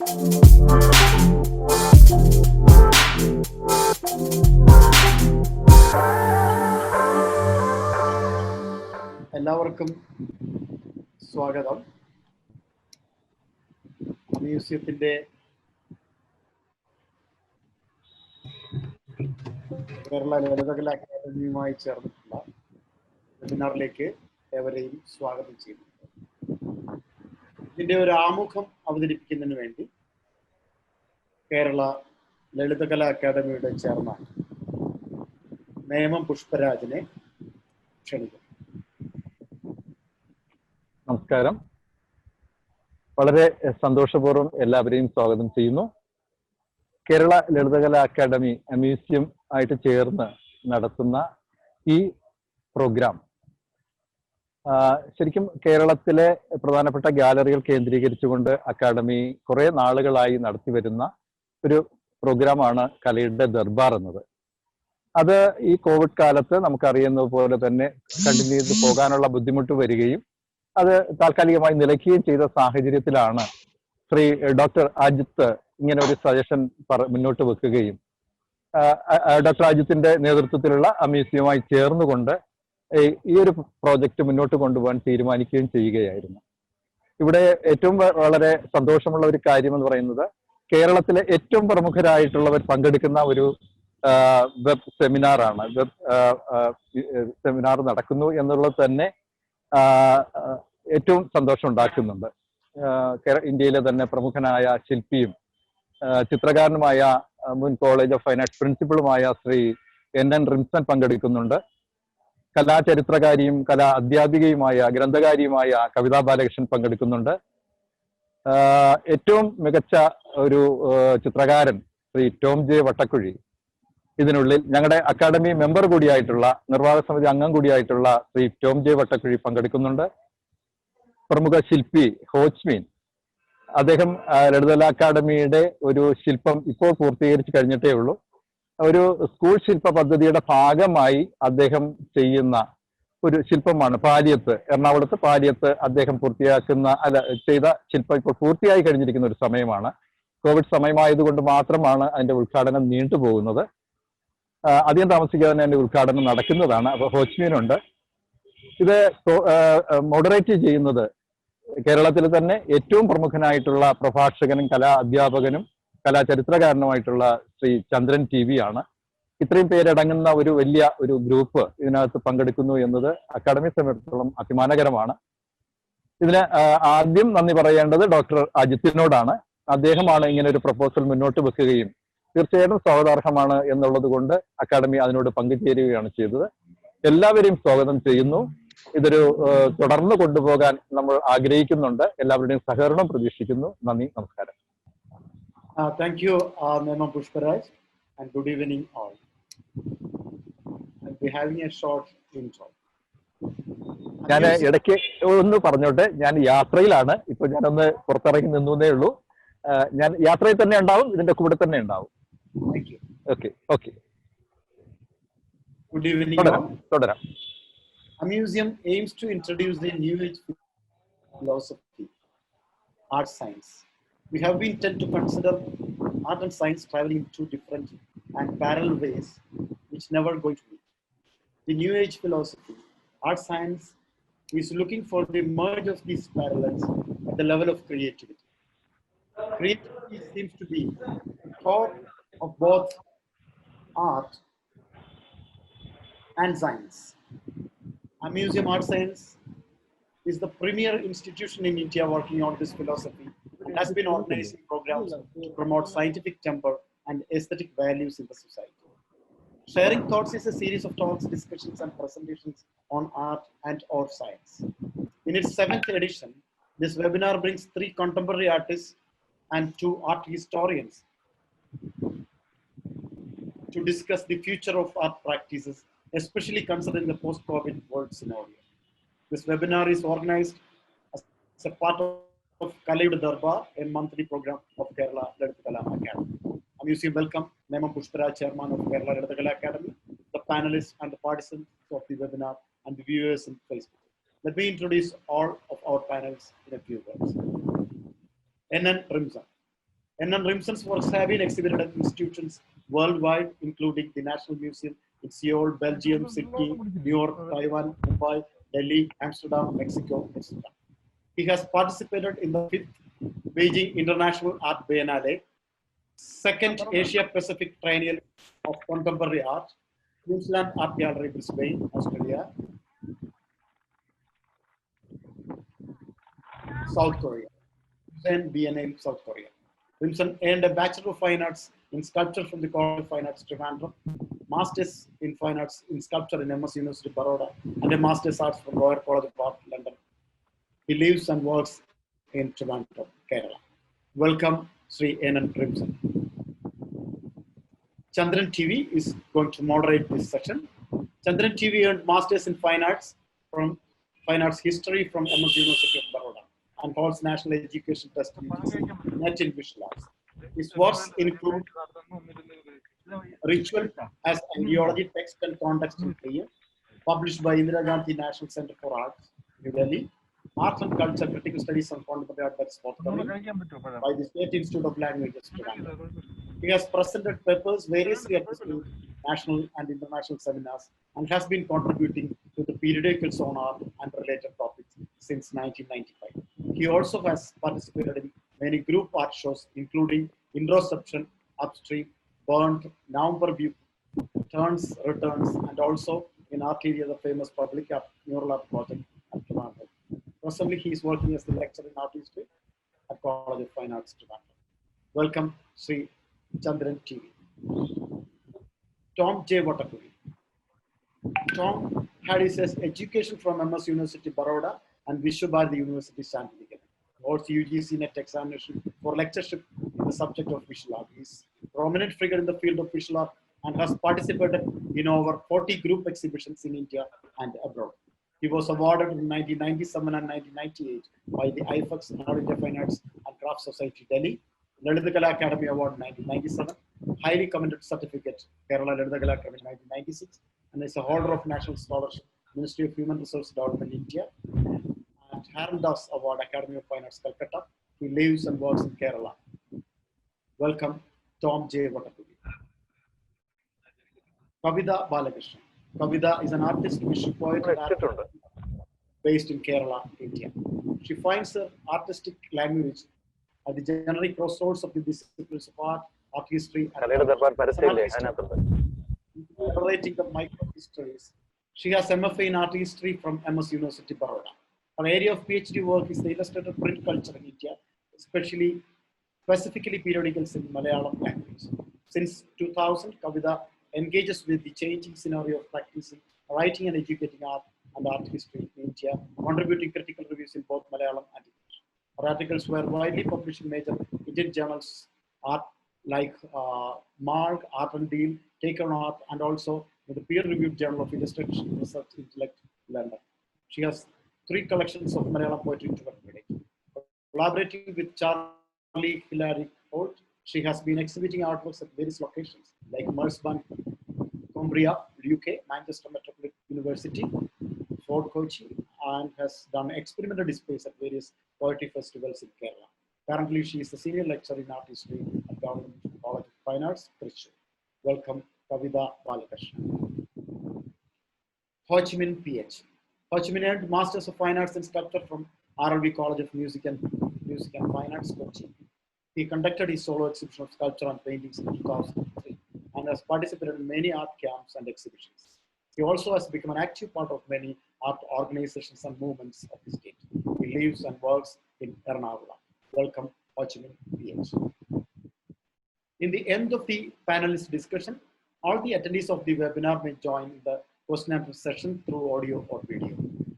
എല്ലാവർക്കും സ്വാഗതം. മ്യൂസിയത്തിന്റെ കേരള ലളിതകലാ അക്കാദമിയുമായി ചേർന്നിട്ടുള്ള വെബിനാറിലേക്ക് ഏവരെയും സ്വാഗതം ചെയ്യുന്നു. ഇതിന്റെ ഒരു ആമുഖം അവതരിപ്പിക്കുന്നതിന് വേണ്ടി കേരള ലളിതകലാ അക്കാദമിയുടെ ചെയർമാൻ നേമം പുഷ്പരാജിനെ ക്ഷണിക്കുന്നു. നമസ്കാരം. വളരെ സന്തോഷപൂർവ്വം എല്ലാവരെയും സ്വാഗതം ചെയ്യുന്നു. കേരള ലളിതകലാ അക്കാദമി മ്യൂസിയം ആയിട്ട് ചേർന്ന് നടത്തുന്ന ഈ പ്രോഗ്രാം ശരിക്കും കേരളത്തിലെ പ്രധാനപ്പെട്ട ഗാലറികൾ കേന്ദ്രീകരിച്ചുകൊണ്ട് അക്കാദമി കുറെ നാളുകളായി നടത്തി വരുന്ന ഒരു പ്രോഗ്രാമാണ് കലയുടെ ദർബാർ എന്നത്. അത് ഈ കോവിഡ് കാലത്ത് നമുക്കറിയുന്നത് പോലെ തന്നെ കണ്ടിന്യൂ ചെയ്ത് പോകാനുള്ള ബുദ്ധിമുട്ട് വരികയും അത് താൽക്കാലികമായി നിലയ്ക്കുകയും ചെയ്ത സാഹചര്യത്തിലാണ് ശ്രീ ഡോക്ടർ അജിത്ത് ഇങ്ങനെ ഒരു സജഷൻ മുന്നോട്ട് വെക്കുകയും ഡോക്ടർ അജിത്തിന്റെ നേതൃത്വത്തിലുള്ള മ്യൂസിയവുമായി ചേർന്നുകൊണ്ട് ഈ ഒരു പ്രോജക്റ്റ് മുന്നോട്ട് കൊണ്ടുപോകാൻ തീരുമാനിക്കുകയും ചെയ്യുകയായിരുന്നു. ഇവിടെ ഏറ്റവും വളരെ സന്തോഷമുള്ള ഒരു കാര്യം എന്ന് പറയുന്നത് കേരളത്തിലെ ഏറ്റവും പ്രമുഖരായിട്ടുള്ളവർ പങ്കെടുക്കുന്ന ഒരു വെബ് സെമിനാറാണ്. വെബ് സെമിനാർ നടക്കുന്നു എന്നുള്ളത് തന്നെ ഏറ്റവും സന്തോഷം ഉണ്ടാക്കുന്നുണ്ട്. ഇന്ത്യയിലെ തന്നെ പ്രമുഖനായ ശില്പിയും ചിത്രകാരനുമായ മുൻ കോളേജ് ഓഫ് ഫൈൻ ആർട്സ് പ്രിൻസിപ്പളുമായ ശ്രീ NN റിംസൺ പങ്കെടുക്കുന്നുണ്ട്. കലാചരിത്രകാരിയും കലാ അധ്യാപികയുമായ ഗ്രന്ഥകാരിയുമായ കവിതാ ബാലകൃഷ്ണൻ പങ്കെടുക്കുന്നുണ്ട്. ഏറ്റവും മികച്ച ഒരു ചിത്രകാരൻ ശ്രീ ടോം ജെ വട്ടക്കുഴി, ഇതിനുള്ളിൽ ഞങ്ങളുടെ അക്കാദമി മെമ്പർ കൂടിയായിട്ടുള്ള നിർവാഹക സമിതി അംഗം കൂടിയായിട്ടുള്ള ശ്രീ ടോം ജെ വട്ടക്കുഴി പങ്കെടുക്കുന്നുണ്ട്. പ്രമുഖ ശില്പി ഹോച്ച്മീൻ, അദ്ദേഹം ലളിതകലാ അക്കാദമിയുടെ ഒരു ശില്പം ഇപ്പോൾ പൂർത്തീകരിച്ച് കഴിഞ്ഞിട്ടേ ഉള്ളൂ. ഒരു സ്കൂൾ ശില്പ പദ്ധതിയുടെ ഭാഗമായി അദ്ദേഹം ചെയ്യുന്ന ഒരു ശില്പമാണ് പാലിയത്ത്. എറണാകുളത്ത് പാലിയത്ത് അദ്ദേഹം ചെയ്ത ശില്പം ഇപ്പോൾ പൂർത്തിയായി കഴിഞ്ഞിരിക്കുന്ന ഒരു സമയമാണ്. കോവിഡ് സമയമായതുകൊണ്ട് മാത്രമാണ് അതിന്റെ ഉദ്ഘാടനം നീണ്ടുപോകുന്നത്. അധികം താമസിക്കാതെ തന്നെ അതിന്റെ ഉദ്ഘാടനം നടക്കുന്നതാണ്. അപ്പോൾ ഹോച്ച്മീനുണ്ട്. ഇത് മോഡറേറ്റ് ചെയ്യുന്നത് കേരളത്തിൽ തന്നെ ഏറ്റവും പ്രമുഖനായിട്ടുള്ള പ്രഭാഷകനും കലാ അധ്യാപകനും കലാചരിത്രകാരനുമായിട്ടുള്ള ശ്രീ ചന്ദ്രൻ TV ആണ്. ഇത്രയും പേരടങ്ങുന്ന ഒരു വലിയ ഒരു ഗ്രൂപ്പ് ഇതിനകത്ത് പങ്കെടുക്കുന്നു എന്നത് അക്കാദമിയെ സംബന്ധിച്ചിടത്തോളം അഭിമാനകരമാണ്. ഇതിന് ആദ്യം നന്ദി പറയേണ്ടത് ഡോക്ടർ അജിത്തിനോടാണ്. അദ്ദേഹമാണ് ഇങ്ങനെ ഒരു പ്രപ്പോസൽ മുന്നോട്ട് വെക്കുകയും തീർച്ചയായിട്ടും സ്വാഗതാർഹമാണ് എന്നുള്ളത് കൊണ്ട് അക്കാദമി അതിനോട് പങ്കുചേരുകയാണ് ചെയ്തത്. എല്ലാവരെയും സ്വാഗതം ചെയ്യുന്നു. ഇതൊരു തുടർന്ന് കൊണ്ടുപോകാൻ നമ്മൾ ആഗ്രഹിക്കുന്നുണ്ട്. എല്ലാവരുടെയും സഹകരണം പ്രതീക്ഷിക്കുന്നു. നന്ദി, നമസ്കാരം. Thank you, Nemam Pushparaj, and good evening all. I'll be having a short intro. ഞാൻ ഇടയ്ക്ക് ഒന്ന് പറഞ്ഞോട്ടെ, ഞാൻ യാത്രയിലാണ്. ഇപ്പൊ ഞാനൊന്ന് പുറത്തിറങ്ങി നിന്നേ ഉള്ളൂ. ഞാൻ യാത്രയിൽ തന്നെ ഉണ്ടാവും, ഇതിന്റെ കൂടെ തന്നെ ഉണ്ടാവും. ഓക്കെ. Good evening. തുടരാം. A museum aims to introduce the new age philosophy, art science. We have been tend to consider art and science traveling in two different and parallel ways, which never going to meet. The new age philosophy, art science, is looking for the merge of these parallels at the level of creativity. Creativity seems to be the core of both art and science. A museum art science is the premier institution in India working on this philosophy and has been organizing programs to promote scientific temper and aesthetic values in the society. Sharing Thoughts is a series of talks, discussions, and presentations on art and or science. In its 7th edition, this webinar brings 3 contemporary artists and 2 art historians to discuss the future of art practices, especially considering the post-COVID world scenario. This webinar is organized as a part of Kalayude Darbar, a monthly program of Kerala Lalitakala Academy. Museum welcome Nemam Pushparaj, Chairman of Kerala Lalitakala Academy, the panelists and the participants of the webinar, and the viewers in Facebook. Let me introduce all of our panels in a few words. NN Rimson. N.N. Rimson's works have been exhibited at institutions worldwide, including the National Museum in Seoul, Belgium, Sydney, New York, Taiwan, Mumbai, Delhi, Amsterdam, Mexico, etc. He has participated in the 5th Beijing International Art Biennale, 2nd Asia Pacific Triennial of Contemporary Art, Queensland Art Gallery, Brisbane, Australia, South Korea, then Biennale, South Korea. Rimson earned a Bachelor of Fine Arts in Sculpture from the College of Fine Arts, Trivandrum, Masters in Fine Arts in Sculpture in MS University, Baroda, and a Master's Arts from Royal College of Art, London. He lives and works in Trivandrum, Kerala. Welcome, Sri N.N. Rimson. Chandran TV is going to moderate this session. Chandran TV earned Masters in Fine Arts from Fine Arts History from MS University of Baroda and holds National Education Test net in visual arts. His works include Ritual as Ideology, Text and Context in Prayer, published by Indira Gandhi National Center for Arts, New Delhi, Art and Culture, Critical Studies on Contemporary Art, that's forthcoming by the State Institute of Languages. He has presented papers variously at the national and international seminars and has been contributing to the periodicals on art and related topics since 1995. He also has participated in many group art shows, including Introspection, Upstream, Burnt, November View, Turns, Returns, and also in Arteria, the famous public art mural art project at Trivandrum. Presently, he is working as the lecturer in art history at College of Fine Arts, Trivandrum. Welcome, Sri Chandran TV. Tom J. Vatakuri. Tom had his education from MS University, Baroda and Vishwabharati University, Shantiniketan. Also UGC NET examination for lectureship in the subject of visual art. He is a prominent figure in the field of visual art and has participated in over 40 group exhibitions in India and abroad. He was awarded in 1997 and 1998 by the IFX, All India Fine Arts and Craft Society, Delhi, Lalita Kala Academy Award in 1997, highly commended certificate, Kerala Lalita Kala Academy 1996, and is a holder of National Scholarship, Ministry of Human Resource Development, India, and Haran Das Award, Academy of Fine Arts, Calcutta. He lives and works in Kerala. Welcome, Tom J. Vatakuri. Kavita Balakrishnan. Kavita is an artist, visual poet, and artist based in Kerala, India. She finds her artistic language at the generic crossroads of the disciplines of art, art history, and narrating the micro-histories. She has MFA in art history from MS University, Baroda. Her area of PhD work is the illustrated print culture in India, specifically periodicals in Malayalam language. Since 2000, Kavita engages with the changing scenario of practicing, writing and educating art and art history in India, contributing critical reviews in both Malayalam and English. Her articles were widely published in major Indian journals, art like Marg, Art and Deal, Take on Art, and also in the peer-reviewed Journal of Illustration Research Intellect, London. She has 3 collections of Malayalam poetry to her credit. Collaborating with Charlie Hilary Holt, she has been exhibiting artworks at various locations like Mersbank, Cumbria, UK, Manchester Metropolitan University, Fort Kochi, and has done experimental displays at various poetry festivals in Kerala. Currently, she is a senior lecturer in art history at Government College of Fine Arts, Thrissur. Welcome, Kavita Balakrishnan. Ho Chi Minh PH. Ho Chi Minh earned Masters of Fine Arts in Sculpture from RLB College of Music and Fine Arts, Kochi. He conducted his solo exhibition of sculpture and paintings in 2003 and has participated in many art camps and exhibitions. He also has become an active part of many art organizations and movements of the state. He lives and works in Ernakulam. Welcome, Ho Chi Minh PH. In the end of the panelist discussion, all the attendees of the webinar may join the question and answer session through audio or video.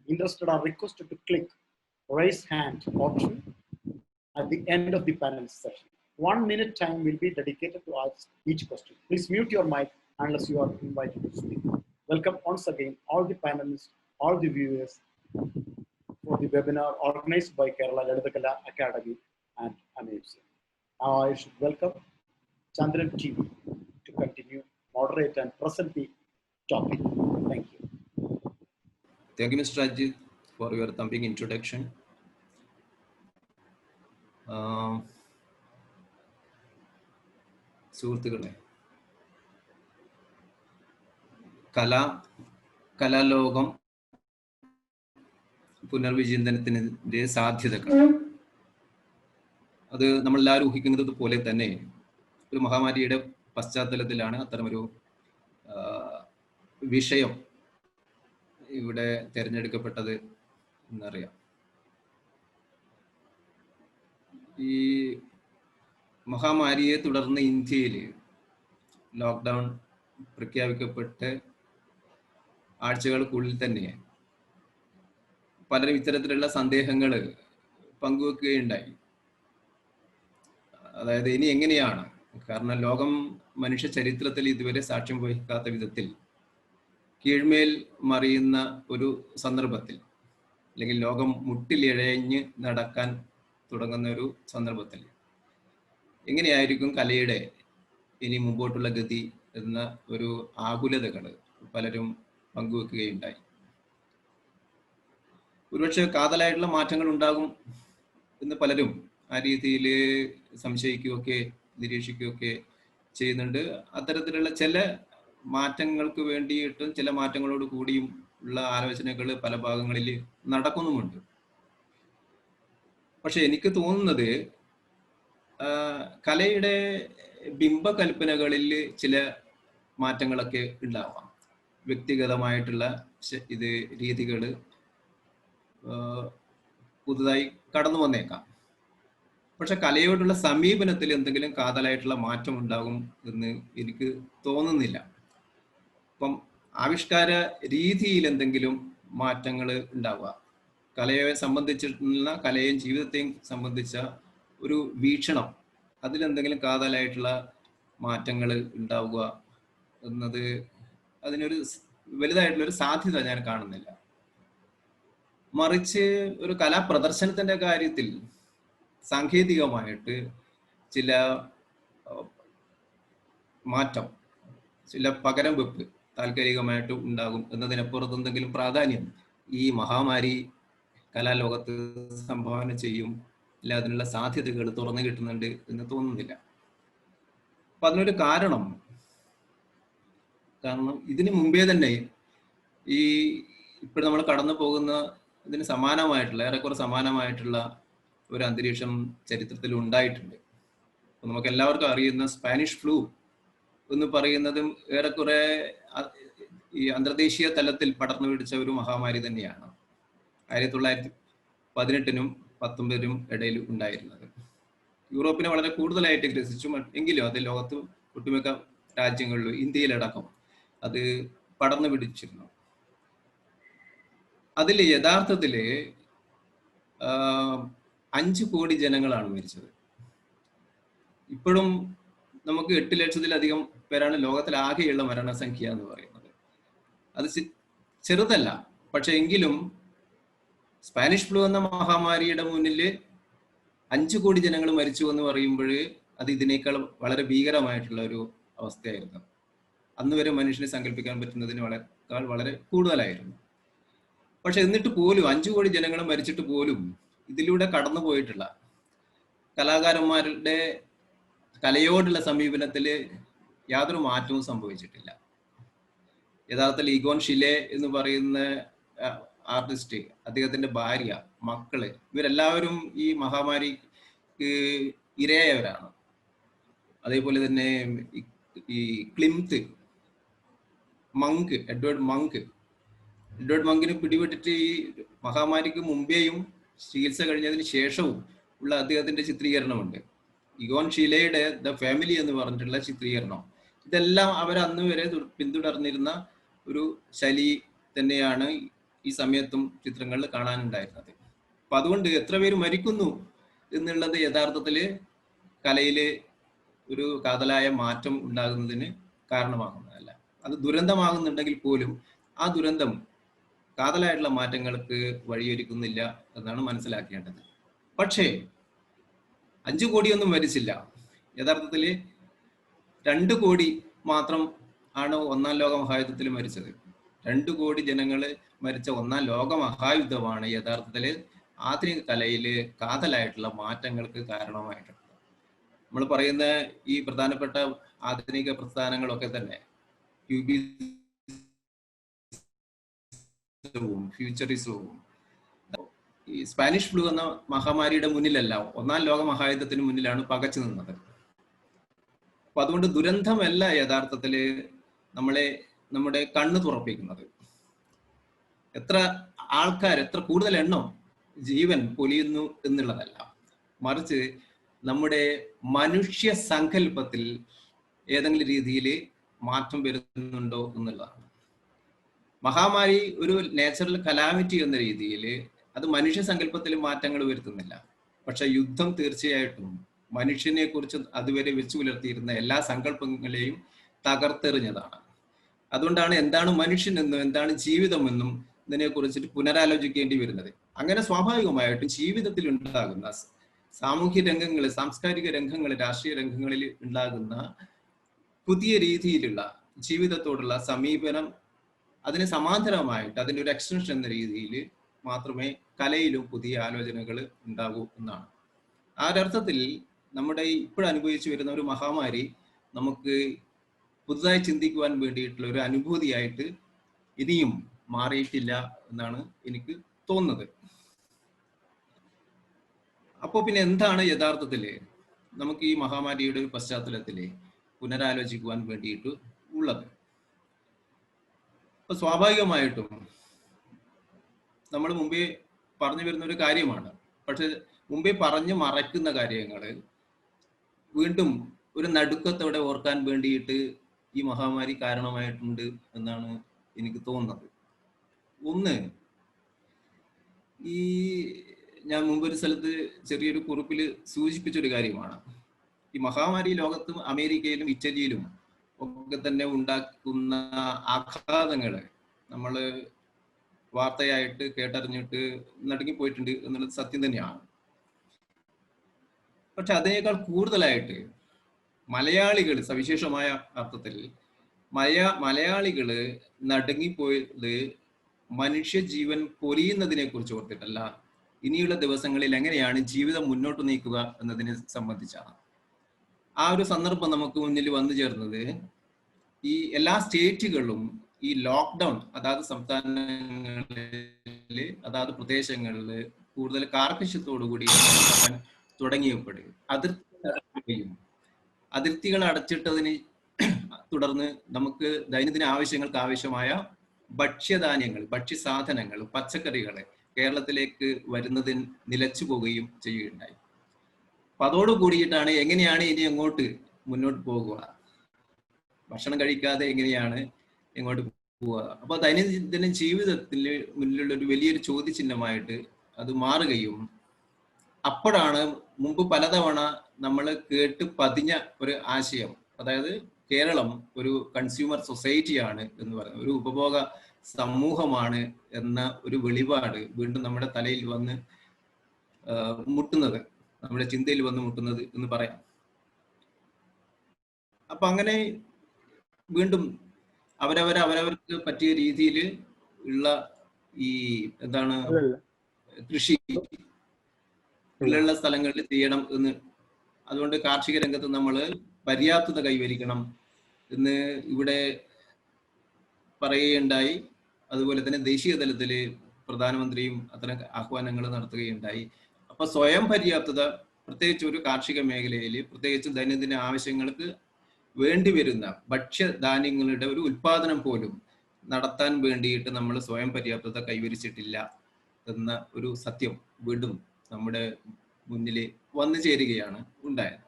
Interested are requested to click raise hand option at the end of the panelist session. 1 minute time will be dedicated to ask each question. Please mute your mic unless you are invited to speak. Welcome once again all the panelists, all the viewers for the webinar organized by Kerala Lalita Kala Academy and AMUSEUM. Now I should welcome Chandran TV to continue, moderate and present the topic. Thank you. Thank you, Mr. Ajit, for your thumping introduction. സുഹൃത്തുക്കളെ, കലാലോകം പുനർവിചിന്തനത്തിന്റെ സാധ്യതകൾ അത് നമ്മളെല്ലാവരും ഊഹിക്കുന്നത് പോലെ തന്നെ ഒരു മഹാമാരിയുടെ പശ്ചാത്തലത്തിലാണ് അത്തരമൊരു വിഷയം ഇവിടെ തിരഞ്ഞെടുക്കപ്പെട്ടത് എന്നറിയാം. ഈ മഹാമാരിയെ തുടർന്ന് ഇന്ത്യയിൽ ലോക്ക്ഡൗൺ പ്രഖ്യാപിക്കപ്പെട്ട് ആഴ്ചകൾക്കുള്ളിൽ തന്നെ പലരും ഇത്തരത്തിലുള്ള സന്ദേഹങ്ങൾ പങ്കുവെക്കുകയുണ്ടായി. അതായത് ഇനി എങ്ങനെയാണ്, കാരണം ലോകം മനുഷ്യ ചരിത്രത്തിൽ ഇതുവരെ സാക്ഷ്യം വഹിക്കാത്ത വിധത്തിൽ കീഴ്മേൽ മറിയുന്ന ഒരു സന്ദർഭത്തിൽ, അല്ലെങ്കിൽ ലോകം മുട്ടിലിഴഞ്ഞ് നടക്കാൻ തുടങ്ങുന്ന ഒരു സന്ദർഭത്തിൽ എങ്ങനെയായിരിക്കും കലയുടെ ഇനി മുമ്പോട്ടുള്ള ഗതി എന്ന ഒരു ആകുലതകൾ പലരും പങ്കുവെക്കുകയുണ്ടായി. ഒരുപക്ഷെ കാതലായിട്ടുള്ള മാറ്റങ്ങൾ ഉണ്ടാകും എന്ന് പലരും ആ രീതിയിൽ സംശയിക്കുകയൊക്കെ നിരീക്ഷിക്കുകയൊക്കെ ചെയ്യുന്നുണ്ട്. അത്തരത്തിലുള്ള ചില മാറ്റങ്ങൾക്ക് വേണ്ടിയിട്ടും ചില മാറ്റങ്ങളോട് കൂടിയും ഉള്ള ആലോചനകൾ പല ഭാഗങ്ങളിൽ നടക്കുന്നുമുണ്ട്. പക്ഷെ എനിക്ക് തോന്നുന്നത് കലയുടെ ബിംബകൽപ്പനകളിൽ ചില മാറ്റങ്ങളൊക്കെ ഉണ്ടാവാം. വ്യക്തിഗതമായിട്ടുള്ള രീതികൾ പുതുതായി കടന്നു വന്നേക്കാം. പക്ഷെ കലയോടുള്ള സമീപനത്തിൽ എന്തെങ്കിലും കാതലായിട്ടുള്ള മാറ്റം ഉണ്ടാകും എന്ന് എനിക്ക് തോന്നുന്നില്ല. അപ്പം ആവിഷ്കാര രീതിയിൽ എന്തെങ്കിലും മാറ്റങ്ങൾ ഉണ്ടാവുക, കലയെ സംബന്ധിച്ചിട്ടുള്ള കലയെയും ജീവിതത്തെയും സംബന്ധിച്ച ഒരു വീക്ഷണം, അതിലെന്തെങ്കിലും കാതലായിട്ടുള്ള മാറ്റങ്ങൾ ഉണ്ടാവുക എന്നത് അതിനൊരു വലുതായിട്ടുള്ളൊരു സാധ്യത ഞാൻ കാണുന്നില്ല. മറിച്ച് ഒരു കലാപ്രദർശനത്തിന്റെ കാര്യത്തിൽ സാങ്കേതികമായിട്ട് ചില മാറ്റം, ചില പകരം വെപ്പ് താൽക്കാലികമായിട്ട് ഉണ്ടാകും എന്നതിനപ്പുറത്ത് എന്തെങ്കിലും പ്രാധാന്യം ഈ മഹാമാരി കലാലോകത്ത് സംഭാവന ചെയ്യും, അല്ല അതിനുള്ള സാധ്യതകൾ തുറന്നു കിട്ടുന്നുണ്ട് എന്ന് തോന്നുന്നില്ല. അപ്പൊ അതിനൊരു കാരണം ഇതിന് മുമ്പേ തന്നെ ഈ ഇപ്പോൾ നമ്മൾ കടന്നു പോകുന്ന ഇതിന് സമാനമായിട്ടുള്ള, ഏറെക്കുറെ സമാനമായിട്ടുള്ള ഒരു അന്തരീക്ഷം ചരിത്രത്തിൽ ഉണ്ടായിട്ടുണ്ട്. നമുക്ക് എല്ലാവർക്കും അറിയുന്ന സ്പാനിഷ് ഫ്ലൂ എന്ന് പറയുന്നതും ഏറെക്കുറെ ഈ അന്തർദേശീയ തലത്തിൽ പടർന്നു പിടിച്ച ഒരു മഹാമാരി തന്നെയാണ്. 1918-നും 19-നും ഇടയിൽ ഉണ്ടായിരുന്നത്. യൂറോപ്പിനെ വളരെ കൂടുതലായിട്ട് ഗ്രസിച്ചു, എങ്കിലും അത് ലോകത്ത് ഒട്ടുമിക്ക രാജ്യങ്ങളിലും ഇന്ത്യയിലടക്കം അത് പടർന്നു പിടിച്ചിരുന്നു. അതിൽ യഥാർത്ഥത്തില് 5 കോടി ജനങ്ങളാണ് മരിച്ചത്. ഇപ്പോഴും നമുക്ക് 8 ലക്ഷത്തിലധികം പേരാണ് ലോകത്തിലാകെയുള്ള മരണസംഖ്യ എന്ന് പറയുന്നത്. അത് ചെറുതല്ല. പക്ഷെ എങ്കിലും സ്പാനിഷ് ഫ്ലൂ എന്ന മഹാമാരിയുടെ മുന്നിൽ 5 കോടി ജനങ്ങൾ മരിച്ചു എന്ന് പറയുമ്പോൾ അത് ഇതിനേക്കാൾ വളരെ ഭീകരമായിട്ടുള്ള ഒരു അവസ്ഥയായിരുന്നു. അന്ന് വരെ മനുഷ്യനെ സങ്കല്പിക്കാൻ പറ്റുന്നതിന് വളരെ കൂടുതലായിരുന്നു. പക്ഷെ എന്നിട്ട് പോലും 5 കോടി ജനങ്ങൾ മരിച്ചിട്ട് പോലും ഇതിലൂടെ കടന്നു പോയിട്ടുള്ള കലാകാരന്മാരുടെ കലയോടുള്ള സമീപനത്തിൽ യാതൊരു മാറ്റവും സംഭവിച്ചിട്ടില്ല. യഥാർത്ഥത്തിൽ ഇഗോൺ ഷിലെ എന്ന് പറയുന്ന ആർട്ടിസ്റ്റ്, അദ്ദേഹത്തിന്റെ ഭാര്യ, മക്കള്, ഇവരെല്ലാവരും ഈ മഹാമാരിക്ക് ഇരയായവരാണ്. അതേപോലെ തന്നെ ഈ ക്ലിംത്ത്, എഡ്വേർഡ് മങ്കിന് പിടിപെട്ടിട്ട് ഈ മഹാമാരിക്ക് മുമ്പേയും ചികിത്സ കഴിഞ്ഞതിന് ശേഷവും ഉള്ള അദ്ദേഹത്തിന്റെ ചിത്രീകരണമുണ്ട്. ഇഗോൺ ഷീലയുടെ ദ ഫാമിലി എന്ന് പറഞ്ഞിട്ടുള്ള ചിത്രീകരണം, ഇതെല്ലാം അവർ അന്ന് വരെ പിന്തുടർന്നിരുന്ന ഒരു ശൈലി തന്നെയാണ് ഈ സമയത്തും ചിത്രങ്ങളിൽ കാണാനുണ്ടായിരുന്നത്. അപ്പൊ അതുകൊണ്ട് എത്ര പേര് മരിക്കുന്നു എന്നുള്ളത് യഥാർത്ഥത്തില് കലയില് ഒരു കാതലായ മാറ്റം ഉണ്ടാകുന്നതിന് കാരണമാകുന്നതല്ല. അത് ദുരന്തമാകുന്നുണ്ടെങ്കിൽ പോലും ആ ദുരന്തം കാതലായിട്ടുള്ള മാറ്റങ്ങൾക്ക് വഴിയൊരുക്കുന്നില്ല എന്നാണ് മനസ്സിലാക്കേണ്ടത്. പക്ഷേ 5 കോടിയൊന്നും മരിച്ചില്ല. യഥാർത്ഥത്തില് 2 കോടി മാത്രം ആണ് 1-ാം ലോക മഹായുദ്ധത്തിൽ മരിച്ചത്. 2 കോടി ജനങ്ങൾ മരിച്ച 1-ാം ലോക മഹായുദ്ധമാണ് യഥാർത്ഥത്തില് ആധുനിക കലയില് കാതലായിട്ടുള്ള മാറ്റങ്ങൾക്ക് കാരണമായിട്ടുള്ളത്. നമ്മൾ പറയുന്ന ഈ പ്രധാനപ്പെട്ട ആധുനിക പ്രസ്ഥാനങ്ങളൊക്കെ തന്നെ ക്യൂബിസവും ഫ്യൂച്ചറിസവും ഈ സ്പാനിഷ് ഫ്ലൂ എന്ന മഹാമാരിയുടെ മുന്നിലല്ല, ഒന്നാം ലോക മഹായുദ്ധത്തിന് മുന്നിലാണ് പകച്ചു നിന്നത്. അപ്പൊ അതുകൊണ്ട് ദുരന്തമല്ല യഥാർത്ഥത്തില് നമ്മുടെ കണ്ണ് തുറപ്പിക്കുന്നത്. എത്ര ആൾക്കാർ, എത്ര കൂടുതൽ എണ്ണം ജീവൻ പൊലിയുന്നു എന്നുള്ളതല്ല, മറിച്ച് നമ്മുടെ മനുഷ്യ സങ്കല്പത്തിൽ ഏതെങ്കിലും രീതിയിൽ മാറ്റം വരുന്നുണ്ടോ എന്നുള്ളതാണ്. മഹാമാരി ഒരു നാച്ചുറൽ കലാമിറ്റി എന്ന രീതിയിൽ അത് മനുഷ്യ സങ്കല്പത്തിൽ മാറ്റങ്ങൾ വരുത്തുന്നില്ല. പക്ഷെ യുദ്ധം തീർച്ചയായിട്ടും മനുഷ്യനെ കുറിച്ച് അതുവരെ വെച്ചു പുലർത്തിയിരുന്ന എല്ലാ സങ്കല്പങ്ങളെയും തകർത്തെറിഞ്ഞതാണ്. അതുകൊണ്ടാണ് എന്താണ് മനുഷ്യനെന്നും എന്താണ് ജീവിതമെന്നും ഇതിനെ കുറിച്ചിട്ട് പുനരാലോചിക്കേണ്ടി വരുന്നത്. അങ്ങനെ സ്വാഭാവികമായിട്ടും ജീവിതത്തിൽ ഉണ്ടാകുന്ന സാമൂഹ്യ രംഗങ്ങളിൽ, സാംസ്കാരിക രംഗങ്ങളിൽ, രാഷ്ട്രീയ രംഗങ്ങളിൽ ഉണ്ടാകുന്ന പുതിയ രീതിയിലുള്ള ജീവിതത്തോടുള്ള സമീപനം, അതിന് സമാന്തരമായിട്ട് അതിൻ്റെ ഒരു എക്സ്റ്റൻഷൻ എന്ന രീതിയിൽ മാത്രമേ കലയിലും പുതിയ ആലോചനകൾ ഉണ്ടാകൂ എന്നാണ്. ആ ഒരർത്ഥത്തിൽ നമ്മുടെ ഇപ്പോഴനുഭവിച്ചു വരുന്ന ഒരു മഹാമാരി നമുക്ക് പുതുതായി ചിന്തിക്കുവാൻ വേണ്ടിയിട്ടുള്ള ഒരു അനുഭൂതിയായിട്ട് ഇനിയും മാറിയിട്ടില്ല എന്നാണ് എനിക്ക് തോന്നുന്നത്. അപ്പോൾ പിന്നെ എന്താണ് യഥാർത്ഥത്തില് നമുക്ക് ഈ മഹാമാരിയുടെ ഒരു പശ്ചാത്തലത്തില് പുനരാലോചിക്കുവാൻ വേണ്ടിയിട്ട് ഉള്ളത്? അപ്പൊ സ്വാഭാവികമായിട്ടും നമ്മൾ മുമ്പേ പറഞ്ഞു വരുന്ന ഒരു കാര്യമാണ്. പക്ഷെ മുമ്പേ പറഞ്ഞു മറക്കുന്ന കാര്യങ്ങൾ വീണ്ടും ഒരു നടുക്കത്തോടെ ഓർക്കാൻ വേണ്ടിയിട്ട് ഈ മഹാമാരി കാരണമായിട്ടുണ്ട് എന്നാണ് എനിക്ക് തോന്നുന്നത്. ഒന്ന്, ഈ ഞാൻ മുമ്പൊരു സ്ഥലത്ത് ചെറിയൊരു കുറിപ്പിൽ സൂചിപ്പിച്ചൊരു കാര്യമാണ്. ഈ മഹാമാരി ലോകത്തും അമേരിക്കയിലും ഇറ്റലിയിലും ഒക്കെ തന്നെ ഉണ്ടാക്കുന്ന ആഘാതങ്ങൾ നമ്മൾ വാർത്തയായിട്ട് കേട്ടറിഞ്ഞിട്ട് നടുങ്ങിപ്പോയിട്ടുണ്ട് എന്നുള്ളത് സത്യം തന്നെയാണ്. പക്ഷെ അതിനേക്കാൾ കൂടുതലായിട്ട് മലയാളികൾ, സവിശേഷമായ അർത്ഥത്തിൽ മലയാളികള് നടുങ്ങിപ്പോയത് മനുഷ്യജീവൻ പൊലിയുന്നതിനെ കുറിച്ച് ഓർത്തിട്ടല്ല, ഇനിയുള്ള ദിവസങ്ങളിൽ എങ്ങനെയാണ് ജീവിതം മുന്നോട്ട് നീക്കുക എന്നതിനെ സംബന്ധിച്ചാണ്. ആ ഒരു സന്ദർഭം നമുക്ക് മുന്നിൽ വന്നു ചേർന്നത് ഈ എല്ലാ സ്റ്റേറ്റുകളിലും ഈ ലോക്ക്ഡൗൺ അതാത് സംസ്ഥാനങ്ങളില് അതാത് പ്രദേശങ്ങളിൽ കൂടുതൽ കാർക്കശ്യത്തോടു കൂടി തുടങ്ങിയപ്പോൾ അതിർത്തികൾ അടച്ചിട്ടതിന് തുടർന്ന് നമുക്ക് ദൈനംദിന ആവശ്യങ്ങൾക്ക് ആവശ്യമായ ഭക്ഷ്യധാന്യങ്ങൾ, ഭക്ഷ്യസാധനങ്ങൾ, പച്ചക്കറികൾ കേരളത്തിലേക്ക് വരുന്നതിന് നിലച്ചു പോവുകയും ചെയ്യുകയുണ്ടായി. അപ്പൊ അതോട് കൂടിയിട്ടാണ് എങ്ങനെയാണ് ഇനി അങ്ങോട്ട് മുന്നോട്ട് പോകുക, ഭക്ഷണം കഴിക്കാതെ എങ്ങനെയാണ് എങ്ങോട്ട് പോവുക. അപ്പൊ ദൈനംദിന ജീവിതത്തിൽ മുന്നിലുള്ള ഒരു വലിയൊരു ചോദ്യചിഹ്നമായിട്ട് അത് മാറുകയും, അപ്പോഴാണ് മുമ്പ് പലതവണ നമ്മൾ കേട്ട് പതിഞ്ഞ ഒരു ആശയം, അതായത് കേരളം ഒരു കൺസ്യൂമർ സൊസൈറ്റിയാണ് എന്ന് പറയുന്നത്, ഒരു ഉപഭോഗ സമൂഹമാണ് എന്ന ഒരു വെളിപാട് വീണ്ടും നമ്മുടെ തലയിൽ വന്ന് മുട്ടുന്നത്, നമ്മുടെ ചിന്തയിൽ വന്ന് മുട്ടുന്നത് എന്ന് പറയാം. അപ്പൊ അങ്ങനെ വീണ്ടും അവരവർക്ക് പറ്റിയ രീതിയിൽ ഉള്ള ഈ എന്താണ് കൃഷി ഉള്ള സ്ഥലങ്ങളിൽ ചെയ്യണം എന്ന്, അതുകൊണ്ട് കാർഷിക രംഗത്ത് നമ്മൾ പര്യാപ്തത കൈവരിക്കണം എന്ന് ഇവിടെ പറയുകയുണ്ടായി. അതുപോലെ തന്നെ ദേശീയ തലത്തിൽ പ്രധാനമന്ത്രിയും അത്തരം ആഹ്വാനങ്ങൾ നടത്തുകയുണ്ടായി. അപ്പൊ സ്വയം പര്യാപ്തത, പ്രത്യേകിച്ച് ഒരു കാർഷിക മേഖലയിൽ, പ്രത്യേകിച്ച് ദൈനംദിന ആവശ്യങ്ങൾക്ക് വേണ്ടി വരുന്ന ഭക്ഷ്യധാന്യങ്ങളുടെ ഒരു ഉൽപാദനം പോലും നടത്താൻ വേണ്ടിയിട്ട് നമ്മൾ സ്വയം പര്യാപ്തത കൈവരിച്ചിട്ടില്ല എന്ന ഒരു സത്യം വീണ്ടും നമ്മുടെ മുന്നിൽ വന്നു ചേരുകയാണ് ഉണ്ടായത്.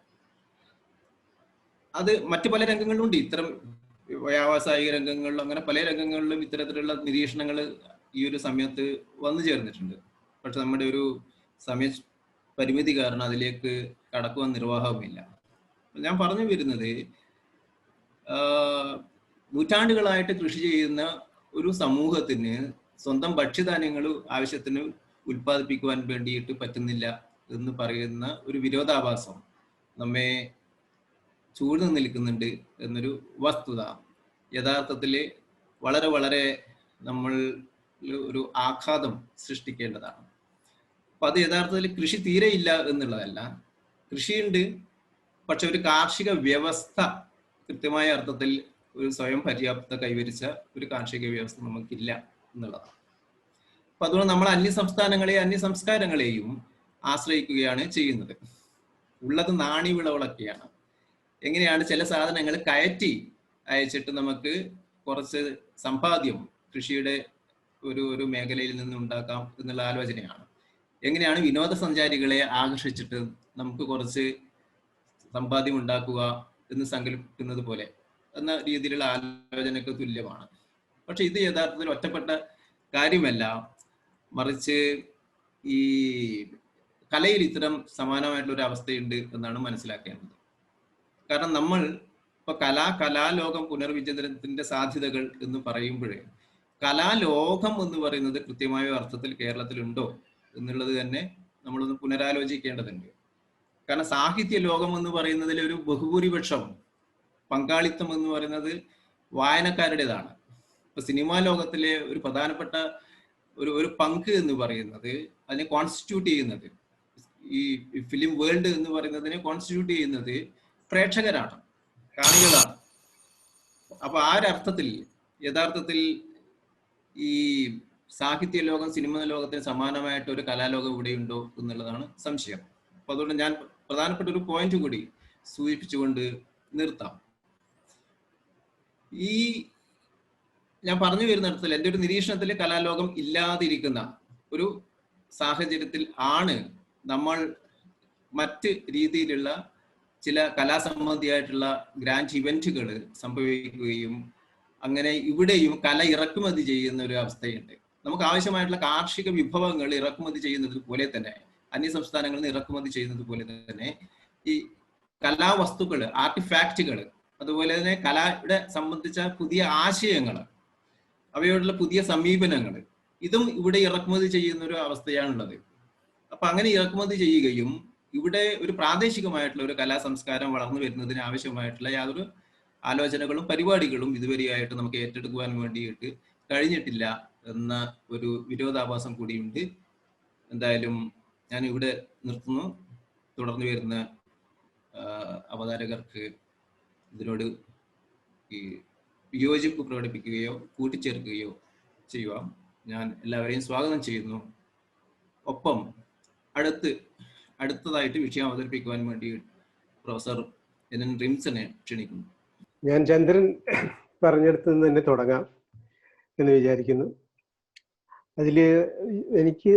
അത് മറ്റു പല രംഗങ്ങളിലും ഉണ്ട്. ഇത്തരം വ്യാവസായിക രംഗങ്ങളിലും അങ്ങനെ പല രംഗങ്ങളിലും ഇത്തരത്തിലുള്ള നിരീക്ഷണങ്ങൾ ഈ ഒരു സമയത്ത് വന്നു ചേർന്നിട്ടുണ്ട്. പക്ഷെ നമ്മുടെ ഒരു സമയ പരിമിതി കാരണം അതിലേക്ക് കടക്കുവാൻ നിർവാഹവുമില്ല. ഞാൻ പറഞ്ഞു വരുന്നത്, നൂറ്റാണ്ടുകളായിട്ട് കൃഷി ചെയ്യുന്ന ഒരു സമൂഹത്തിന് സ്വന്തം ഭക്ഷ്യധാന്യങ്ങൾ ആവശ്യത്തിന് ഉൽപ്പാദിപ്പിക്കുവാൻ വേണ്ടിയിട്ട് പറ്റുന്നില്ല എന്ന് പറയുന്ന ഒരു വിരോധാഭാസം നമ്മെ ചൂഴ്ന്നു നിൽക്കുന്നുണ്ട് എന്നൊരു വസ്തുത യഥാർത്ഥത്തിൽ വളരെ വളരെ നമ്മൾ ഒരു ആഘാതം സൃഷ്ടിക്കേണ്ടതാണ്. അപ്പൊ അത് യഥാർത്ഥത്തിൽ കൃഷി തീരെ ഇല്ല എന്നുള്ളതല്ല, കൃഷിയുണ്ട്, പക്ഷെ ഒരു കാർഷിക വ്യവസ്ഥ കൃത്യമായ അർത്ഥത്തിൽ ഒരു സ്വയം പര്യാപ്തത കൈവരിച്ച ഒരു കാർഷിക വ്യവസ്ഥ നമുക്കില്ല എന്നുള്ളതാണ്. അപ്പൊ അതുകൊണ്ട് നമ്മൾ അന്യ സംസ്കാരങ്ങളെയും ആശ്രയിക്കുകയാണ് ചെയ്യുന്നത്. ഉള്ളത് നാണ്യവിളകളൊക്കെയാണ്. എങ്ങനെയാണ് ചില സാധനങ്ങൾ കയറ്റി അയച്ചിട്ട് നമുക്ക് കുറച്ച് സമ്പാദ്യം കൃഷിയുടെ ഒരു മേഖലയിൽ നിന്ന് ഉണ്ടാക്കാം എന്നുള്ള ആലോചനയാണ്. എങ്ങനെയാണ് വിനോദസഞ്ചാരികളെ ആകർഷിച്ചിട്ട് നമുക്ക് കുറച്ച് സമ്പാദ്യം ഉണ്ടാക്കുക എന്ന് സങ്കല്പിക്കുന്നത് പോലെ എന്ന രീതിയിലുള്ള ആലോചനക്ക് തുല്യമാണ്. പക്ഷെ ഇത് യഥാർത്ഥത്തിൽ ഒറ്റപ്പെട്ട കാര്യമല്ല, മറിച്ച് ഈ കലയിൽ ഇത്തരം സമാനമായിട്ടുള്ള ഒരു അവസ്ഥയുണ്ട് എന്നാണ് മനസ്സിലാക്കേണ്ടത്. കാരണം നമ്മൾ ഇപ്പൊ കലാലോകം പുനർവിചിന്തനത്തിന്റെ സാധ്യതകൾ എന്ന് പറയുമ്പോഴേ കലാലോകം എന്ന് പറയുന്നത് കൃത്യമായ അർത്ഥത്തിൽ കേരളത്തിലുണ്ടോ എന്നുള്ളത് തന്നെ നമ്മളൊന്ന് പുനരാലോചിക്കേണ്ടതുണ്ട്. കാരണം സാഹിത്യ ലോകം എന്ന് പറയുന്നതിൽ ഒരു ബഹുഭൂരിപക്ഷം പങ്കാളിത്തം എന്ന് പറയുന്നത് വായനക്കാരുടേതാണ്. ഇപ്പൊ സിനിമാ ലോകത്തിലെ ഒരു പ്രധാനപ്പെട്ട ഒരു പങ്ക് എന്ന് പറയുന്നത് അതിനെ കോൺസ്റ്റിറ്റ്യൂട്ട് ചെയ്യുന്നത്, ഈ ഫിലിം വേൾഡ് എന്ന് പറയുന്നതിനെ കോൺസ്റ്റിറ്റ്യൂട്ട് ചെയ്യുന്നത് പ്രേക്ഷകരാണ്, കാണികളാണ്. അപ്പൊ ആ ഒരർത്ഥത്തിൽ യഥാർത്ഥത്തിൽ ഈ സാഹിത്യ ലോകം സിനിമാ ലോകത്തിന് സമാനമായിട്ട് ഒരു കലാലോകം ഇവിടെയുണ്ടോ എന്നുള്ളതാണ് സംശയം. അപ്പൊ അതുകൊണ്ട് ഞാൻ പ്രധാനപ്പെട്ട ഒരു പോയിന്റ് കൂടി സൂചിപ്പിച്ചുകൊണ്ട് നിർത്താം. ഈ ഞാൻ പറഞ്ഞു വരുന്നിടത്തിൽ എൻ്റെ ഒരു നിരീക്ഷണത്തിൽ കലാലോകം ഇല്ലാതിരിക്കുന്ന ഒരു സാഹചര്യത്തിൽ ആണ് നമ്മൾ മറ്റ് രീതിയിലുള്ള ചില കലാസംബന്ധിയായിട്ടുള്ള ഗ്രാൻഡ് ഇവന്റുകൾ സംഭവിക്കുകയും അങ്ങനെ ഇവിടെയും കല ഇറക്കുമതി ചെയ്യുന്ന ഒരു അവസ്ഥയുണ്ട്. നമുക്ക് ആവശ്യമായിട്ടുള്ള കാർഷിക വിഭവങ്ങൾ ഇറക്കുമതി ചെയ്യുന്നത് പോലെ തന്നെ, അന്യ സംസ്ഥാനങ്ങളിൽ നിന്ന് ഇറക്കുമതി ചെയ്യുന്നത് പോലെ തന്നെ ഈ കലാവസ്തുക്കൾ, ആർട്ടിഫാക്റ്റുകൾ, അതുപോലെ തന്നെ കലയുടെ സംബന്ധിച്ച പുതിയ ആശയങ്ങൾ, അവയോടുള്ള പുതിയ സമീപനങ്ങൾ, ഇതും ഇവിടെ ഇറക്കുമതി ചെയ്യുന്ന ഒരു അവസ്ഥയാണുള്ളത്. അപ്പൊ അങ്ങനെ ഇറക്കുമതി ചെയ്യുകയും ഇവിടെ ഒരു പ്രാദേശികമായിട്ടുള്ള ഒരു കലാ സംസ്കാരം വളർന്നു വരുന്നതിന് ആവശ്യമായിട്ടുള്ള യാതൊരു ആലോചനകളും പരിപാടികളും ഇതുവരെയായിട്ട് നമുക്ക് ഏറ്റെടുക്കുവാൻ വേണ്ടിയിട്ട് കഴിഞ്ഞിട്ടില്ല എന്ന ഒരു വിരോധാഭാസം കൂടിയുണ്ട്. എന്തായാലും ഞാൻ ഇവിടെ നിർത്തുന്നു. തുടർന്ന് വരുന്ന അവതാരകർക്ക് ഇതിനോട് ഈ വിയോജിപ്പ് പ്രകടിപ്പിക്കുകയോ കൂട്ടിച്ചേർക്കുകയോ ചെയ്യുവാം. ഞാൻ എല്ലാവരെയും സ്വാഗതം ചെയ്യുന്നു. ഒപ്പം അടുത്തതായിട്ട് വിഷയം അവതരിപ്പിക്കുവാൻ വേണ്ടി പ്രൊഫസർ എൻ റിംസനെ ക്ഷണിക്കുന്നു. ഞാൻ ചന്ദ്രൻ പറഞ്ഞെടുത്ത് നിന്ന് തന്നെ തുടങ്ങാം എന്ന് വിചാരിക്കുന്നു. അതിൽ എനിക്ക്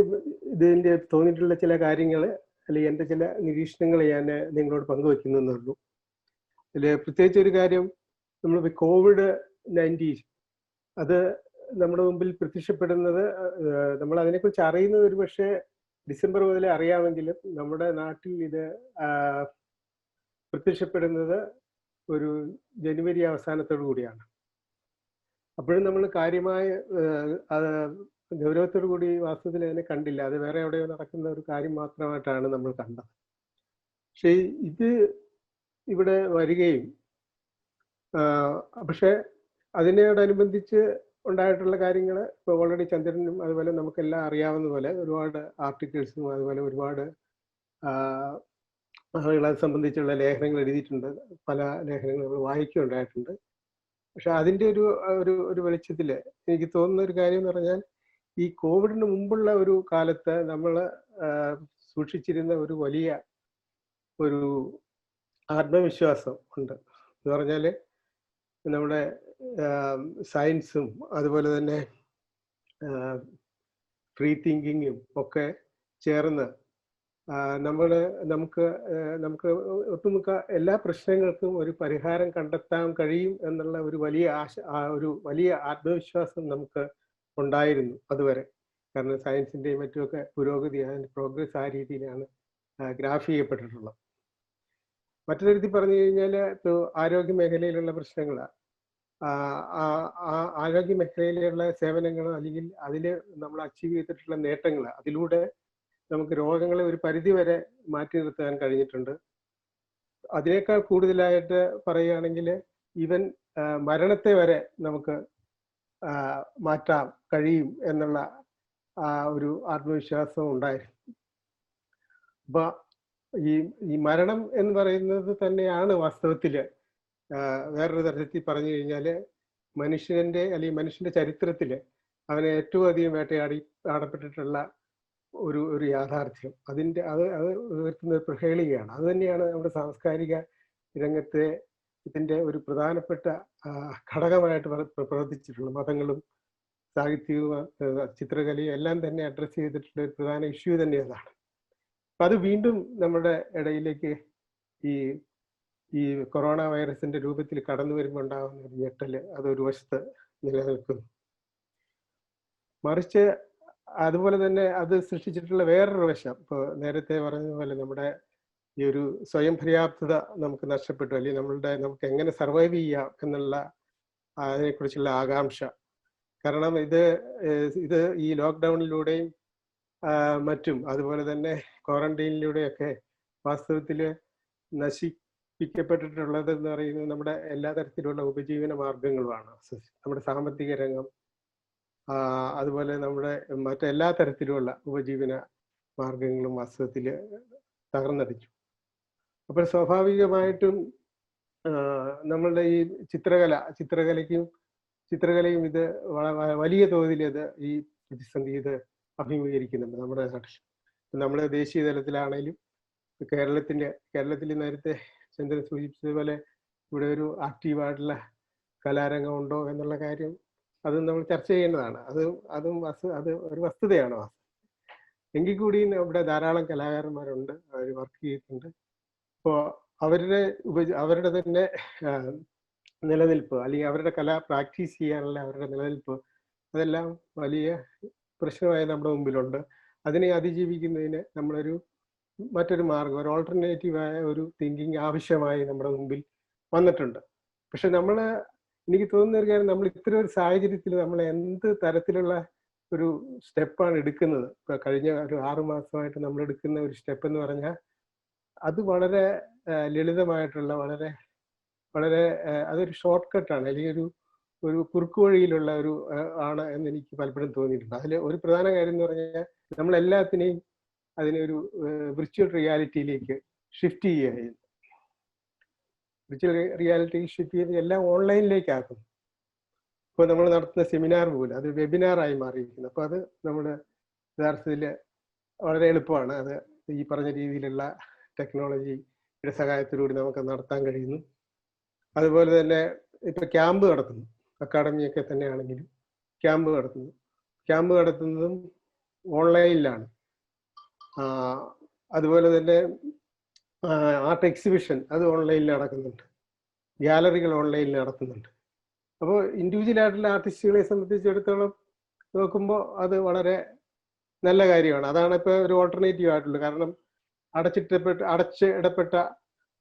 ഇതിൻ്റെ തോന്നിയിട്ടുള്ള ചില കാര്യങ്ങൾ അല്ലെങ്കിൽ എൻ്റെ ചില നിരീക്ഷണങ്ങൾ ഞാൻ നിങ്ങളോട് പങ്കുവെക്കുന്നുള്ളൂ. അതിൽ പ്രത്യേകിച്ച് ഒരു കാര്യം, നമ്മൾ COVID-19 അത് നമ്മുടെ മുമ്പിൽ പ്രത്യക്ഷപ്പെടുന്നത്, നമ്മൾ അതിനെക്കുറിച്ച് അറിയുന്നത് ഒരു പക്ഷേ ഡിസംബർ മുതലേ അറിയാമെങ്കിലും നമ്മുടെ നാട്ടിൽ ഇത് പ്രത്യക്ഷപ്പെടുന്നത് ഒരു ജനുവരി അവസാനത്തോടു കൂടിയാണ്. അപ്പോഴും നമ്മൾ കാര്യമായ ഗൗരവത്തോടു കൂടി വാസ്തവത്തിൽ അതിനെ കണ്ടില്ല. അത് വേറെ എവിടെയോ നടക്കുന്ന ഒരു കാര്യം മാത്രമായിട്ടാണ് നമ്മൾ കണ്ടത്. പക്ഷേ ഇത് ഇവിടെ വരികയും പക്ഷെ അതിനോടനുബന്ധിച്ച് ഉണ്ടായിട്ടുള്ള കാര്യങ്ങൾ ഇപ്പോൾ ഓൾറെഡി ചന്ദ്രനും അതുപോലെ നമുക്കെല്ലാം അറിയാവുന്ന പോലെ ഒരുപാട് ആർട്ടിക്കിൾസും അതുപോലെ ഒരുപാട് ആളുകളെ സംബന്ധിച്ചുള്ള ലേഖനങ്ങൾ എഴുതിയിട്ടുണ്ട്. പല ലേഖനങ്ങൾ നമ്മൾ വായിക്കുകയുണ്ടായിട്ടുണ്ട്. പക്ഷെ അതിൻ്റെ ഒരു വെളിച്ചത്തിൽ എനിക്ക് തോന്നുന്ന ഒരു കാര്യം എന്ന് പറഞ്ഞാൽ, ഈ കോവിഡിന് മുമ്പുള്ള ഒരു കാലത്ത് നമ്മൾ സൂക്ഷിച്ചിരുന്ന ഒരു വലിയ ഒരു ആത്മവിശ്വാസം ഉണ്ട്. എന്ന് പറഞ്ഞാൽ നമ്മുടെ സയൻസും അതുപോലെ തന്നെ ഫ്രീ തിങ്കിങ്ങും ഒക്കെ ചേർന്ന് നമുക്ക് ഒട്ടുമിക്ക എല്ലാ പ്രശ്നങ്ങൾക്കും ഒരു പരിഹാരം കണ്ടെത്താൻ കഴിയും എന്നുള്ള ഒരു വലിയ ആത്മവിശ്വാസം നമുക്ക് ഉണ്ടായിരുന്നു അതുവരെ. കാരണം സയൻസിൻ്റെയും മറ്റുമൊക്കെ പുരോഗതി, അതിൻ്റെ പ്രോഗ്രസ് ആ രീതിയിലാണ് ഗ്രാഫ് ചെയ്യപ്പെട്ടിട്ടുള്ളത്. മറ്റൊരു രീതിയിൽ പറഞ്ഞു കഴിഞ്ഞാൽ ഇപ്പോൾ ആരോഗ്യ മേഖലയിലുള്ള പ്രശ്നങ്ങൾ, ആരോഗ്യ മേഖലയിലുള്ള സേവനങ്ങൾ അല്ലെങ്കിൽ അതിൽ നമ്മൾ അച്ചീവ് ചെയ്തിട്ടുള്ള നേട്ടങ്ങൾ, അതിലൂടെ നമുക്ക് രോഗങ്ങളെ ഒരു പരിധി വരെ മാറ്റി നിർത്താൻ കഴിഞ്ഞിട്ടുണ്ട്. അതിനേക്കാൾ കൂടുതലായിട്ട് പറയുകയാണെങ്കിൽ ഈവൻ മരണത്തെ വരെ നമുക്ക് മാറ്റാൻ കഴിയും എന്നുള്ള ഒരു ആത്മവിശ്വാസം ഉണ്ടായിരുന്നു. അപ്പൊ ഈ മരണം എന്ന് പറയുന്നത് തന്നെയാണ് വാസ്തവത്തിൽ വേറൊരു തരത്തിൽ പറഞ്ഞു കഴിഞ്ഞാൽ മനുഷ്യന്റെ അല്ലെങ്കിൽ മനുഷ്യന്റെ ചരിത്രത്തിൽ അവനെ ഏറ്റവും അധികം ആടപ്പെട്ടിട്ടുള്ള ഒരു യാഥാർത്ഥ്യം. അത് ഉയർത്തുന്ന പ്രഹേളികയാണ്. അത് തന്നെയാണ് നമ്മുടെ സാംസ്കാരിക രംഗത്തെ ഇതിന്റെ ഒരു പ്രധാനപ്പെട്ട ഘടകമായിട്ട് പ്രവർത്തിച്ചിട്ടുള്ളത്. മതങ്ങളും സാഹിത്യവും ചിത്രകലയും എല്ലാം തന്നെ അഡ്രസ്സ് ചെയ്തിട്ടുള്ള ഒരു പ്രധാന ഇഷ്യൂ തന്നെ അതാണ്. അപ്പൊ അത് വീണ്ടും നമ്മുടെ ഇടയിലേക്ക് ഈ കൊറോണ വൈറസിന്റെ രൂപത്തിൽ കടന്നു വരുമ്പോൾ ഉണ്ടാകുന്ന ഒരു ഞെട്ടല് അതൊരു വശത്ത് നിലനിൽക്കുന്നു. മറിച്ച് അതുപോലെ തന്നെ അത് സൃഷ്ടിച്ചിട്ടുള്ള വേറൊരു വശം, ഇപ്പോൾ നേരത്തെ പറഞ്ഞതുപോലെ നമ്മുടെ ഈ ഒരു സ്വയം പര്യാപ്തത നമുക്ക് നഷ്ടപ്പെട്ടു, അല്ലെങ്കിൽ നമുക്ക് എങ്ങനെ സർവൈവ് ചെയ്യാം എന്നുള്ള അതിനെക്കുറിച്ചുള്ള ആകാംക്ഷ. കാരണം ഇത് ഈ ലോക്ക്ഡൗണിലൂടെയും മറ്റും അതുപോലെ തന്നെ ക്വാറന്റൈനിലൂടെയൊക്കെ വാസ്തവത്തിൽ നശിപ്പിക്കപ്പെട്ടിട്ടുള്ളത് എന്ന് പറയുന്നത് നമ്മുടെ എല്ലാ തരത്തിലുള്ള ഉപജീവന മാർഗങ്ങളുമാണ്. നമ്മുടെ സാമ്പത്തിക രംഗം, അതുപോലെ നമ്മുടെ മറ്റെല്ലാ തരത്തിലുള്ള ഉപജീവന മാർഗങ്ങളും വാസ്തവത്തിൽ തകർന്നടിച്ചു. അപ്പോൾ സ്വാഭാവികമായിട്ടും നമ്മളുടെ ഈ ചിത്രകലയും ഇത് വലിയ തോതിൽ ഈ പ്രതിസന്ധി ഇത് അഭിമുഖീകരിക്കുന്നുണ്ട് നമ്മുടെ നാട്ടിൽ. നമ്മുടെ ദേശീയ തലത്തിലാണെങ്കിലും കേരളത്തിൽ നേരത്തെ ചന്ദ്രൻ സൂചിപ്പിച്ചതുപോലെ ഇവിടെ ഒരു ആക്റ്റീവായിട്ടുള്ള കലാരംഗം ഉണ്ടോ എന്നുള്ള കാര്യം അതും നമ്മൾ ചർച്ച ചെയ്യേണ്ടതാണ്. അത് ഒരു വസ്തുതയാണ്. എങ്കിൽ കൂടി ഇവിടെ ധാരാളം കലാകാരന്മാരുണ്ട്, അവർ വർക്ക് ചെയ്യുന്നുണ്ട്. അപ്പോൾ അവരുടെ തന്നെ നിലനിൽപ്പ് അല്ലെങ്കിൽ അവരുടെ കല പ്രാക്ടീസ് ചെയ്യാനുള്ള അവരുടെ നിലനിൽപ്പ് അതെല്ലാം വലിയ പ്രശ്നമായി നമ്മുടെ മുമ്പിലുണ്ട്. അതിനെ അതിജീവിക്കുന്നതിന് മറ്റൊരു മാർഗം, ഒരു ഓൾട്ടർനേറ്റീവായ ഒരു തിങ്കിങ് ആവശ്യമായി നമ്മുടെ മുമ്പിൽ വന്നിട്ടുണ്ട്. പക്ഷെ എനിക്ക് തോന്നുന്ന ഒരു കാര്യം, നമ്മൾ ഇത്തരം ഒരു സാഹചര്യത്തിൽ നമ്മൾ എന്ത് തരത്തിലുള്ള ഒരു സ്റ്റെപ്പാണ് എടുക്കുന്നത്. ഇപ്പൊ കഴിഞ്ഞ ഒരു 6 മാസമായിട്ട് നമ്മൾ എടുക്കുന്ന ഒരു സ്റ്റെപ്പ് എന്ന് പറഞ്ഞാൽ അത് വളരെ ലളിതമായിട്ടുള്ള വളരെ അതൊരു ഷോർട്ട് കട്ടാണ്, അല്ലെങ്കിൽ ഒരു കുറുക്കു വഴിയിലുള്ള ആണ് എന്ന് എനിക്ക് പലപ്പോഴും തോന്നിയിട്ടുണ്ട്. അതിൽ ഒരു പ്രധാന കാര്യം എന്ന് പറഞ്ഞാൽ നമ്മളെല്ലാത്തിനെയും അതിനൊരു വിർച്വൽ റിയാലിറ്റിയിലേക്ക് ഷിഫ്റ്റ് ചെയ്യുകയായിരുന്നു. വിർച്വൽ റിയാലിറ്റി ഷിഫ്റ്റ് ചെയ്ത് എല്ലാം ഓൺലൈനിലേക്ക് ആക്കും. ഇപ്പോൾ നമ്മൾ നടത്തുന്ന സെമിനാർ പോലും അത് വെബിനാറായി മാറിയിരിക്കുന്നു. അപ്പോൾ അത് നമ്മുടെ യഥാർത്ഥത്തിൽ വളരെ എളുപ്പമാണ്. അത് ഈ പറഞ്ഞ രീതിയിലുള്ള ടെക്നോളജിയുടെ സഹായത്തിലൂടെ നമുക്ക് നടത്താൻ കഴിയുന്നു. അതുപോലെ തന്നെ ഇപ്പൊ ക്യാമ്പ് നടത്തുന്നു, അക്കാഡമിയൊക്കെ തന്നെയാണെങ്കിലും ക്യാമ്പ് നടത്തുന്നതും ഓൺലൈനിലാണ്. അതുപോലെ തന്നെ ആർട്ട് എക്സിബിഷൻ അത് ഓൺലൈനിൽ നടക്കുന്നുണ്ട്, ഗാലറികൾ ഓൺലൈനിൽ നടത്തുന്നുണ്ട്. അപ്പോൾ ഇൻഡിവിജ്വൽ ആയിട്ടുള്ള ആർട്ടിസ്റ്റുകളെ സംബന്ധിച്ചിടത്തോളം നോക്കുമ്പോൾ അത് വളരെ നല്ല കാര്യമാണ്. അതാണ് ഇപ്പോൾ ഒരു ഓൾട്ടർനേറ്റീവ് ആയിട്ടുള്ളത്. കാരണം അടച്ചിടപ്പെട്ട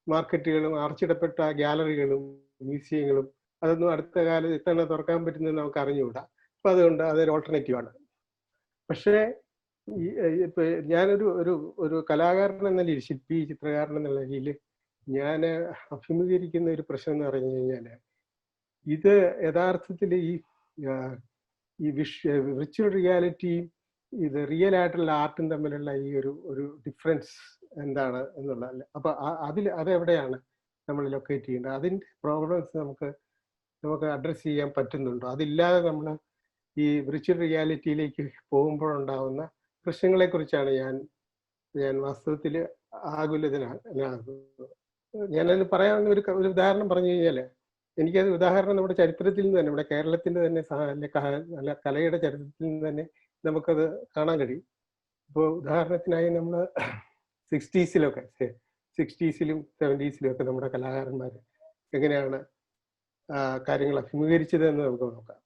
മാർക്കറ്റുകളും അടച്ചിടപ്പെട്ട ഗാലറികളും മ്യൂസിയങ്ങളും അതൊന്നും അടുത്ത കാലത്ത് എത്ര തുറക്കാൻ പറ്റുന്നത് നമുക്ക് അറിഞ്ഞുകൂടാ. അപ്പൊ അതുകൊണ്ട് അതൊരു ഓൾട്ടർനേറ്റീവാണ്. പക്ഷേ ഇപ്പൊ ഞാനൊരു കലാകാരൻ എന്ന രീതിയിൽ, ശില്പി ചിത്രകാരൻ എന്നുള്ള രീതിയിൽ ഞാൻ അഭിമുഖീകരിക്കുന്ന ഒരു പ്രശ്നം എന്ന് പറഞ്ഞു കഴിഞ്ഞാൽ, ഇത് യഥാർത്ഥത്തിൽ ഈ വിർച്വൽ റിയാലിറ്റിയും ഇത് റിയൽ ആയിട്ടുള്ള ആർട്ടും തമ്മിലുള്ള ഈ ഒരു ഡിഫറൻസ് എന്താണ് എന്നുള്ളതല്ല. അപ്പൊ അതെവിടെയാണ് നമ്മൾ ലൊക്കേറ്റ് ചെയ്യേണ്ടത്, അതിൻ്റെ പ്രോബ്ലംസ് നമുക്ക് അഡ്രസ്സ് ചെയ്യാൻ പറ്റുന്നുണ്ടോ? അതില്ലാതെ നമ്മൾ ഈ വിർച്വൽ റിയാലിറ്റിയിലേക്ക് പോകുമ്പോഴുണ്ടാവുന്ന പ്രശ്നങ്ങളെ കുറിച്ചാണ് ഞാൻ വാസ്തവത്തിൽ ആകുലതനാകുന്നത്. ഞാനത് പറയാവുന്ന ഒരു ഉദാഹരണം പറഞ്ഞു കഴിഞ്ഞാൽ, എനിക്കത് ഉദാഹരണം നമ്മുടെ ചരിത്രത്തിൽ നിന്ന് തന്നെ, നമ്മുടെ കേരളത്തിന്റെ തന്നെ കലയുടെ ചരിത്രത്തിൽ നിന്ന് തന്നെ നമുക്കത് കാണാൻ കഴിയും. ഇപ്പോൾ ഉദാഹരണത്തിനായി നമ്മൾ 60s-ലും 70s-ലും ഒക്കെ നമ്മുടെ കലാകാരന്മാർ എങ്ങനെയാണ് കാര്യങ്ങൾ അഭിമുഖീകരിച്ചത് എന്ന് നമുക്ക് നോക്കാം.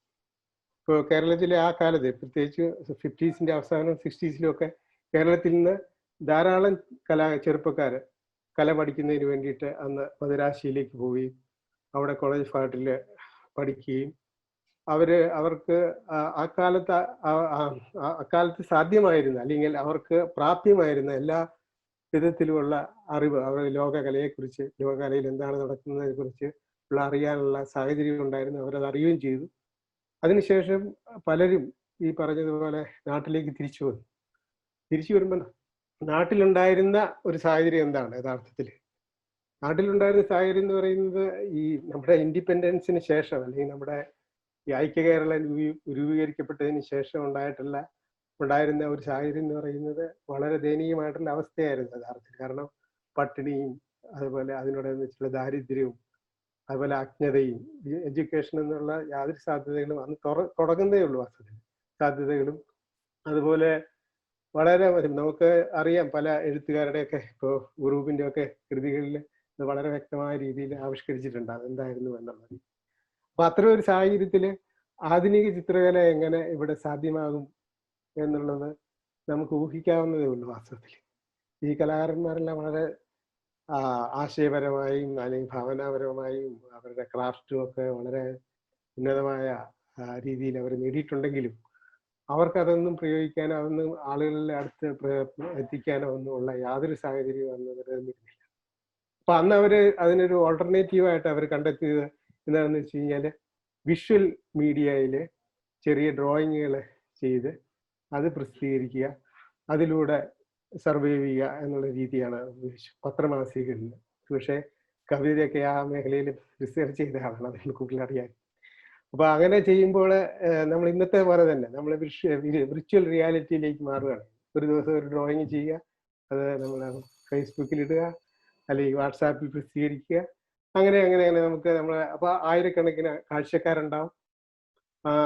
ഇപ്പോൾ കേരളത്തിലെ ആ കാലത്ത്, പ്രത്യേകിച്ച് 50s-ന്റെ അവസാനം 60s-ലും ഒക്കെ കേരളത്തിൽ നിന്ന് ധാരാളം ചെറുപ്പക്കാർ കല പഠിക്കുന്നതിന് വേണ്ടിയിട്ട് അന്ന് മദുരാശിയിലേക്ക് പോവുകയും അവിടെ കോളേജ് ഓഫ് ആർട്ടിൽ പഠിക്കുകയും അവർക്ക് അക്കാലത്ത് സാധ്യമായിരുന്ന അല്ലെങ്കിൽ അവർക്ക് പ്രാപ്യമായിരുന്ന എല്ലാ വിധത്തിലുമുള്ള അറിവ്, അവരുടെ ലോകകലയെക്കുറിച്ച്, ലോകകലയിൽ എന്താണ് നടക്കുന്നതിനെ കുറിച്ച് ഉള്ള അറിയാനുള്ള സാഹചര്യം ഉണ്ടായിരുന്നു. അവരത് അറിയുകയും ചെയ്തു. അതിനുശേഷം പലരും ഈ പറഞ്ഞതുപോലെ നാട്ടിലേക്ക് തിരിച്ചു വരുമ്പോൾ നാട്ടിലുണ്ടായിരുന്ന ഒരു സാഹചര്യം എന്താണ് യഥാർത്ഥത്തിൽ? നാട്ടിലുണ്ടായിരുന്ന സാഹചര്യം എന്ന് പറയുന്നത് ഈ നമ്മുടെ ഇൻഡിപെൻഡൻസിന് ശേഷം, അല്ലെങ്കിൽ നമ്മുടെ ഈ ഐക്യ കേരളം രൂപീകരിക്കപ്പെട്ടതിന് ശേഷം ഉണ്ടായിരുന്ന ഒരു സാഹചര്യം എന്ന് പറയുന്നത് വളരെ ദയനീയമായിട്ടുള്ള അവസ്ഥയായിരുന്നു യഥാർത്ഥത്തിൽ. കാരണം പട്ടിണിയും അതുപോലെ അതിനോടനുബന്ധിച്ചുള്ള ദാരിദ്ര്യവും അതുപോലെ അജ്ഞതയും എഡ്യൂക്കേഷൻ എന്നുള്ള യാതൊരു സാധ്യതകളും അന്ന് തുടങ്ങുന്നേ ഉള്ളൂ. സാധ്യതകളും അതുപോലെ വളരെ നമുക്ക് അറിയാം, പല എഴുത്തുകാരുടെയൊക്കെ ഇപ്പോൾ ഉറൂബിന്റെ ഒക്കെ കൃതികളിൽ ഇത് വളരെ വ്യക്തമായ രീതിയിൽ ആവിഷ്കരിച്ചിട്ടുണ്ട് അതെന്തായിരുന്നു എന്നുള്ളത്. അപ്പൊ അത്തരം ഒരു സാഹചര്യത്തില് ആധുനിക ചിത്രകല എങ്ങനെ ഇവിടെ സാധ്യമാകും എന്നുള്ളത് നമുക്ക് ഊഹിക്കാവുന്നതേ ഉള്ളൂ. വാസ്തവത്തിൽ ഈ കലാകാരന്മാരെല്ലാം വളരെ ആശയപരമായും അല്ലെങ്കിൽ ഭാവനാപരമായും അവരുടെ ക്രാഫ്റ്റും ഒക്കെ വളരെ ഉന്നതമായ രീതിയിൽ അവർ നേടിയിട്ടുണ്ടെങ്കിലും അവർക്കതൊന്നും പ്രയോഗിക്കാനോ അതൊന്നും ആളുകളുടെ അടുത്ത് എത്തിക്കാനോ ഒന്നും ഉള്ള യാതൊരു സാഹചര്യവും അന്ന് നിലനിന്നിരുന്നില്ല. അപ്പൊ അന്ന് അവര് അതിനൊരു ഓൾട്ടർനേറ്റീവായിട്ട് അവർ കണ്ടെത്തിയത് എന്താണെന്ന് വെച്ച് കഴിഞ്ഞാല് വിഷ്വൽ മീഡിയയില് ചെറിയ ഡ്രോയിങ്ങുകൾ ചെയ്ത് അത് പ്രസിദ്ധീകരിക്കുക, അതിലൂടെ സർവൈവ് ചെയ്യുക എന്നുള്ള രീതിയാണ് പത്രമാസികകളിൽ. പക്ഷേ കവിതയൊക്കെ ആ മേഖലയിൽ റിസർച്ച് ചെയ്ത ആളാണ്, അതിന് കൂടുതൽ അറിയാൻ. അപ്പൊ അങ്ങനെ ചെയ്യുമ്പോൾ നമ്മൾ ഇന്നത്തെ പോലെ തന്നെ നമ്മൾ വിർച്വൽ റിയാലിറ്റിയിലേക്ക് മാറുകയാണ്. ഒരു ദിവസം ഒരു ഡ്രോയിങ് ചെയ്യുക, അത് നമ്മൾ ഫേസ്ബുക്കിൽ ഇടുക, അല്ലെങ്കിൽ വാട്സാപ്പിൽ പ്രസിദ്ധീകരിക്കുക, അങ്ങനെ അങ്ങനെ അങ്ങനെ നമുക്ക് അപ്പൊ ആയിരക്കണക്കിന് കാഴ്ചക്കാരുണ്ടാവും.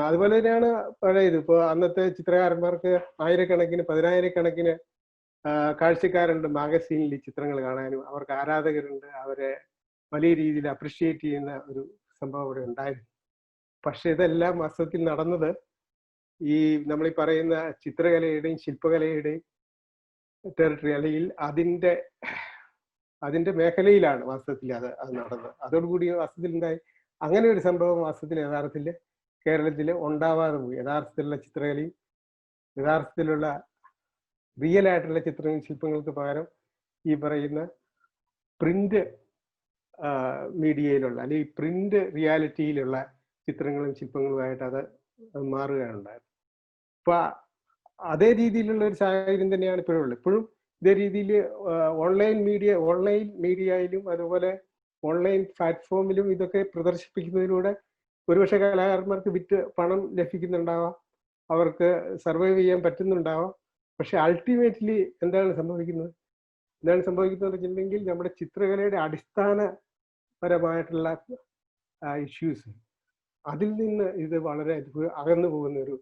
അതുപോലെ തന്നെയാണ് പഴയത്. ഇപ്പോൾ അന്നത്തെ ചിത്രകാരന്മാർക്ക് ആയിരക്കണക്കിന് പതിനായിരക്കണക്കിന് കാഴ്ചക്കാരുണ്ട് മാഗസീനിൽ ചിത്രങ്ങൾ കാണാനും, അവർക്ക് ആരാധകരുണ്ട്, അവരെ വലിയ രീതിയിൽ അപ്രിഷിയേറ്റ് ചെയ്യുന്ന ഒരു സംഭവം ഇവിടെ ഉണ്ടായിരുന്നു. പക്ഷെ ഇതെല്ലാം വാസ്തവത്തിൽ നടന്നത് ഈ നമ്മൾ ഈ പറയുന്ന ചിത്രകലയുടെയും ശില്പകലയുടെയും ടെറിട്ടറി അല്ലെങ്കിൽ അതിന്റെ മേഖലയിലാണ് വാസ്തവത്തിൽ അത് നടന്നത്. അതോടുകൂടി വാസ്തവത്തിൽ ഉണ്ടായി അങ്ങനെ ഒരു സംഭവം വാസ്തവത്തിൽ യഥാർത്ഥത്തിൽ കേരളത്തിൽ ഉണ്ടാവാതെ പോയി. യഥാർത്ഥത്തിലുള്ള ചിത്രകലയും യഥാർത്ഥത്തിലുള്ള റിയൽ ആയിട്ടുള്ള ചിത്രങ്ങളും ശില്പങ്ങൾക്ക് പകരം ഈ പറയുന്ന പ്രിന്റ് മീഡിയയിലുള്ള അല്ലെങ്കിൽ പ്രിന്റ് റിയാലിറ്റിയിലുള്ള ചിത്രങ്ങളും ശില്പങ്ങളുമായിട്ട് അത് മാറുകയാണ് ഉണ്ടായത്. അപ്പൊ അതേ രീതിയിലുള്ള ഒരു സാഹചര്യം തന്നെയാണ് ഇപ്പോഴും ഉള്ളത്. ഇപ്പോഴും ഇതേ രീതിയിൽ ഓൺലൈൻ മീഡിയയിലും അതുപോലെ ഓൺലൈൻ പ്ലാറ്റ്ഫോമിലും ഇതൊക്കെ പ്രദർശിപ്പിക്കുന്നതിലൂടെ ഒരുപക്ഷെ കലാകാരന്മാർക്ക് വിറ്റ് പണം ലഭിക്കുന്നുണ്ടാവാം, അവർക്ക് സർവൈവ് ചെയ്യാൻ പറ്റുന്നുണ്ടാവാം. പക്ഷെ അൾട്ടിമേറ്റ്ലി എന്താണ് സംഭവിക്കുന്നത് വെച്ചിട്ടുണ്ടെങ്കിൽ നമ്മുടെ ചിത്രകലയുടെ അടിസ്ഥാനപരമായിട്ടുള്ള ഇഷ്യൂസ്, അതിൽ നിന്ന് ഇത് വളരെ അകന്നു പോകുന്ന ഒരു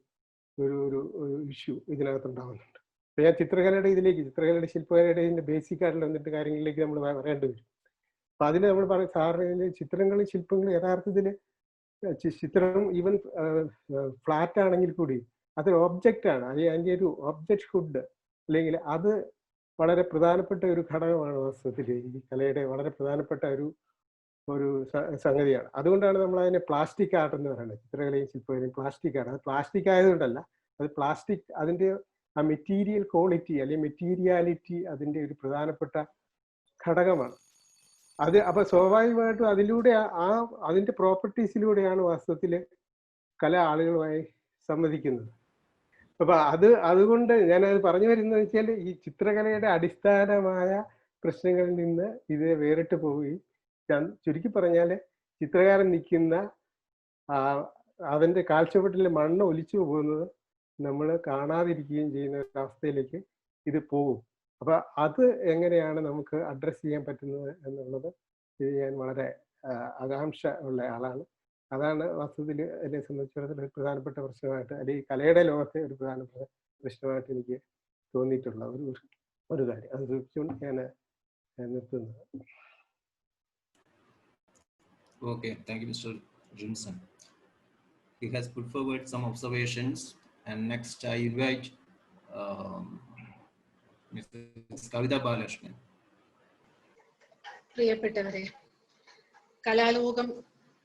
ഇഷ്യൂ ഇതിനകത്തുണ്ടാകുന്നുണ്ട്. അപ്പൊ ഞാൻ ചിത്രകലയുടെ ശില്പകലയുടെ ഇതിന്റെ ബേസിക് ആയിട്ടുള്ള എന്നിട്ട് കാര്യങ്ങളിലേക്ക് നമ്മൾ വരേണ്ടി വരും. അപ്പൊ അതിന് നമ്മൾ പറയും സാറിന് ചിത്രങ്ങളും ശില്പങ്ങളും യഥാർത്ഥത്തിൽ ചിത്രം ഈവൻ ഫ്ലാറ്റ് ആണെങ്കിൽ കൂടി അതൊരു ഒബ്ജക്റ്റ് ആണ്. അതിൻ്റെ ഒരു ഒബ്ജക്റ്റ് ഹുഡ് അല്ലെങ്കിൽ അത് വളരെ പ്രധാനപ്പെട്ട ഒരു ഘടകമാണ് വാസ്തവത്തിൽ ഈ കലയുടെ വളരെ പ്രധാനപ്പെട്ട ഒരു സംഗതിയാണ്. അതുകൊണ്ടാണ് നമ്മൾ അതിനെ പ്ലാസ്റ്റിക് ആർട്ട് എന്ന് പറയുന്നത്. ചിത്രകലയും ശില്പകലയും പ്ലാസ്റ്റിക് ആർട്ട്. അത് പ്ലാസ്റ്റിക് ആയതുകൊണ്ടല്ല, അത് പ്ലാസ്റ്റിക് അതിൻ്റെ ആ മെറ്റീരിയൽ ക്വാളിറ്റി അല്ലെങ്കിൽ മെറ്റീരിയാലിറ്റി അതിൻ്റെ ഒരു പ്രധാനപ്പെട്ട ഘടകമാണ്. അപ്പൊ സ്വാഭാവികമായിട്ടും അതിലൂടെ അതിന്റെ പ്രോപ്പർട്ടീസിലൂടെയാണ് വാസ്തവത്തിൽ കല ആളുകളുമായി സംവദിക്കുന്നത്. അപ്പൊ അതുകൊണ്ട് ഞാനത് പറഞ്ഞു വരുന്നത് വെച്ചാൽ ഈ ചിത്രകലയുടെ അടിസ്ഥാനമായ പ്രശ്നങ്ങളിൽ നിന്ന് ഇത് വേറിട്ട് പോവുകയും, ഞാൻ ചുരുക്കി പറഞ്ഞാല് ചിത്രകാരൻ നിൽക്കുന്ന അവന്റെ കാഴ്ചപ്പാട്ടിൽ മണ്ണ് ഒലിച്ചു പോകുന്നത് നമ്മൾ കാണാതിരിക്കുകയും ചെയ്യുന്ന ഒരവസ്ഥയിലേക്ക് ഇത് പോകും. അപ്പൊ അത് എങ്ങനെയാണ് നമുക്ക് അഡ്രസ് ചെയ്യാൻ പറ്റുന്നത് എന്നുള്ളത് ഇത് ഞാൻ വളരെ ആകാംക്ഷ ഉള്ള ആളാണ്. അതാണ് വാസ്തവത്തിൽ എന്നെ സംബന്ധിച്ചിടത്തോളം ഒരു പ്രധാനപ്പെട്ട പ്രശ്നമായിട്ട്, അല്ലെങ്കിൽ കലയുടെ ലോകത്തെ ഒരു പ്രധാനപ്പെട്ട പ്രശ്നമായിട്ട് എനിക്ക് തോന്നിയിട്ടുള്ള ഒരു കാര്യം. അത് സൂചിപ്പിച്ചുകൊണ്ട് ഞാൻ നിർത്തുന്നത്. Okay, thank you, Mr. Jimson. He has put forward some observations, and next I invite Mrs. Kavita Balashman. പ്രിയപ്പെട്ടവരെ, കലാലോകം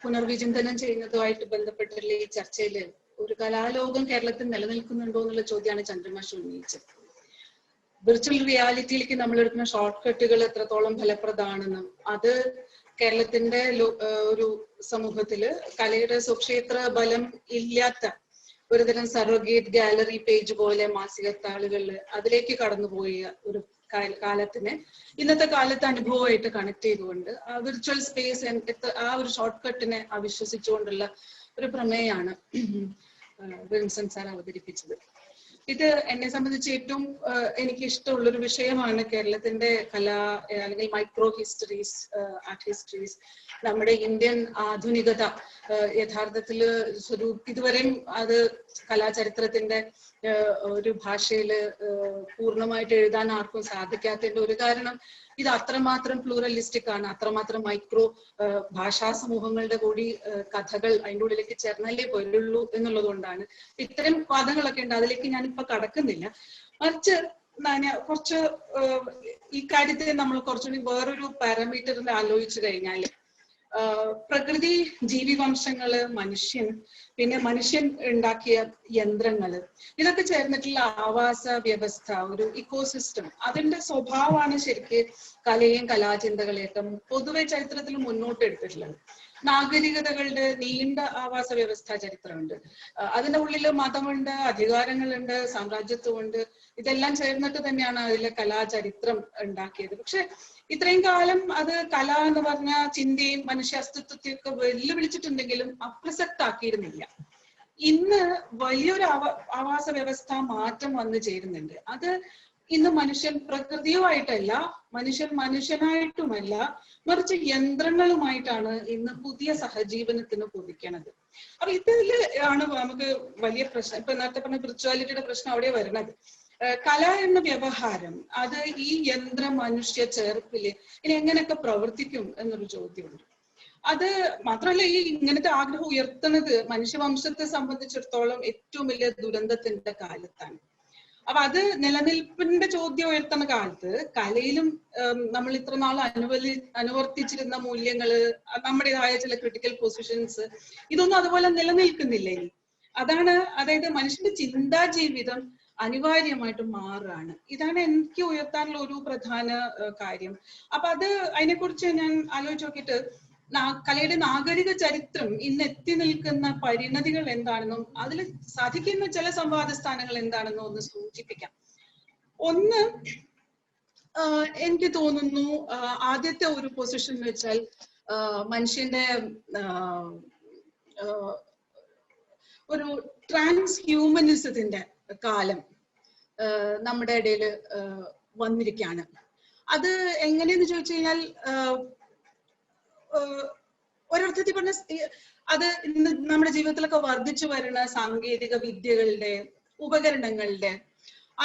പുനർവിചിന്തനം ചെയ്യുന്നതുമായിട്ട് ബന്ധപ്പെട്ടുള്ള ഈ ചർച്ചയിൽ ഒരു കലാലോകം കേരളത്തിൽ നിലനിൽക്കുന്നുണ്ടോ എന്നുള്ള ചോദ്യമാണ് ചന്ദ്രമാഷ് ഉന്നയിച്ചത്. വിർച്വൽ റിയാലിറ്റിയിലേക്ക് നമ്മൾ എടുക്കുന്ന ഷോർട്ട് കട്ടുകൾ എത്രത്തോളം ഫലപ്രദമാണെന്നും അത് കേരളത്തിന്റെ ഒരു സമൂഹത്തില് കലയുടെ സ്വക്ഷേത്ര ബലം ഇല്ലാത്ത ഒരുതരം സർവഗേറ്റ് ഗാലറി പേജ് പോലെ മാസികത്താളുകളിൽ അതിലേക്ക് കടന്നുപോയ ഒരു കാലത്തിനെ ഇന്നത്തെ കാലത്ത് അനുഭവമായിട്ട് കണക്ട് ചെയ്തുകൊണ്ട് ആ വിർച്വൽ സ്പേസ് ആ ഒരു ഷോർട്ട് കട്ടിനെ അവിശ്വസിച്ചുകൊണ്ടുള്ള ഒരു പ്രമേയമാണ് വിൻസെന്റ് സാർ അവതരിപ്പിച്ചത്. ഇത് എന്നെ സംബന്ധിച്ച് ഏറ്റവും എനിക്ക് ഇഷ്ടമുള്ളൊരു വിഷയമാണ്. കേരളത്തിന്റെ കലാ അല്ലെങ്കിൽ മൈക്രോ ഹിസ്റ്ററീസ്, ആർട്ട് ഹിസ്റ്ററീസ്, നമ്മുടെ ഇന്ത്യൻ ആധുനികത യഥാർത്ഥത്തില് ഇതുവരെയും അത് കലാചരിത്രത്തിന്റെ ഒരു ഭാഷയില് പൂർണ്ണമായിട്ട് എഴുതാൻ ആർക്കും സാധിക്കാത്തതിന്റെ ഒരു കാരണം ഇത് അത്രമാത്രം പ്ലൂറലിസ്റ്റിക് ആണ്, അത്രമാത്രം മൈക്രോ ഭാഷാ സമൂഹങ്ങളുടെ കൂടി കഥകൾ അതിൻ്റെ ഉള്ളിലേക്ക് ചേർന്നല്ലേ പോയുള്ളൂ എന്നുള്ളത് കൊണ്ടാണ്. ഇത്തരം വാദങ്ങളൊക്കെ ഉണ്ട്, അതിലേക്ക് ഞാനിപ്പോ കടക്കുന്നില്ല. മറിച്ച് കുറച്ച് ഈ കാര്യത്തെ നമ്മൾ കുറച്ചുകൂടി വേറൊരു പാരാമീറ്ററിൽ ആലോചിച്ചു കഴിഞ്ഞാല് പ്രകൃതി, ജീവിവംശങ്ങള്, മനുഷ്യൻ, പിന്നെ മനുഷ്യൻ ഉണ്ടാക്കിയ യന്ത്രങ്ങള്, ഇതൊക്കെ ചേർന്നിട്ടുള്ള ആവാസ വ്യവസ്ഥ, ഒരു ഇക്കോസിസ്റ്റം, അതിന്റെ സ്വഭാവമാണ് ശരിക്ക് കലയെയും കലാചിന്തകളെയൊക്കെ പൊതുവെ ചരിത്രത്തിൽ മുന്നോട്ട് എടുത്തിട്ടുള്ളത്. നാഗരികതകളുടെ നീണ്ട ആവാസ വ്യവസ്ഥാ ചരിത്രമുണ്ട്. അതിന്റെ ഉള്ളിൽ മതമുണ്ട്, അധികാരങ്ങളുണ്ട്, സാമ്രാജ്യത്വമുണ്ട്. ഇതെല്ലാം ചേർന്നിട്ട് തന്നെയാണ് അതിലെ കലാചരിത്രം ഉണ്ടാക്കിയത്. പക്ഷെ ഇത്രയും കാലം അത് കല എന്ന് പറഞ്ഞ ചിന്തയും മനുഷ്യ അസ്തിത്വത്തെയൊക്കെ വെല്ലുവിളിച്ചിട്ടുണ്ടെങ്കിലും അപ്രസക്താക്കിയിരുന്നില്ല. ഇന്ന് വലിയൊരു ആവാസ വ്യവസ്ഥ മാറ്റം വന്നു ചേരുന്നുണ്ട്. അത് ഇന്ന് മനുഷ്യൻ പ്രകൃതിയുമായിട്ടല്ല, മനുഷ്യൻ മനുഷ്യനായിട്ടുമല്ല, മറിച്ച് യന്ത്രങ്ങളുമായിട്ടാണ് ഇന്ന് പുതിയ സഹജീവനത്തിന് കൊതിക്കണത്. അപ്പൊ ഇതില് ആണ് നമുക്ക് വലിയ പ്രശ്നം. ഇപ്പൊ നേരത്തെ പറഞ്ഞ വിർച്വാലിറ്റിയുടെ പ്രശ്നം അവിടെ വരുന്നത്. കല എന്ന വ്യവഹാരം അത് ഈ യന്ത്ര മനുഷ്യ ചേർപ്പില് ഇനി എങ്ങനെയൊക്കെ പ്രവർത്തിക്കും എന്നൊരു ചോദ്യമുണ്ട്. അത് മാത്രമല്ല, ഈ ഇങ്ങനത്തെ ആഗ്രഹം ഉയർത്തുന്നത് മനുഷ്യവംശത്തെ സംബന്ധിച്ചിടത്തോളം ഏറ്റവും വലിയ ദുരന്തത്തിന്റെ കാലത്താണ്. അപ്പൊ അത് നിലനിൽപ്പിന്റെ ചോദ്യം ഉയർത്തുന്ന കാലത്ത് കലയിലും നമ്മൾ ഇത്ര നാൾ അനുവർത്തിച്ചിരുന്ന മൂല്യങ്ങള്, നമ്മുടേതായ ചില ക്രിട്ടിക്കൽ പൊസിഷൻസ്, ഇതൊന്നും അതുപോലെ നിലനിൽക്കുന്നില്ല ഇനി. അതാണ്, അതായത് മനുഷ്യന്റെ ചിന്താജീവിതം അനിവാര്യമായിട്ട് മാറുകയാണ്. ഇതാണ് എനിക്ക് ഉയർത്താനുള്ള ഒരു പ്രധാന കാര്യം. അപ്പൊ അത് അതിനെക്കുറിച്ച് ഞാൻ ആലോചിച്ച് നോക്കിയിട്ട് കലയുടെ നാഗരിക ചരിത്രം ഇന്ന് എത്തി നിൽക്കുന്ന പരിണതികൾ എന്താണെന്നും അതിൽ സാധിക്കുന്ന ചില സംവാദ സ്ഥാനങ്ങൾ എന്താണെന്നും ഒന്ന് സൂചിപ്പിക്കാം. ഒന്ന്, എനിക്ക് തോന്നുന്നു ആദ്യത്തെ ഒരു പൊസിഷൻ എന്ന് വെച്ചാൽ മനുഷ്യന്റെ ഒരു ട്രാൻസ് ഹ്യൂമനിസത്തിന്റെ കാലം നമ്മുടെ ഇടയിൽ വന്നിരിക്കുകയാണ്. അത് എങ്ങനെയെന്ന് ചോദിച്ചു കഴിഞ്ഞാൽ ഒരർത്ഥത്തിൽ പറഞ്ഞ അത് ഇന്ന് നമ്മുടെ ജീവിതത്തിലൊക്കെ വർദ്ധിച്ചു വരുന്ന സാങ്കേതിക വിദ്യകളുടെ, ഉപകരണങ്ങളുടെ,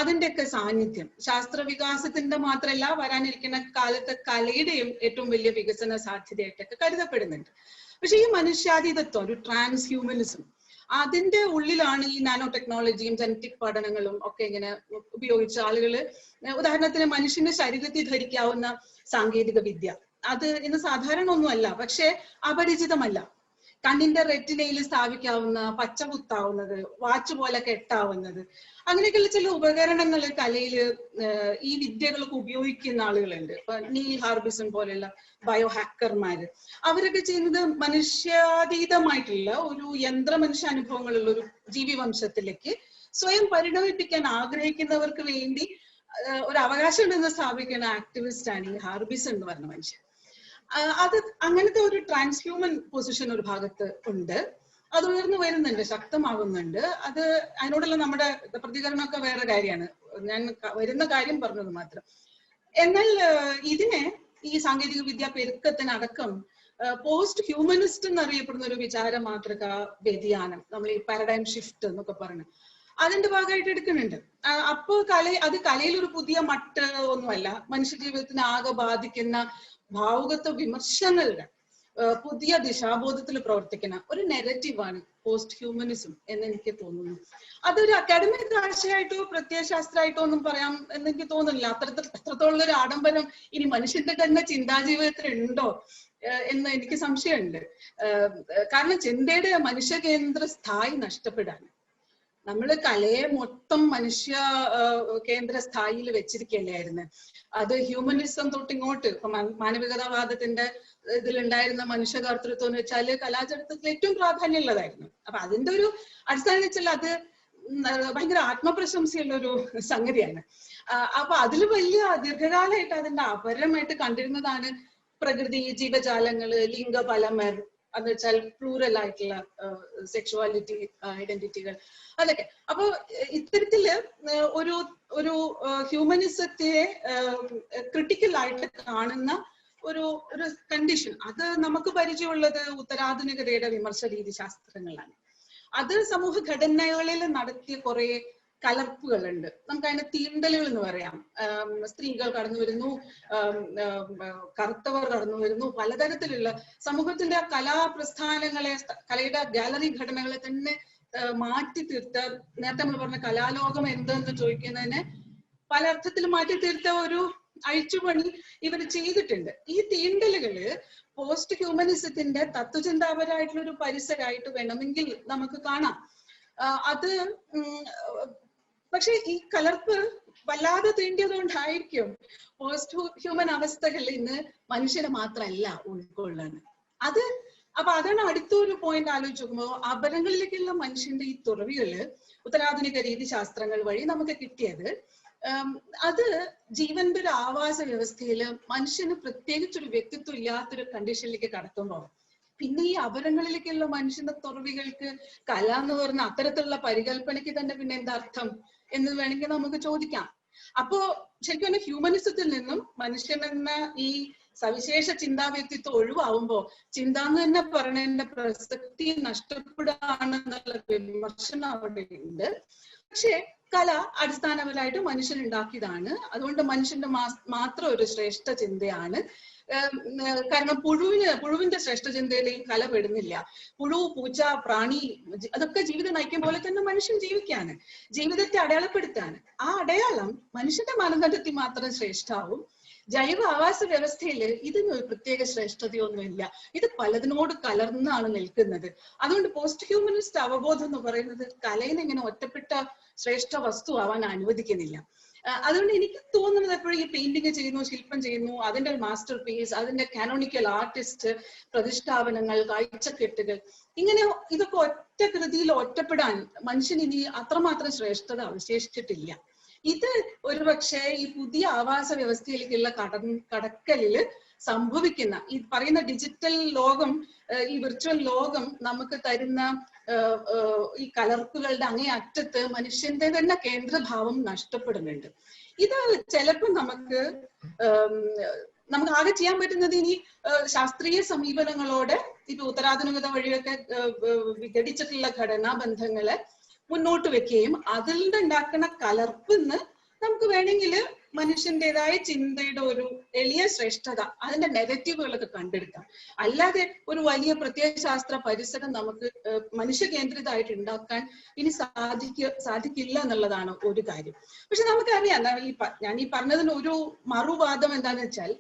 അതിൻ്റെയൊക്കെ സാന്നിധ്യം ശാസ്ത്ര വികാസത്തിന്റെ മാത്രമല്ല, വരാനിരിക്കുന്ന കാലത്തെ കലയുടെയും ഏറ്റവും വലിയ വികസന സാധ്യതയായിട്ടൊക്കെ കരുതപ്പെടുന്നുണ്ട്. പക്ഷെ ഈ മനുഷ്യാതീതത്വം, ഒരു ട്രാൻസ് ഹ്യൂമനിസം, അതിന്റെ ഉള്ളിലാണ് ഈ നാനോ ടെക്നോളജിയും ജനറ്റിക് പഠനങ്ങളും ഒക്കെ ഇങ്ങനെ ഉപയോഗിച്ച ആളുകള്, ഉദാഹരണത്തിന് മനുഷ്യന്റെ ശരീരത്തിൽ ധരിക്കാവുന്ന സാങ്കേതിക വിദ്യ, അത് ഇന്ന് സാധാരണ ഒന്നുമല്ല, പക്ഷെ അപരിചിതമല്ല. കണ്ണിന്റെ റെറ്റിനയിൽ സ്ഥാപിക്കാവുന്ന, പച്ച കുത്താവുന്നത്, വാച്ച് പോലെ കെട്ടാവുന്നത്, അങ്ങനെയൊക്കെയുള്ള ചില ഉപകരണങ്ങൾ കലയില് ഈ വിദ്യകളൊക്കെ ഉപയോഗിക്കുന്ന ആളുകളുണ്ട്. ഇപ്പൊ നീൽ ഹാർബിസൺ പോലെയുള്ള ബയോ ഹാക്കർമാര്, അവരൊക്കെ ചെയ്യുന്നത് മനുഷ്യാതീതമായിട്ടുള്ള ഒരു യന്ത്രമനുഷ്യ അനുഭവങ്ങളുള്ള ഒരു ജീവിവംശത്തിലേക്ക് സ്വയം പരിണമിപ്പിക്കാൻ ആഗ്രഹിക്കുന്നവർക്ക് വേണ്ടി ഒരു അവകാശം ഉണ്ടെന്ന് സ്ഥാപിക്കുന്ന ആക്ടിവിസ്റ്റ് ആണ് ഈ ഹാർബിസൺ എന്ന് പറഞ്ഞ മനുഷ്യൻ. അത് അങ്ങനത്തെ ഒരു ട്രാൻസ്ഹ്യൂമൻ പൊസിഷൻ ഒരു ഭാഗത്ത് ഉണ്ട്. അത് ഉയർന്നു വരുന്നുണ്ട്, ശക്തമാകുന്നുണ്ട്. അത് അതിനോടുള്ള നമ്മുടെ പ്രതികരണമൊക്കെ വേറെ കാര്യമാണ്. ഞാൻ വരുന്ന കാര്യം പറഞ്ഞത് മാത്രം. എന്നാൽ ഇതിനെ, ഈ സാങ്കേതിക വിദ്യ പെരുക്കത്തിനടക്കം പോസ്റ്റ് ഹ്യൂമനിസ്റ്റ് എന്നറിയപ്പെടുന്ന ഒരു വിചാര മാതൃക വ്യതിയാനം, നമ്മൾ ഈ പാരഡൈം ഷിഫ്റ്റ് എന്നൊക്കെ പറഞ്ഞു, അതിന്റെ ഭാഗമായിട്ട് എടുക്കുന്നുണ്ട്. അപ്പോ അത് കലയിൽ ഒരു പുതിയ മട്ട് ഒന്നുമല്ല, മനുഷ്യജീവിതത്തിന് ആകെ ബാധിക്കുന്ന ഭാവുകത്വ വിമർശനങ്ങളുടെ പുതിയ ദിശാബോധത്തിൽ പ്രവർത്തിക്കുന്ന ഒരു നെഗറ്റീവാണ് പോസ്റ്റ് ഹ്യൂമനിസം എന്ന് എനിക്ക് തോന്നുന്നു. അതൊരു അക്കാഡമിക് ആശയമായിട്ടോ പ്രത്യയശാസ്ത്രമായിട്ടോ ഒന്നും പറയാം എന്ന് എനിക്ക് തോന്നുന്നില്ല. അത്രത്തോളം ഒരു ആഡംബരം ഇനി മനുഷ്യന്റെ തന്നെ ചിന്താജീവിതത്തിൽ ഉണ്ടോ എന്ന് എനിക്ക് സംശയമുണ്ട്. കാരണം ചിന്തയുടെ മനുഷ്യ കേന്ദ്ര സ്ഥായി നഷ്ടപ്പെടാണ്. നമ്മള് കലയെ മൊത്തം മനുഷ്യ കേന്ദ്ര സ്ഥായിയിൽ വെച്ചിരിക്കുകയല്ലായിരുന്നു. അത് ഹ്യൂമനിസം തൊട്ടിങ്ങോട്ട് ഇപ്പൊ മാനവികതാവാദത്തിന്റെ ഇതിലുണ്ടായിരുന്ന മനുഷ്യകർത്തൃത്വം എന്ന് വെച്ചാല് കലാചരിത്രത്തിൽ ഏറ്റവും പ്രാധാന്യമുള്ളതായിരുന്നു. അപ്പൊ അതിന്റെ ഒരു അടിസ്ഥാനം വെച്ചാൽ അത് ഭയങ്കര ആത്മപ്രശംസയുള്ള ഒരു സംഗതിയാണ്. അപ്പൊ അതിൽ വലിയ ദീർഘകാലമായിട്ട് അതിന്റെ അപരമായിട്ട് കണ്ടിരുന്നതാണ് പ്രകൃതി, ജീവജാലങ്ങള്, ലിംഗബലമർ, എന്ന് വെച്ചാൽ പ്ലൂറൽ ആയിട്ടുള്ള സെക്ഷുവാലിറ്റി ഐഡന്റിറ്റികൾ, അതൊക്കെ. അപ്പൊ ഇത്തരത്തില് ഒരു ഒരു ഹ്യൂമനിസത്തെ ക്രിട്ടിക്കൽ ആയിട്ട് കാണുന്ന ഒരു ഒരു കണ്ടീഷൻ, അത് നമുക്ക് പരിചയമുള്ളത് ഉത്തരാധുനികതയുടെ വിമർശ രീതി ശാസ്ത്രങ്ങളാണ്. അത് സമൂഹ ഘടനകളിൽ നടത്തിയ കുറെ കലർപ്പുകളുണ്ട്. നമുക്ക് അതിന്റെ തീണ്ടലുകൾ എന്ന് പറയാം. സ്ത്രീകൾ കടന്നു വരുന്നു, കറുത്തവർ കടന്നു വരുന്നു, പലതരത്തിലുള്ള സമൂഹത്തിന്റെ കലാപ്രസ്ഥാനങ്ങളെ, കലയുടെ ഗാലറി ഘടനകളെ തന്നെ മാറ്റി തീർത്ത, നേരത്തെ നമ്മൾ പറഞ്ഞ കലാലോകം എന്തെന്ന് ചോദിക്കുന്നതിന് പല അർത്ഥത്തിൽ മാറ്റി തീർത്ത ഒരു അഴിച്ചുപണി ഇവർ ചെയ്തിട്ടുണ്ട്. ഈ തീണ്ടലുകള് പോസ്റ്റ് ഹ്യൂമനിസത്തിന്റെ തത്വചിന്താപരമായിട്ടുള്ള ഒരു പരിസരമായിട്ട് വേണമെങ്കിൽ നമുക്ക് കാണാം. അത് പക്ഷെ ഈ കലർപ്പ് വല്ലാതെ തീണ്ടിയതുകൊണ്ടായിരിക്കും പോസ്റ്റ് ഹ്യൂമൻ അവസ്ഥകൾ ഇന്ന് മനുഷ്യനെ മാത്രമല്ല ഉൾക്കൊള്ളുന്നത്. അത് അപ്പൊ അതാണ് അടുത്തൊരു പോയിന്റ് ആലോചിച്ച് നോക്കുമ്പോൾ, അപരങ്ങളിലേക്കുള്ള മനുഷ്യന്റെ ഈ തുറവികള് ഉത്തരാധുനിക രീതി ശാസ്ത്രങ്ങൾ വഴി നമുക്ക് കിട്ടിയത്, അത് ജീവന്റെ ഒരു ആവാസ വ്യവസ്ഥയില് മനുഷ്യന് പ്രത്യേകിച്ചൊരു വ്യക്തിത്വം ഇല്ലാത്തൊരു കണ്ടീഷനിലേക്ക് കടക്കുമ്പോൾ പിന്നെ ഈ അപരങ്ങളിലേക്കുള്ള മനുഷ്യന്റെ തുറവികൾക്ക് കല എന്ന് പറഞ്ഞ അത്തരത്തിലുള്ള പരികല്പനയ്ക്ക് തന്നെ പിന്നെ എന്താ അർത്ഥം എന്ന് വേണമെങ്കിൽ നമുക്ക് ചോദിക്കാം. അപ്പോ ശരിക്കും ഹ്യൂമനിസത്തിൽ നിന്നും മനുഷ്യൻ എന്ന ഈ സവിശേഷ ചിന്താ വ്യക്തിത്വം ഒഴിവാകുമ്പോ ചിന്ത എന്ന് തന്നെ പറയുന്നതിന്റെ പ്രസക്തി നഷ്ടപ്പെടുകയാണെന്നുള്ള വിമർശനം അവിടെ ഉണ്ട്. പക്ഷെ കല അടിസ്ഥാനപരമായിട്ട് മനുഷ്യൻ ഉണ്ടാക്കിയതാണ്. അതുകൊണ്ട് മനുഷ്യന്റെ മാത്രം ഒരു ശ്രേഷ്ഠ ചിന്തയാണ്. കാരണം പുഴുവിന്റെ ശ്രേഷ്ഠ ചിന്തയിലെയും കല പെടുന്നില്ല. പുഴു, പൂച്ച, പ്രാണി അതൊക്കെ ജീവിതം നയിക്കും പോലെ തന്നെ മനുഷ്യൻ ജീവിക്കാണ്, ജീവിതത്തെ അടയാളപ്പെടുത്താണ്. ആ അടയാളം മനുഷ്യന്റെ മാനദണ്ഡത്തിൽ മാത്രം ശ്രേഷ്ഠാവും. ജൈവ ആവാസ വ്യവസ്ഥയിൽ ഇതിന് ഒരു പ്രത്യേക ശ്രേഷ്ഠതയൊന്നുമില്ല. ഇത് പലതിനോട് കലർന്നാണ് നിൽക്കുന്നത്. അതുകൊണ്ട് പോസ്റ്റ് ഹ്യൂമനിസ്റ്റ് അവബോധം എന്ന് പറയുന്നത് കലയിനെ ഇങ്ങനെ ഒറ്റപ്പെട്ട ശ്രേഷ്ഠ വസ്തു ആവാൻ അനുവദിക്കുന്നില്ല. അതുകൊണ്ട് എനിക്ക് തോന്നുന്നത് എപ്പോഴും ഈ പെയിന്റിങ് ചെയ്യുന്നു, ശില്പം ചെയ്യുന്നു, അതിന്റെ മാസ്റ്റർ പീസ്, അതിന്റെ കാനോണിക്കൽ ആർട്ടിസ്റ്റ്, പ്രതിഷ്ഠാപനങ്ങൾ, കാഴ്ചക്കെട്ടുകൾ, ഇങ്ങനെ ഇതൊക്കെ ഒറ്റ കൃതിയിൽ ഒറ്റപ്പെടാൻ മനുഷ്യൻ ഇനി അത്രമാത്രം ശ്രേഷ്ഠത അവശേഷിച്ചിട്ടില്ല. ഇത് ഒരുപക്ഷെ ഈ പുതിയ ആവാസ വ്യവസ്ഥയിലേക്കുള്ള കടക്കലില് സംഭവിക്കുന്ന ഈ പറയുന്ന ഡിജിറ്റൽ ലോകം, ഈ വിർച്വൽ ലോകം നമുക്ക് തരുന്ന ഈ കലർപ്പുകളുടെ അങ്ങേ അറ്റത്ത് മനുഷ്യന്റെ തന്നെ കേന്ദ്രഭാവം നഷ്ടപ്പെടുന്നുണ്ട്. ഇത് ചിലപ്പോൾ നമുക്ക് ആകെ ചെയ്യാൻ പറ്റുന്നത് ഇനി ശാസ്ത്രീയ സമീപനങ്ങളോടെ ഇപ്പൊ ഉത്തരാധുനികത വഴിയൊക്കെ വിഘടിച്ചിട്ടുള്ള ഘടനാ ബന്ധങ്ങളെ മുന്നോട്ട് വെക്കുകയും അതിൽ ഉണ്ടാക്കുന്ന കലർപ്പിന്ന് നമുക്ക് വേണമെങ്കിൽ മനുഷ്യന്റേതായ ചിന്തയുടെ ഒരു എളിയ ശ്രേഷ്ഠത, അതിന്റെ നെഗറ്റീവുകളൊക്കെ കണ്ടെടുക്കാം. അല്ലാതെ ഒരു വലിയ പ്രത്യയശാസ്ത്ര പരിസരം നമുക്ക് മനുഷ്യ കേന്ദ്രിതമായിട്ട് ഉണ്ടാക്കാൻ ഇനി സാധിക്കില്ല എന്നുള്ളതാണ് ഒരു കാര്യം. പക്ഷെ നമുക്കറിയാം, ഞാൻ ഈ പറഞ്ഞതിന് ഒരു മറുവാദം എന്താന്ന് വെച്ചാൽ,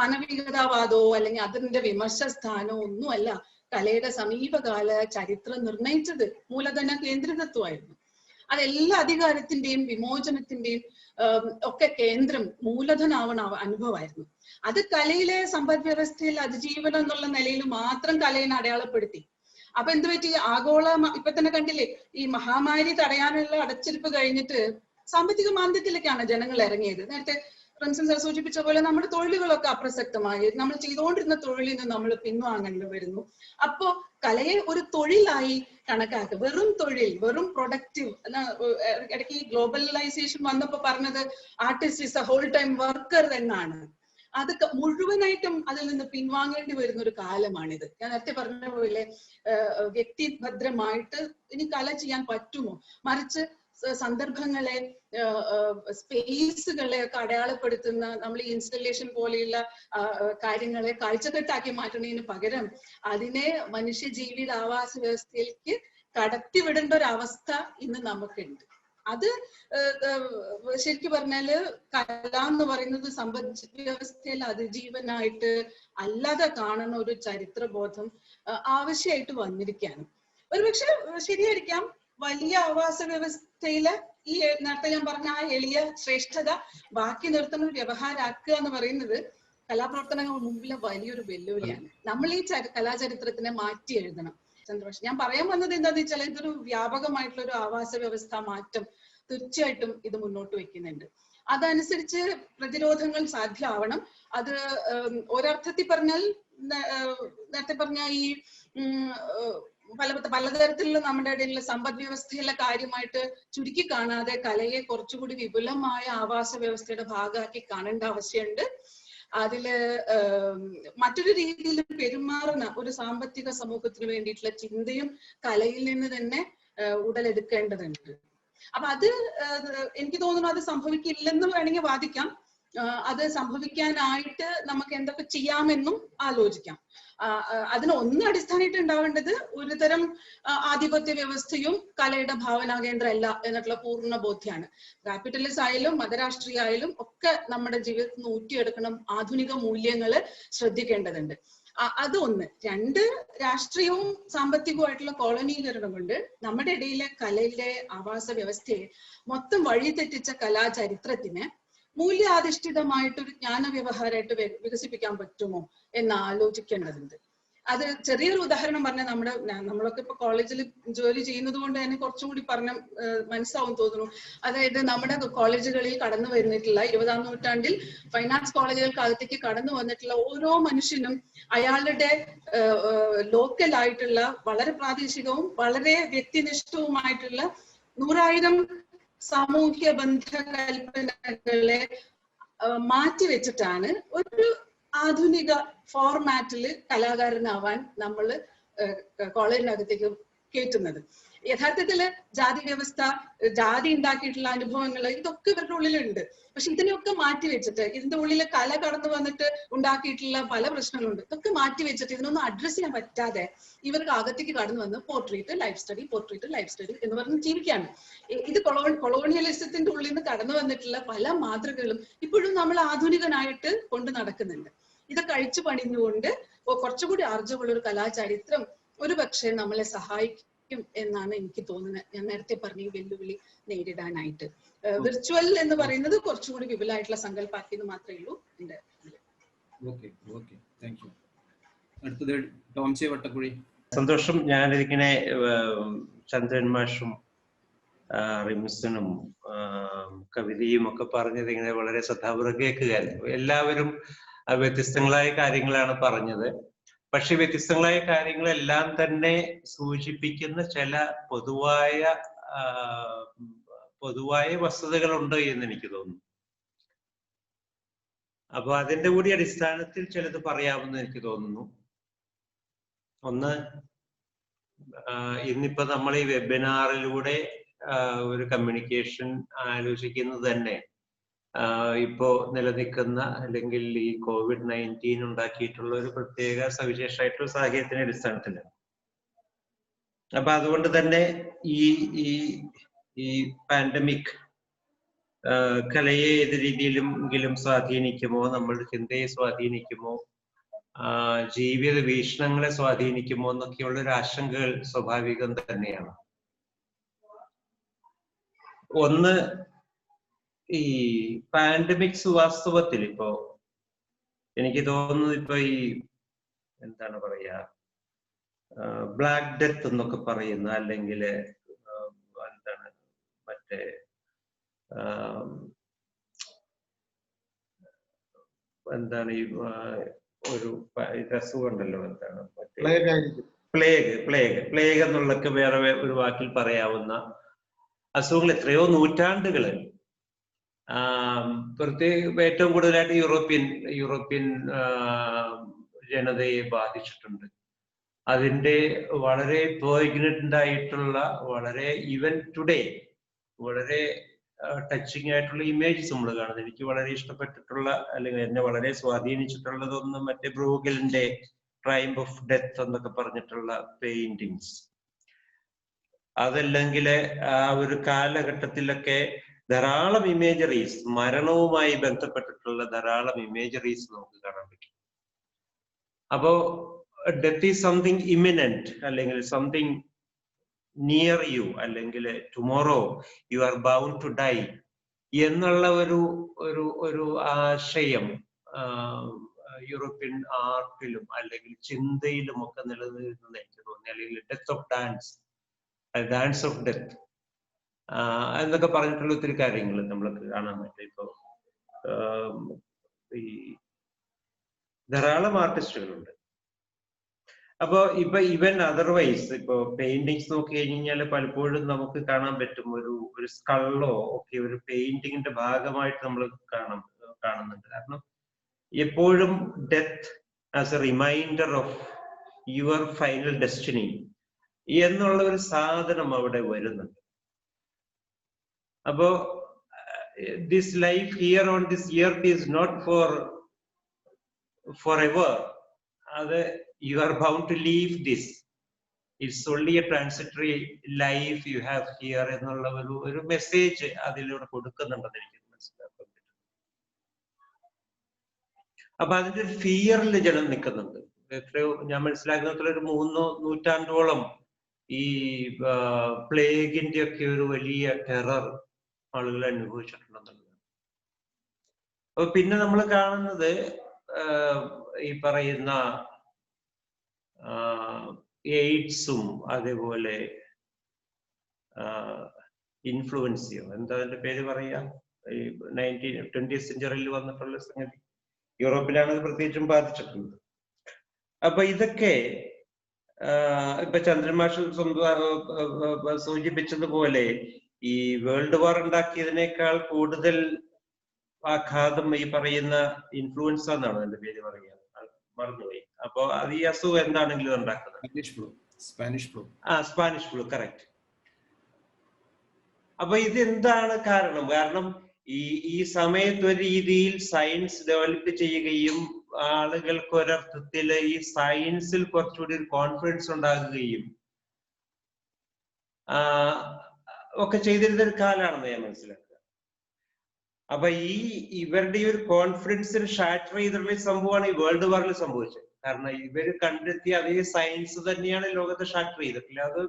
മാനവികതാവാദമോ അല്ലെങ്കിൽ അതിന്റെ വിമർശ സ്ഥാനമോ ഒന്നുമല്ല കലയുടെ സമീപകാല ചരിത്രം നിർണയിച്ചത്. മൂലധന കേന്ദ്രിതത്വമായിരുന്നു. അതെല്ലാ അധികാരത്തിന്റെയും വിമോചനത്തിന്റെയും ഒക്കെ കേന്ദ്രം മൂലധനാവണ അനുഭവമായിരുന്നു. അത് കലയിലെ സമ്പദ് വ്യവസ്ഥയിൽ അതിജീവനം എന്നുള്ള നിലയിൽ മാത്രം കലയെ അടയാളപ്പെടുത്തി. അപ്പൊ എന്ത് പറ്റി? ആഗോള ഇപ്പൊ തന്നെ കണ്ടില്ലേ, ഈ മഹാമാരി തടയാനുള്ള അടച്ചിരിപ്പ് കഴിഞ്ഞിട്ട് സാമ്പത്തിക മാന്ദ്യത്തിലേക്കാണ് ജനങ്ങൾ ഇറങ്ങിയത്. നേരത്തെ ഫ്രണ്ട്സൻ സാർ സൂചിപ്പിച്ച പോലെ നമ്മുടെ തൊഴിലുകളൊക്കെ അപ്രസക്തമായി, നമ്മൾ ചെയ്തുകൊണ്ടിരുന്ന തൊഴിലിൽ നിന്ന് നമ്മൾ പിൻവാങ്ങേണ്ടി വരുന്നു. അപ്പോ കലയെ ഒരു തൊഴിലായി കണക്കാക്കുക, വെറും തൊഴിൽ, വെറും പ്രൊഡക്റ്റീവ്. ഇടയ്ക്ക് ഈ ഗ്ലോബലൈസേഷൻ വന്നപ്പോ പറഞ്ഞത് artist is a whole time worker എന്നാണ്. അത് മുഴുവനായിട്ടും അതിൽ നിന്ന് പിൻവാങ്ങേണ്ടി വരുന്ന ഒരു കാലമാണിത്. ഞാൻ നേരത്തെ പറഞ്ഞ പോലെ വ്യക്തിഭദ്രമായിട്ട് ഇനി കല ചെയ്യാൻ പറ്റുമോ? മറിച്ച് സന്ദർഭങ്ങളെ, സ്പേസുകളെ ഒക്കെ അടയാളപ്പെടുത്തുന്ന നമ്മൾ ഈ ഇൻസ്റ്റലേഷൻ പോലെയുള്ള കാര്യങ്ങളെ കാഴ്ചക്കെട്ടാക്കി മാറ്റുന്നതിന് പകരം അതിനെ മനുഷ്യ ജീവിത ആവാസ വ്യവസ്ഥയിലേക്ക് കടത്തിവിടേണ്ട ഒരു അവസ്ഥ ഇന്ന് നമുക്കുണ്ട്. അത് ശരിക്കും പറഞ്ഞാല് കല എന്ന് പറയുന്നത് സമ്പദ് വ്യവസ്ഥയിൽ അതിജീവനായിട്ട് അല്ലാതെ കാണുന്ന ഒരു ചരിത്രബോധം ആവശ്യമായിട്ട് വന്നിരിക്കുകയാണ്. ഒരുപക്ഷെ ശരിയായിരിക്കാം, വലിയ ആവാസ വ്യവസ്ഥയില് ഈ നേരത്തെ ഞാൻ പറഞ്ഞ ആ എളിയ ശ്രേഷ്ഠത ബാക്കി നിർത്തുന്ന വ്യവഹാരാക്കുക എന്ന് പറയുന്നത് കലാപ്രവർത്തനങ്ങൾ മുമ്പിലെ വലിയൊരു വെല്ലുവിളിയാണ്. നമ്മൾ ഈ കലാചരിത്രത്തിനെ മാറ്റി എഴുതണം. ചന്ദ്രഭാഷ. ഞാൻ പറയാൻ വന്നത് എന്താണെന്ന് വെച്ചാൽ ഇതൊരു വ്യാപകമായിട്ടുള്ള ഒരു ആവാസ വ്യവസ്ഥ മാറ്റം തീർച്ചയായിട്ടും ഇത് മുന്നോട്ട് വെക്കുന്നുണ്ട്. അതനുസരിച്ച് പ്രതിരോധങ്ങൾ സാധ്യമാവണം. അത് ഒരർത്ഥത്തിൽ പറഞ്ഞാൽ നേരത്തെ പറഞ്ഞ ഈ പലതരത്തിലുള്ള നമ്മുടെ ഇടയിലുള്ള സമ്പദ് വ്യവസ്ഥയിലെ കാര്യമായിട്ട് ചുരുക്കി കാണാതെ കലയെ കുറച്ചുകൂടി വിപുലമായ ആവാസ വ്യവസ്ഥയുടെ ഭാഗമാക്കി കാണേണ്ട ആവശ്യമുണ്ട്. അതില് മറ്റൊരു രീതിയിൽ പെരുമാറുന്ന ഒരു സാമ്പത്തിക സമൂഹത്തിന് വേണ്ടിയിട്ടുള്ള ചിന്തയും കലയിൽ നിന്ന് തന്നെ ഉടലെടുക്കേണ്ടതുണ്ട്. അപ്പൊ അത് എനിക്ക് തോന്നുന്നു അത് സംഭവിക്കില്ലെന്ന് വേണമെങ്കിൽ വാദിക്കാം. അത് സംഭവിക്കാനായിട്ട് നമുക്ക് എന്തൊക്കെ ചെയ്യാമെന്നും ആലോചിക്കാം. അതിന് ഒന്ന് അടിസ്ഥാനമായിട്ട് ഉണ്ടാവേണ്ടത് ഒരുതരം ആധിപത്യ വ്യവസ്ഥയും കലയുടെ ഭാവനാ കേന്ദ്രമല്ല എന്നുള്ള പൂർണ്ണ ബോധ്യമാണ്. ക്യാപിറ്റലിസ്റ്റ് ആയാലും മതരാഷ്ട്രീയ ആയാലും ഒക്കെ നമ്മുടെ ജീവിതത്തിൽ ഊറ്റിയെടുക്കണം ആധുനിക മൂല്യങ്ങള് ശ്രദ്ധിക്കേണ്ടതുണ്ട്. അത് ഒന്ന്. രണ്ട്, രാഷ്ട്രീയവും സാമ്പത്തികവുമായിട്ടുള്ള കോളനീകരണം കൊണ്ട് നമ്മുടെ ഇടയിലെ കലയിലെ ആവാസ വ്യവസ്ഥയെ മൊത്തം വഴിതെറ്റിച്ച കലാചരിത്രത്തിനെ മൂല്യാധിഷ്ഠിതമായിട്ടൊരു ജ്ഞാനവ്യവഹാരമായിട്ട് വികസിപ്പിക്കാൻ പറ്റുമോ എന്ന് ആലോചിക്കേണ്ടതുണ്ട്. അത് ചെറിയൊരു ഉദാഹരണം പറഞ്ഞാൽ നമ്മളൊക്കെ ഇപ്പൊ കോളേജിൽ ജോലി ചെയ്യുന്നത് കൊണ്ട് തന്നെ കുറച്ചും കൂടി പറഞ്ഞ മനസ്സിലാവും തോന്നുന്നു. അതായത് നമ്മുടെ കോളേജുകളിൽ കടന്നു വന്നിട്ടുള്ള 20-ാം നൂറ്റാണ്ടിൽ ഫൈൻ ആർട്സ് കോളേജുകൾക്കകത്തേക്ക് കടന്നു വന്നിട്ടുള്ള ഓരോ മനുഷ്യനും അയാളുടെ ലോക്കൽ ആയിട്ടുള്ള വളരെ പ്രാദേശികവും വളരെ വ്യക്തിനിഷ്ഠവുമായിട്ടുള്ള 100,000 സാമൂഹ്യ ബന്ധകൽപ്പനകളെ മാറ്റിവെച്ചിട്ടാണ് ഒരു ആധുനിക ഫോർമാറ്റില് കലാകാരനാവാൻ നമ്മൾ കോളേജിനകത്തേക്ക് കയറ്റുന്നത്. യഥാർത്ഥത്തില് ജാതി വ്യവസ്ഥ, ജാതി ഉണ്ടാക്കിയിട്ടുള്ള അനുഭവങ്ങൾ ഇതൊക്കെ ഇവരുടെ ഉള്ളിലുണ്ട്. പക്ഷെ ഇതിനെയൊക്കെ മാറ്റി വെച്ചിട്ട് ഇതിന്റെ ഉള്ളിൽ കല കടന്നു വന്നിട്ട് ഉണ്ടാക്കിയിട്ടുള്ള പല പ്രശ്നങ്ങളുണ്ട്. ഇതൊക്കെ മാറ്റി വെച്ചിട്ട് ഇതിനൊന്നും അഡ്രസ് ചെയ്യാൻ പറ്റാതെ ഇവർക്ക് അകത്തേക്ക് കടന്നു വന്ന് പോർട്രേറ്റ് ലൈഫ് സ്റ്റഡി എന്ന് പറഞ്ഞ് ജീവിക്കുകയാണ്. ഇത് കൊളോണിയലിസത്തിന്റെ ഉള്ളിൽ നിന്ന് കടന്നു വന്നിട്ടുള്ള പല മാതൃകകളും ഇപ്പോഴും നമ്മൾ ആധുനികനായിട്ട് കൊണ്ട് നടക്കുന്നുണ്ട്. ഇതൊക്കെ അഴിച്ചു പണിഞ്ഞുകൊണ്ട് കുറച്ചുകൂടി ആർജവമുള്ള ഒരു കലാചരിത്രം ഒരുപക്ഷെ നമ്മളെ സഹായിക്കും എന്നാണ് എനിക്ക് തോന്നുന്നത്. ഞാൻ നേരത്തെ പറഞ്ഞ ഈ വെല്ലുവിളി നേരിടാനായിട്ട് വിർച്വൽ എന്ന് പറയുന്നത് കുറച്ചുകൂടി വിപുലമായിട്ടുള്ള സങ്കല്പമാക്കിയെന്ന് മാത്രമേ ഉള്ളൂ എന്റെ. അടുത്തത് ടോം ജെ വട്ടക്കുഴി. സന്തോഷം. ഞാനിതിങ്ങനെ ചന്ദ്രൻ മാഷും റിംസനും കവിതയും ഒക്കെ പറഞ്ഞത് ഇങ്ങനെ വളരെ ശ്രദ്ധാപൂർവ്വം കേൾക്കുകയായിരുന്നു. എല്ലാവരും വ്യത്യസ്തങ്ങളായ കാര്യങ്ങളാണ് പറഞ്ഞത്. പക്ഷെ വ്യത്യസ്തങ്ങളായ കാര്യങ്ങളെല്ലാം തന്നെ സൂചിപ്പിക്കുന്ന ചില പൊതുവായ വസ്തുതകളുണ്ട് എന്ന് എനിക്ക് തോന്നുന്നു. അപ്പൊ അതിന്റെ കൂടി അടിസ്ഥാനത്തിൽ ചിലത് പറയാമെന്ന് എനിക്ക് തോന്നുന്നു. ഒന്ന്, ഇന്നിപ്പോ നമ്മൾ ഈ വെബിനാറിലൂടെ ഒരു കമ്മ്യൂണിക്കേഷൻ ആലോചിക്കുന്നത് തന്നെ ഇപ്പോ നിലനിൽക്കുന്ന അല്ലെങ്കിൽ ഈ COVID-19 ഉണ്ടാക്കിയിട്ടുള്ള ഒരു പ്രത്യേക സവിശേഷമായിട്ടുള്ള സാഹചര്യത്തിന്റെ അടിസ്ഥാനത്തിലാണ്. അപ്പൊ അതുകൊണ്ട് തന്നെ ഈ പാൻഡമിക് കലയെ ഏത് രീതിയിലെങ്കിലും സ്വാധീനിക്കുമോ, നമ്മളുടെ ചിന്തയെ സ്വാധീനിക്കുമോ, ജീവിത വീക്ഷണങ്ങളെ സ്വാധീനിക്കുമോ എന്നൊക്കെയുള്ള ഒരു ആശങ്കകൾ സ്വാഭാവികം തന്നെയാണ്. ഒന്ന്, ഈ പാൻഡമിക്സ് വാസ്തവത്തിൽ ഇപ്പോ എനിക്ക് തോന്നുന്നത് ഇപ്പൊ ഈ എന്താണ് പറയാ, ബ്ലാക്ക് ഡെത്ത് എന്നൊക്കെ പറയുന്ന, അല്ലെങ്കിൽ എന്താണ് മറ്റേ എന്താണ് ഈ ഒരു അസുഖം ഉണ്ടല്ലോ, എന്താണ് പ്ലേഗ് എന്നുള്ളൊക്കെ വേറെ ഒരു വാക്കിൽ പറയാവുന്ന അസുഖങ്ങൾ എത്രയോ നൂറ്റാണ്ടുകള് പ്രത്യേക ഏറ്റവും കൂടുതലായിട്ട് യൂറോപ്യൻ ജനതയെ ബാധിച്ചിട്ടുണ്ട്. അതിന്റെ വളരെ പോയിഗ്നന്റ് ആയിട്ടുള്ള, വളരെ ഈവൻ ടുഡേ വളരെ ടച്ചിങ് ആയിട്ടുള്ള ഇമേജസ് നമ്മൾ കാണുന്നത്. എനിക്ക് വളരെ ഇഷ്ടപ്പെട്ടിട്ടുള്ള അല്ലെങ്കിൽ എന്നെ വളരെ സ്വാധീനിച്ചിട്ടുള്ളതൊന്നും മറ്റേ ബ്രൂഗലിന്റെ ട്രൈംബ് ഓഫ് ഡെത്ത് എന്നൊക്കെ പറഞ്ഞിട്ടുള്ള പെയിന്റിങ്സ്. അതല്ലെങ്കിൽ ആ ഒരു കാലഘട്ടത്തിലൊക്കെ ധാരാളം ഇമേജറീസ്, മരണവുമായി ബന്ധപ്പെട്ടിട്ടുള്ള ധാരാളം ഇമേജറീസ് നമുക്ക് കാണാൻ പറ്റും. അപ്പോ ഡെത്ത് ഈസ് സംതിങ് ഇമിനന്റ്, അല്ലെങ്കിൽ സംതിങ് നിയർ യു, അല്ലെങ്കിൽ tomorrow you are bound to die എന്നുള്ള ഒരു ആശയം യൂറോപ്യൻ ആർട്ടിലും അല്ലെങ്കിൽ ചിന്തയിലും ഒക്കെ നിലനിൽക്കുന്ന എനിക്ക് തോന്നി തോന്നി, അല്ലെങ്കിൽ death of dance, dance of death എന്നൊക്കെ പറഞ്ഞിട്ടുള്ള ഒത്തിരി കാര്യങ്ങൾ നമ്മൾക്ക് കാണാൻ പറ്റും. ഇപ്പൊ ഈ ധാരാളം ആർട്ടിസ്റ്റുകളുണ്ട്. അപ്പൊ ഇവൻ അതർവൈസ് ഇപ്പൊ പെയിന്റിങ്സ് നോക്കി കഴിഞ്ഞാൽ പലപ്പോഴും നമുക്ക് കാണാൻ പറ്റും ഒരു സ്കള്ളോ ഒക്കെ ഒരു പെയിന്റിങ്ങിന്റെ ഭാഗമായിട്ട് നമ്മൾ കാണുന്നുണ്ട്. കാരണം എപ്പോഴും death as a reminder of your final destiny എന്നുള്ള ഒരു സാധനം അവിടെ വരുന്നുണ്ട്. അപ്പോ this life here on this earth is not for ever. അത് you are bound to leave this. It's only a transitory life you have here എന്നുള്ള ഒരു message അതിലൂടെ കൊടുക്കുന്നുണ്ടെന്ന് എനിക്ക് മനസ്സിലാക്കാൻ പറ്റും. അപ്പൊ അതിന്റെ ഒരു ഫിയറിൽ ജനം നിൽക്കുന്നുണ്ട്. എത്രയോ ഞാൻ മനസ്സിലാക്കുന്ന ഒരു 3 നൂറ്റാണ്ടോളം ഈ പ്ലേഗിന്റെ ഒക്കെ ഒരു വലിയ ടെറർ ആളുകൾ അനുഭവിച്ചിട്ടുണ്ടെന്നുള്ളതാണ്. അപ്പൊ പിന്നെ നമ്മൾ കാണുന്നത് ഈ പറയുന്ന എയ്ഡ്സും അതേപോലെ ഇൻഫ്ലുവൻസിയോ എന്താ അതിന്റെ പേര് പറയാ, ഈ 20th സെഞ്ചുറിയിൽ വന്നിട്ടുള്ള സംഗതി. യൂറോപ്പിലാണ് അത് പ്രത്യേകിച്ചും ബാധിച്ചിട്ടുള്ളത്. അപ്പൊ ഇതൊക്കെ ഇപ്പൊ ചന്ദ്രൻ മാഷ് സൂചിപ്പിച്ചതുപോലെ ഈ വേൾഡ് വാർ ഉണ്ടാക്കിയതിനേക്കാൾ കൂടുതൽ ആഘാതം ഈ പറയുന്ന ഇൻഫ്ലുവൻസ എന്നാണ് അതിന്റെ പേര് പറയുക, മറന്നുപോയി. അപ്പൊ അത് ഈ അസുഖം എന്താണെങ്കിലും ഉണ്ടാക്കുന്നത് സ്പാനിഷ് ഫ്ലൂ കറക്റ്റ്. അപ്പൊ ഇതെന്താണ് കാരണം? കാരണം ഈ സമയത്ത് ഒരു രീതിയിൽ സയൻസ് ഡെവലപ്പ് ചെയ്യുകയും ആളുകൾക്ക് ഒരർത്ഥത്തിൽ ഈ സയൻസിൽ കുറച്ചുകൂടി ഒരു കോൺഫിഡൻസ് ഉണ്ടാകുകയും ഒക്കെ ചെയ്തിരുന്ന ഒരു കാലമാണെന്ന് ഞാൻ മനസ്സിലാക്കുക. അപ്പൊ ഇവരുടെ ഈ ഒരു കോൺഫിഡൻസിന് ഷാറ്റർ ചെയ്തിട്ടുള്ള സംഭവമാണ് ഈ വേൾഡ് വാറിൽ സംഭവിച്ചത്. കാരണം ഇവര് കണ്ടെത്തിയ അതേ സയൻസ് തന്നെയാണ് ലോകത്തെ ഷാറ്റർ ചെയ്തിട്ടുള്ളത്.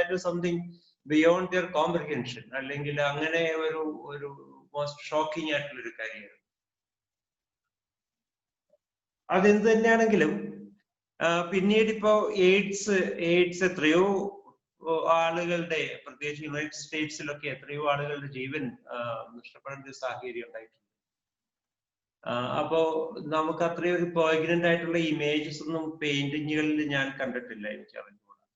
അത് സംതിങ് ബിയോണ്ട് ദിയർ കോംപ്രിഹെൻഷൻ, അല്ലെങ്കിൽ അങ്ങനെ ഒരു മോസ്റ്റ് ഷോക്കിംഗ് ആയിട്ടുള്ള ഒരു കാര്യമാണ്. അതെന്ത് തന്നെയാണെങ്കിലും പിന്നീട് ഇപ്പോ എയ്ഡ്സ് എത്രയോ ആളുകളുടെ, പ്രത്യേകിച്ച് യുണൈറ്റഡ് സ്റ്റേറ്റ്സിലൊക്കെ എത്രയോ ആളുകളുടെ ജീവൻ നഷ്ടപ്പെടേണ്ട ഒരു സാഹചര്യം ഉണ്ടായിട്ടുണ്ട്. അപ്പോ നമുക്ക് അത്രയും ഒരു പോയിഗ്നന്റ് ആയിട്ടുള്ള ഇമേജസ് ഒന്നും പെയിന്റിങ്ങുകളിൽ ഞാൻ കണ്ടിട്ടില്ല, എനിക്ക് അറിഞ്ഞുകൂടാ.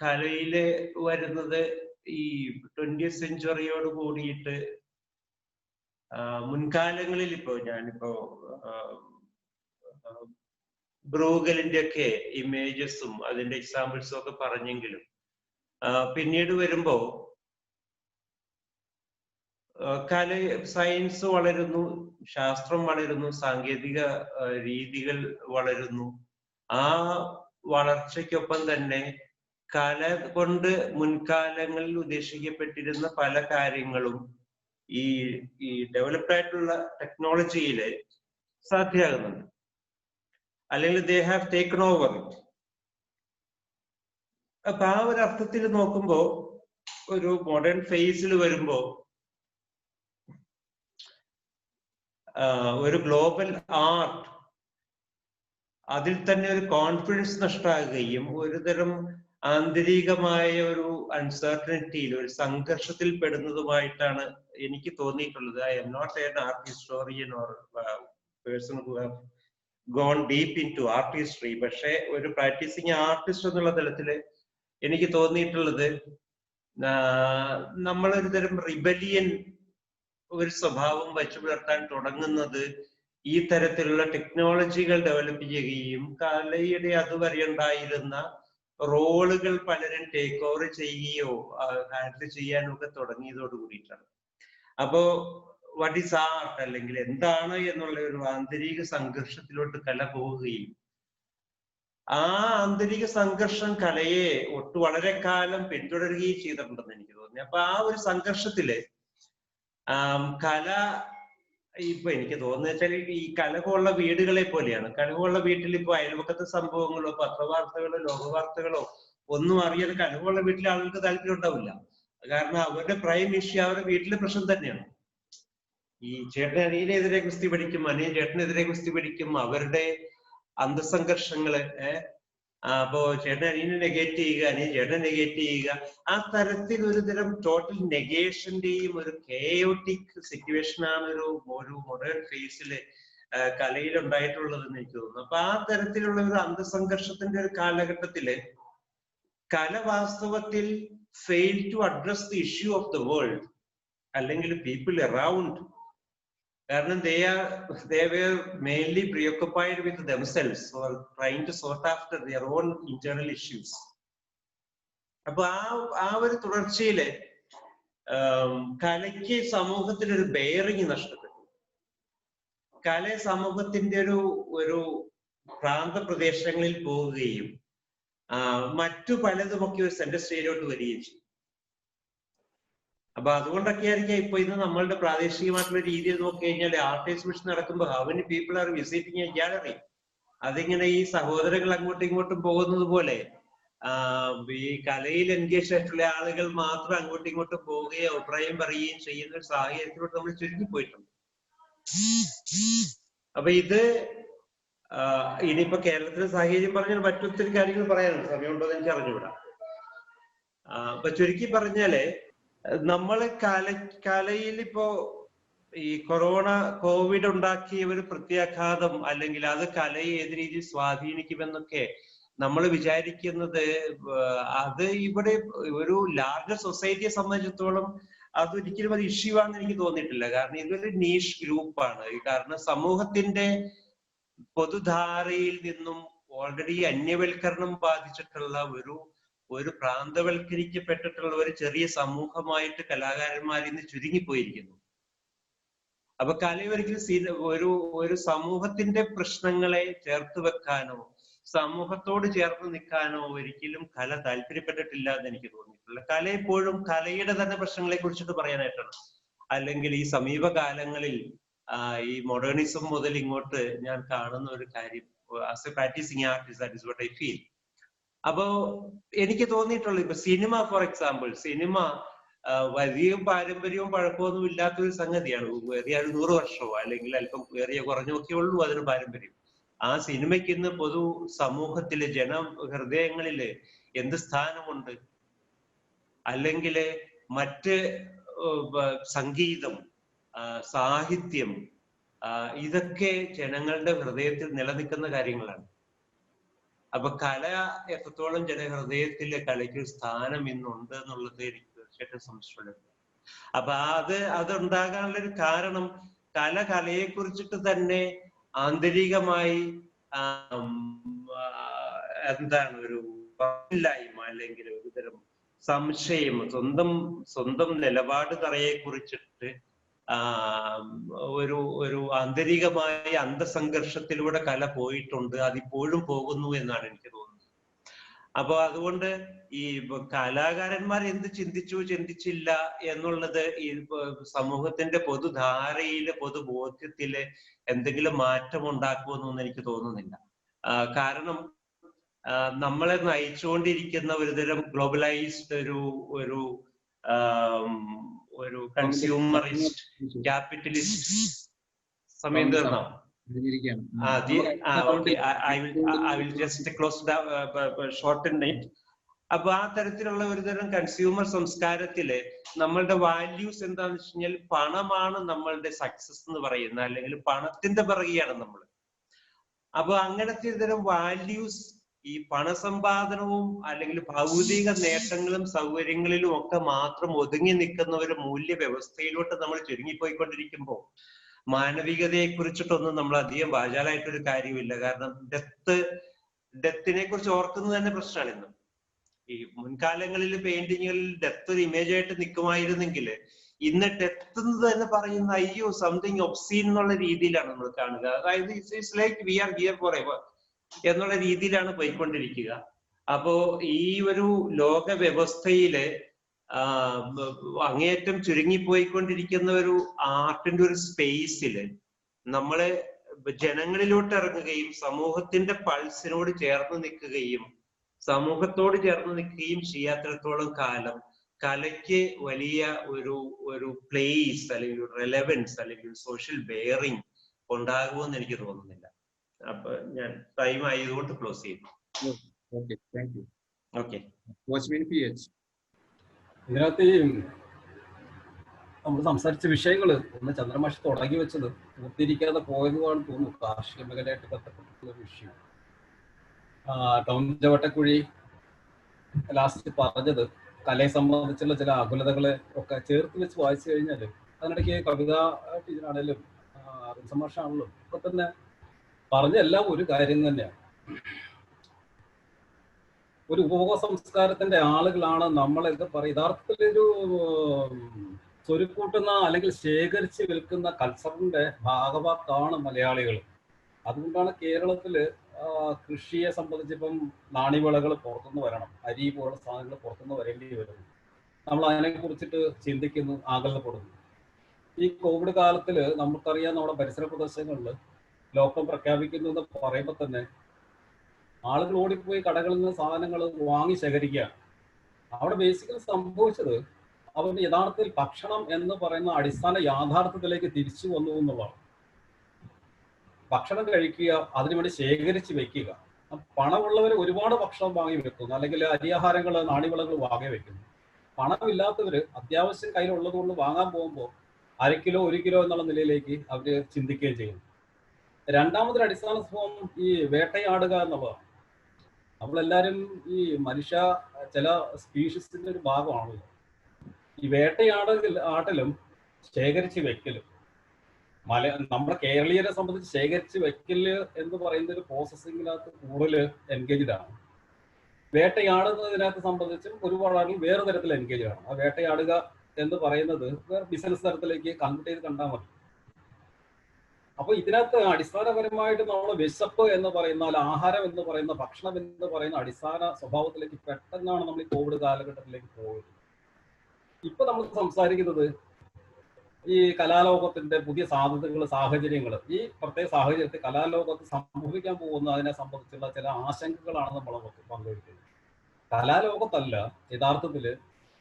കലയില് വരുന്നത് ഈ 20th സെഞ്ചുറിയോട് കൂടിയിട്ട് മുൻകാലങ്ങളിൽ ഞാനിപ്പോ ബ്രൂഗലിന്റെ ഒക്കെ ഇമേജസും അതിന്റെ എക്സാമ്പിൾസും ഒക്കെ പറഞ്ഞെങ്കിലും പിന്നീട് വരുമ്പോ സയൻസ് വളരുന്നു, ശാസ്ത്രം വളരുന്നു, സാങ്കേതിക രീതികൾ വളരുന്നു. ആ വളർച്ചയ്ക്കൊപ്പം തന്നെ കല കൊണ്ട് മുൻകാലങ്ങളിൽ ഉദ്ദേശിക്കപ്പെട്ടിരുന്ന പല കാര്യങ്ങളും ഈ ഡെവലപ്ഡ് ആയിട്ടുള്ള ടെക്നോളജിയില് സാധ്യമാകുന്നുണ്ട്, അല്ലെങ്കിൽ they have taken over it. അപ്പൊ ആ ഒരു അർത്ഥത്തിൽ നോക്കുമ്പോ ഒരു മോഡേൺ ഫേസിൽ വരുമ്പോ ഒരു ഗ്ലോബൽ ആർട്ട് അതിൽ തന്നെ ഒരു കോൺഫിഡൻസ് നഷ്ടമാകുകയും ഒരു തരം ആന്തരികമായ ഒരു അൺസർട്ടനിറ്റിയിൽ, ഒരു സംഘർഷത്തിൽ പെടുന്നതുമായിട്ടാണ് എനിക്ക് തോന്നിയിട്ടുള്ളത്. I'm not an art historian or person who have gone deep into art history. പക്ഷെ ഒരു പ്രാക്ടീസിങ് ആർട്ടിസ്റ്റ് എന്നുള്ള തലത്തില് എനിക്ക് തോന്നിയിട്ടുള്ളത് നമ്മളൊരു തരം റിബലിയൻ ഒരു സ്വഭാവം വച്ചു പുലർത്താൻ തുടങ്ങുന്നത് ഈ തരത്തിലുള്ള ടെക്നോളജികൾ ഡെവലപ്പ് ചെയ്യുകയും കലയുടെ അതുവരെ ഉണ്ടായിരുന്ന റോളുകൾ പലരും ടേക്ക് ഓവർ ചെയ്യുകയോ ഹാൻഡിൽ ചെയ്യാനോ ഒക്കെ തുടങ്ങിയതോട് കൂടിയിട്ടാണ്. അപ്പോ വാട്ട് ഈസ് ആർട്ട്, അല്ലെങ്കിൽ എന്താണ് എന്നുള്ള ഒരു ആന്തരിക സംഘർഷത്തിലോട്ട് കല പോവുകയും ആ ആന്തരിക സംഘർഷം കലയെ വളരെ കാലം പിന്തുടരുകയും ചെയ്തിട്ടുണ്ടെന്ന് എനിക്ക് തോന്നി. അപ്പൊ ആ ഒരു സംഘർഷത്തില് കല ഇപ്പൊ എനിക്ക് തോന്നുന്ന വെച്ചാൽ ഈ കലഹമുള്ള വീടുകളെ പോലെയാണ്. കലഹമുള്ള വീട്ടിൽ ഇപ്പൊ അയൽവക്കത്തെ സംഭവങ്ങളോ പത്രവാർത്തകളോ ലോകവാർത്തകളോ ഒന്നും അറിയാതെ കലഹമുള്ള വീട്ടിലെ ആളുകൾക്ക് താല്പര്യം ഉണ്ടാവില്ല. കാരണം അവരുടെ പ്രൈം ഇഷ്യൂ അവരുടെ വീട്ടിലെ പ്രശ്നം തന്നെയാണ്. ഈ ചേട്ടൻ അനിയനെതിരെ കുസ്തി പിടിക്കും, അനിയൻ ചേട്ടനെതിരെ കുസ്തി പിടിക്കും, അവരുടെ അന്തസംഘർഷങ്ങള് അപ്പോ ചേട്ടൻ അനിയനെ നെഗേറ്റ് ചെയ്യുക, അനിയൻ ചേട്ടൻ നെഗേറ്റ് ചെയ്യുക, ആ തരത്തിൽ ഒരു തരം ടോട്ടൽ നെഗേഷന്റെയും ഒരു കെയോട്ടിക് സിറ്റുവേഷനാണ് ഒരു മോഡേൺ ഫേസില് കലയിൽ ഉണ്ടായിട്ടുള്ളതെന്ന് എനിക്ക് തോന്നുന്നു. അപ്പൊ ആ തരത്തിലുള്ള ഒരു അന്തസംഘർഷത്തിന്റെ ഒരു കാലഘട്ടത്തില് കല വാസ്തവത്തിൽ fail to address the issue of the world അല്ലെങ്കിൽ പീപ്പിൾ അറൌണ്ട്. കാരണം they were mainly preoccupied with themselves or trying to sort after their own internal issues. അപ്പൊ ആ ഒരു തുടർച്ചയില് കലയ്ക്ക് സമൂഹത്തിൽ ഒരു ബെയറിങ് നഷ്ടപ്പെട്ടു. കല സമൂഹത്തിന്റെ ഒരു പ്രാന്തപ്രദേശങ്ങളിൽ പോവുകയും മറ്റു പലതുമൊക്കെ ഒരു സെന്റർ സ്റ്റേജിലോട്ട് വരികയും ചെയ്യും. അപ്പൊ അതുകൊണ്ടൊക്കെ ആയിരിക്കാം ഇപ്പൊ ഇന്ന് നമ്മളുടെ പ്രാദേശികമായിട്ടുള്ള രീതിയിൽ നോക്കി കഴിഞ്ഞാൽ ആർട്ട് എക്സിബിഷൻ നടക്കുമ്പോൾ how many people are visiting A gallery. അതിങ്ങനെ ഈ സഹോദരങ്ങൾ അങ്ങോട്ടും ഇങ്ങോട്ടും പോകുന്നത് പോലെ ഈ കലയിൽ എൻഗേജ് ആയിട്ടുള്ള ആളുകൾ മാത്രം അങ്ങോട്ടും ഇങ്ങോട്ടും പോവുകയും അഭിപ്രായം പറയുകയും ചെയ്യുന്ന ഒരു സാഹചര്യത്തിലോട്ട് നമ്മൾ ചുരുങ്ങിപ്പോയിട്ടുണ്ട്. അപ്പൊ ഇത് ഇനിയിപ്പോ കേരളത്തിലെ സാഹചര്യം പറഞ്ഞാൽ മറ്റൊത്തിരി കാര്യങ്ങൾ പറയാനുണ്ട്, സമയമുണ്ടോ എന്ന് എനിക്ക് അറിഞ്ഞുകൂടാ. അപ്പൊ ചുരുക്കി പറഞ്ഞാല് നമ്മള് കലയിൽ ഇപ്പോ ഈ കോവിഡ് ഉണ്ടാക്കിയ ഒരു പ്രത്യാഘാതം അല്ലെങ്കിൽ അത് കലയെ ഏത് രീതിയിൽ സ്വാധീനിക്കുമെന്നൊക്കെ നമ്മൾ വിചാരിക്കുന്നത് അത് ഇവിടെ ഒരു ലാർജർ സൊസൈറ്റിയെ സംബന്ധിച്ചിടത്തോളം അതൊരിക്കലും അത് ഇഷ്യൂ ആണെന്ന് എനിക്ക് തോന്നിയിട്ടില്ല. കാരണം ഇതൊരു നീഷ് ഗ്രൂപ്പാണ്. കാരണം സമൂഹത്തിന്റെ പൊതുധാരയിൽ നിന്നും ഓൾറെഡി അന്യവൽക്കരണം ബാധിച്ചിട്ടുള്ള ഒരു പ്രാന്തവൽക്കരിക്കപ്പെട്ടിട്ടുള്ള ഒരു ചെറിയ സമൂഹമായിട്ട് കലാകാരന്മാർ ഇന്ന് ചുരുങ്ങിപ്പോയിരിക്കുന്നു. അപ്പൊ കലയൊരിക്കലും ഒരു സമൂഹത്തിന്റെ പ്രശ്നങ്ങളെ ചേർത്ത് വെക്കാനോ സമൂഹത്തോട് ചേർന്ന് നിൽക്കാനോ ഒരിക്കലും കല താല്പര്യപ്പെട്ടിട്ടില്ല എന്ന് എനിക്ക് തോന്നിയിട്ടില്ല. കല എപ്പോഴും കലയുടെ തന്നെ പ്രശ്നങ്ങളെ കുറിച്ചിട്ട് പറയാനായിട്ടാണ്. അല്ലെങ്കിൽ ഈ സമീപകാലങ്ങളിൽ ഈ മോഡേണിസം മുതൽ ഇങ്ങോട്ട് ഞാൻ കാണുന്ന ഒരു കാര്യം, as a practising artist, that is what I feel. അപ്പോ എനിക്ക് തോന്നിയിട്ടുള്ളത് ഇപ്പൊ സിനിമ ഫോർ എക്സാമ്പിൾ, സിനിമ വലിയ പാരമ്പര്യവും പഴക്കമൊന്നും ഇല്ലാത്തൊരു സംഗതിയാണ്. ഏറിയ 100 വർഷമോ അല്ലെങ്കിൽ അല്പം ഏറിയ കുറഞ്ഞൊക്കെ ഉള്ളൂ അതിന് പാരമ്പര്യം. ആ സിനിമയ്ക്ക് ഇന്ന് പൊതു സമൂഹത്തിലെ ഹൃദയങ്ങളില് എന്ത് സ്ഥാനമുണ്ട്? അല്ലെങ്കിൽ മറ്റ് സംഗീതം, സാഹിത്യം, ഇതൊക്കെ ജനങ്ങളുടെ ഹൃദയത്തിൽ നിലനിൽക്കുന്ന കാര്യങ്ങളാണ്. അപ്പൊ കല എത്രത്തോളം ജനഹൃദയത്തിലെ കലയ്ക്ക് സ്ഥാനം ഇന്നുണ്ട് എന്നുള്ളത് എനിക്ക് തീർച്ചയായിട്ടും സംശയമുണ്ട്. അപ്പൊ അതുണ്ടാകാനുള്ള ഒരു കാരണം കലയെ കുറിച്ചിട്ട് തന്നെ ആന്തരികമായി എന്താണ് ഒരു ഇല്ലായ്മ അല്ലെങ്കിൽ ഒരു തരം സംശയം, സ്വന്തം നിലപാട് കലയെ കുറിച്ചിട്ട് ഒരു ആന്തരികമായ അന്തസംഘർഷത്തിലൂടെ കല പോയിട്ടുണ്ട്, അതിപ്പോഴും പോകുന്നു എന്നാണ് എനിക്ക് തോന്നുന്നത്. അപ്പൊ അതുകൊണ്ട് ഈ കലാകാരന്മാർ എന്ത് ചിന്തിച്ചില്ല എന്നുള്ളത് ഈ സമൂഹത്തിന്റെ പൊതുധാരയില് പൊതുബോധ്യത്തില് എന്തെങ്കിലും മാറ്റം ഉണ്ടാക്കുമെന്നൊന്നും എനിക്ക് തോന്നുന്നില്ല. കാരണം നമ്മളെ നയിച്ചുകൊണ്ടിരിക്കുന്ന ഒരുതരം ഗ്ലോബലൈസ്ഡ് ഒരു കൺസ്യൂമറിസ്റ്റ് ക്യാപിറ്റലിസ്റ്റ് സമയം തീർന്നോ? അപ്പൊ ആ തരത്തിലുള്ള ഒരുതരം കൺസ്യൂമർ സംസ്കാരത്തില് നമ്മളുടെ വാല്യൂസ് എന്താന്ന് വെച്ച് കഴിഞ്ഞാൽ പണമാണ് നമ്മളുടെ സക്സസ് എന്ന് പറയുന്നത്, അല്ലെങ്കിൽ പണത്തിന്റെ പിറകെയാണ് നമ്മൾ. അപ്പൊ അങ്ങനത്തെ ഒരുതരം വാല്യൂസ് ഈ പണസമ്പാദനവും അല്ലെങ്കിൽ ഭൗതിക നേട്ടങ്ങളും സൗകര്യങ്ങളിലും ഒക്കെ മാത്രം ഒതുങ്ങി നിൽക്കുന്ന ഒരു മൂല്യ വ്യവസ്ഥയിലോട്ട് നമ്മൾ ചുരുങ്ങിപ്പോയിക്കൊണ്ടിരിക്കുമ്പോൾ മാനവികതയെ കുറിച്ചിട്ടൊന്നും നമ്മൾ അധികം വാചാലായിട്ടൊരു കാര്യമില്ല. കാരണം ഡെത്തിനെ കുറിച്ച് ഓർക്കുന്നത് തന്നെ പ്രശ്നമാണ് ഇന്ന്. ഈ മുൻകാലങ്ങളിൽ പെയിന്റിങ്ങുകളിൽ ഡെത്ത് ഒരു ഇമേജ് ആയിട്ട് നിൽക്കുമായിരുന്നെങ്കിൽ ഇന്ന് ഡെത്ത് എന്ന് തന്നെ പറയുന്ന അയ്യോ സംതിങ് ഒബ്സീൻ എന്നുള്ള രീതിയിലാണ് നമ്മൾ കാണുക. അതായത് it's like we are here for ever എന്നുള്ള രീതിയിലാണ് പോയിക്കൊണ്ടിരിക്കുക. അപ്പോ ഈ ഒരു ലോക വ്യവസ്ഥയില് അങ്ങേയറ്റം ചുരുങ്ങിപ്പോയിക്കൊണ്ടിരിക്കുന്ന ഒരു ആർട്ടിന്റെ ഒരു സ്പേസില് നമ്മള് ജനങ്ങളിലോട്ട് ഇറങ്ങുകയും സമൂഹത്തിന്റെ പൾസിനോട് ചേർന്ന് നിൽക്കുകയും സമൂഹത്തോട് ചേർന്ന് നിൽക്കുകയും ചെയ്യാത്തിടത്തോളം കാലം കലയ്ക്ക് വലിയ ഒരു പ്ലേസ് അല്ലെങ്കിൽ ഒരു റെലവൻസ് അല്ലെങ്കിൽ ഒരു സോഷ്യൽ ബെയറിംഗ് ഉണ്ടാകുമെന്ന് എനിക്ക് തോന്നുന്നില്ല. അപ്പൊ ഞാൻ ടൈം ആയതുകൊണ്ട് ക്ലോസ് ചെയ്യുന്നു. Okay, thank you. Okay. Watchman PH. ഇതിനകത്ത് ഈ നമ്മൾ സംസാരിച്ച വിഷയങ്ങൾ ഒന്ന് ചന്ദ്രമാഷ് തുടങ്ങി വെച്ചത് പൂർത്തീകരിക്കാതെ പോയതുമാണെന്ന് തോന്നുന്നു. കാർഷിക മേഖലയായിട്ട് ബന്ധപ്പെട്ടിട്ടുള്ള ഒരു വിഷയം. ടോം ജെ വട്ടക്കുഴി ലാസ്റ്റ് പറഞ്ഞത് കലയെ സംബന്ധിച്ചുള്ള ചില ആകുലതകളെ ഒക്കെ ചേർത്ത് വെച്ച് വായിച്ചു കഴിഞ്ഞാൽ അതിനിടയ്ക്ക് കവിതാ ടീച്ചറാണേലും സംഭാഷണമാണല്ലോ ഒക്കെ തന്നെ പറഞ്ഞ എല്ലാം ഒരു കാര്യം തന്നെയാണ്. ഒരു ഉപഭോഗ സംസ്കാരത്തിന്റെ ആളുകളാണ് നമ്മളൊക്കെ പറയും. യഥാർത്ഥത്തിലൊരു സ്വരുക്കൂട്ടുന്ന അല്ലെങ്കിൽ ശേഖരിച്ച് വിൽക്കുന്ന കൾച്ചറിന്റെ ഭാഗഭാക്കാണ് മലയാളികൾ. അതുകൊണ്ടാണ് കേരളത്തിൽ കൃഷിയെ സംബന്ധിച്ചിപ്പം നാണ്യവിളകൾ പുറത്തുനിന്ന് വരണം, അരി പോലുള്ള സാധനങ്ങൾ പുറത്തുനിന്ന് വരേണ്ടി വരുന്നു. നമ്മൾ അതിനെ കുറിച്ചിട്ട് ചിന്തിക്കുന്നു, ആകുലപ്പെടുന്നു. ഈ കോവിഡ് കാലത്തിൽ നമുക്കറിയാം നമ്മുടെ പരിസര പ്രദേശങ്ങളിൽ ലോക്ക്ഡൗൺ പ്രഖ്യാപിക്കുന്നു എന്ന് പറയുമ്പോൾ തന്നെ ആളുകൾ ഓടിപ്പോയി കടകളിൽ നിന്ന് സാധനങ്ങൾ വാങ്ങി ശേഖരിക്കുകയാണ്. അവിടെ ബേസിക്കലി സംഭവിച്ചത് അവരുടെ യഥാർത്ഥത്തിൽ ഭക്ഷണം എന്ന് പറയുന്ന അടിസ്ഥാന യാഥാർത്ഥ്യത്തിലേക്ക് തിരിച്ചു വന്നു എന്നുള്ളതാണ്. ഭക്ഷണം കഴിക്കുക, അതിനുവേണ്ടി ശേഖരിച്ച് വെക്കുക. പണമുള്ളവർ ഒരുപാട് ഭക്ഷണം വാങ്ങി വെക്കുന്നു, അല്ലെങ്കിൽ അരിയാഹാരങ്ങൾ നാണ്യവിളകൾ വാങ്ങി വെക്കുന്നു. പണമില്ലാത്തവർ അത്യാവശ്യം കയ്യിലുള്ളത് കൊണ്ട് വാങ്ങാൻ പോകുമ്പോൾ 1/2 കിലോ 1 കിലോ എന്നുള്ള നിലയിലേക്ക് അവർ ചിന്തിക്കുകയും ചെയ്യുന്നു. രണ്ടാമതൊരു അടിസ്ഥാന സ്വഭാവം ഈ വേട്ടയാടുക എന്നുള്ളതാണ്. നമ്മളെല്ലാവരും ഈ മനുഷ്യ ചില സ്പീഷീസിന്റെ ഒരു ഭാഗമാണല്ലോ. ഈ ആട്ടിലും ശേഖരിച്ച് വെക്കലും നമ്മുടെ കേരളീയരെ സംബന്ധിച്ച് ശേഖരിച്ച് വെക്കല് എന്ന് പറയുന്ന ഒരു പ്രോസസ്സിങ്ങിനകത്ത് കൂടുതൽ എൻഗേജ്ഡ് ആണ്. വേട്ടയാടുന്നതിനകത്ത് സംബന്ധിച്ചും ഒരുപാട് ആളുകൾ വേറെ തരത്തിൽ എൻഗേജ് ആണ്. ആ വേട്ടയാടുക എന്ന് പറയുന്നത് വേറെ ബിസിനസ് തരത്തിലേക്ക് കൺവേർട്ട് ചെയ്ത് കണ്ടാൽ മതി. അപ്പൊ ഇതിനകത്ത് അടിസ്ഥാനപരമായിട്ട് നമ്മൾ വിശപ്പ് എന്ന് പറയുന്ന, ആഹാരം എന്ന് പറയുന്ന, ഭക്ഷണം എന്ന് പറയുന്ന അടിസ്ഥാന സ്വഭാവത്തിലേക്ക് പെട്ടെന്നാണ് നമ്മൾ ഈ കോവിഡ് കാലഘട്ടത്തിലേക്ക് പോകുന്നത്. ഇപ്പൊ നമ്മൾ സംസാരിക്കുന്നത് ഈ കലാലോകത്തിന്റെ പുതിയ സാധ്യതകൾ, സാഹചര്യങ്ങൾ. ഈ പ്രത്യേക സാഹചര്യത്തിൽ കലാലോകത്ത് സംഭവിക്കാൻ പോകുന്ന അതിനെ സംബന്ധിച്ചുള്ള ചില ആശങ്കകളാണ് നമ്മൾ പങ്കുവയ്ക്കുന്നത്. കലാലോകത്തല്ല, യഥാർത്ഥത്തിൽ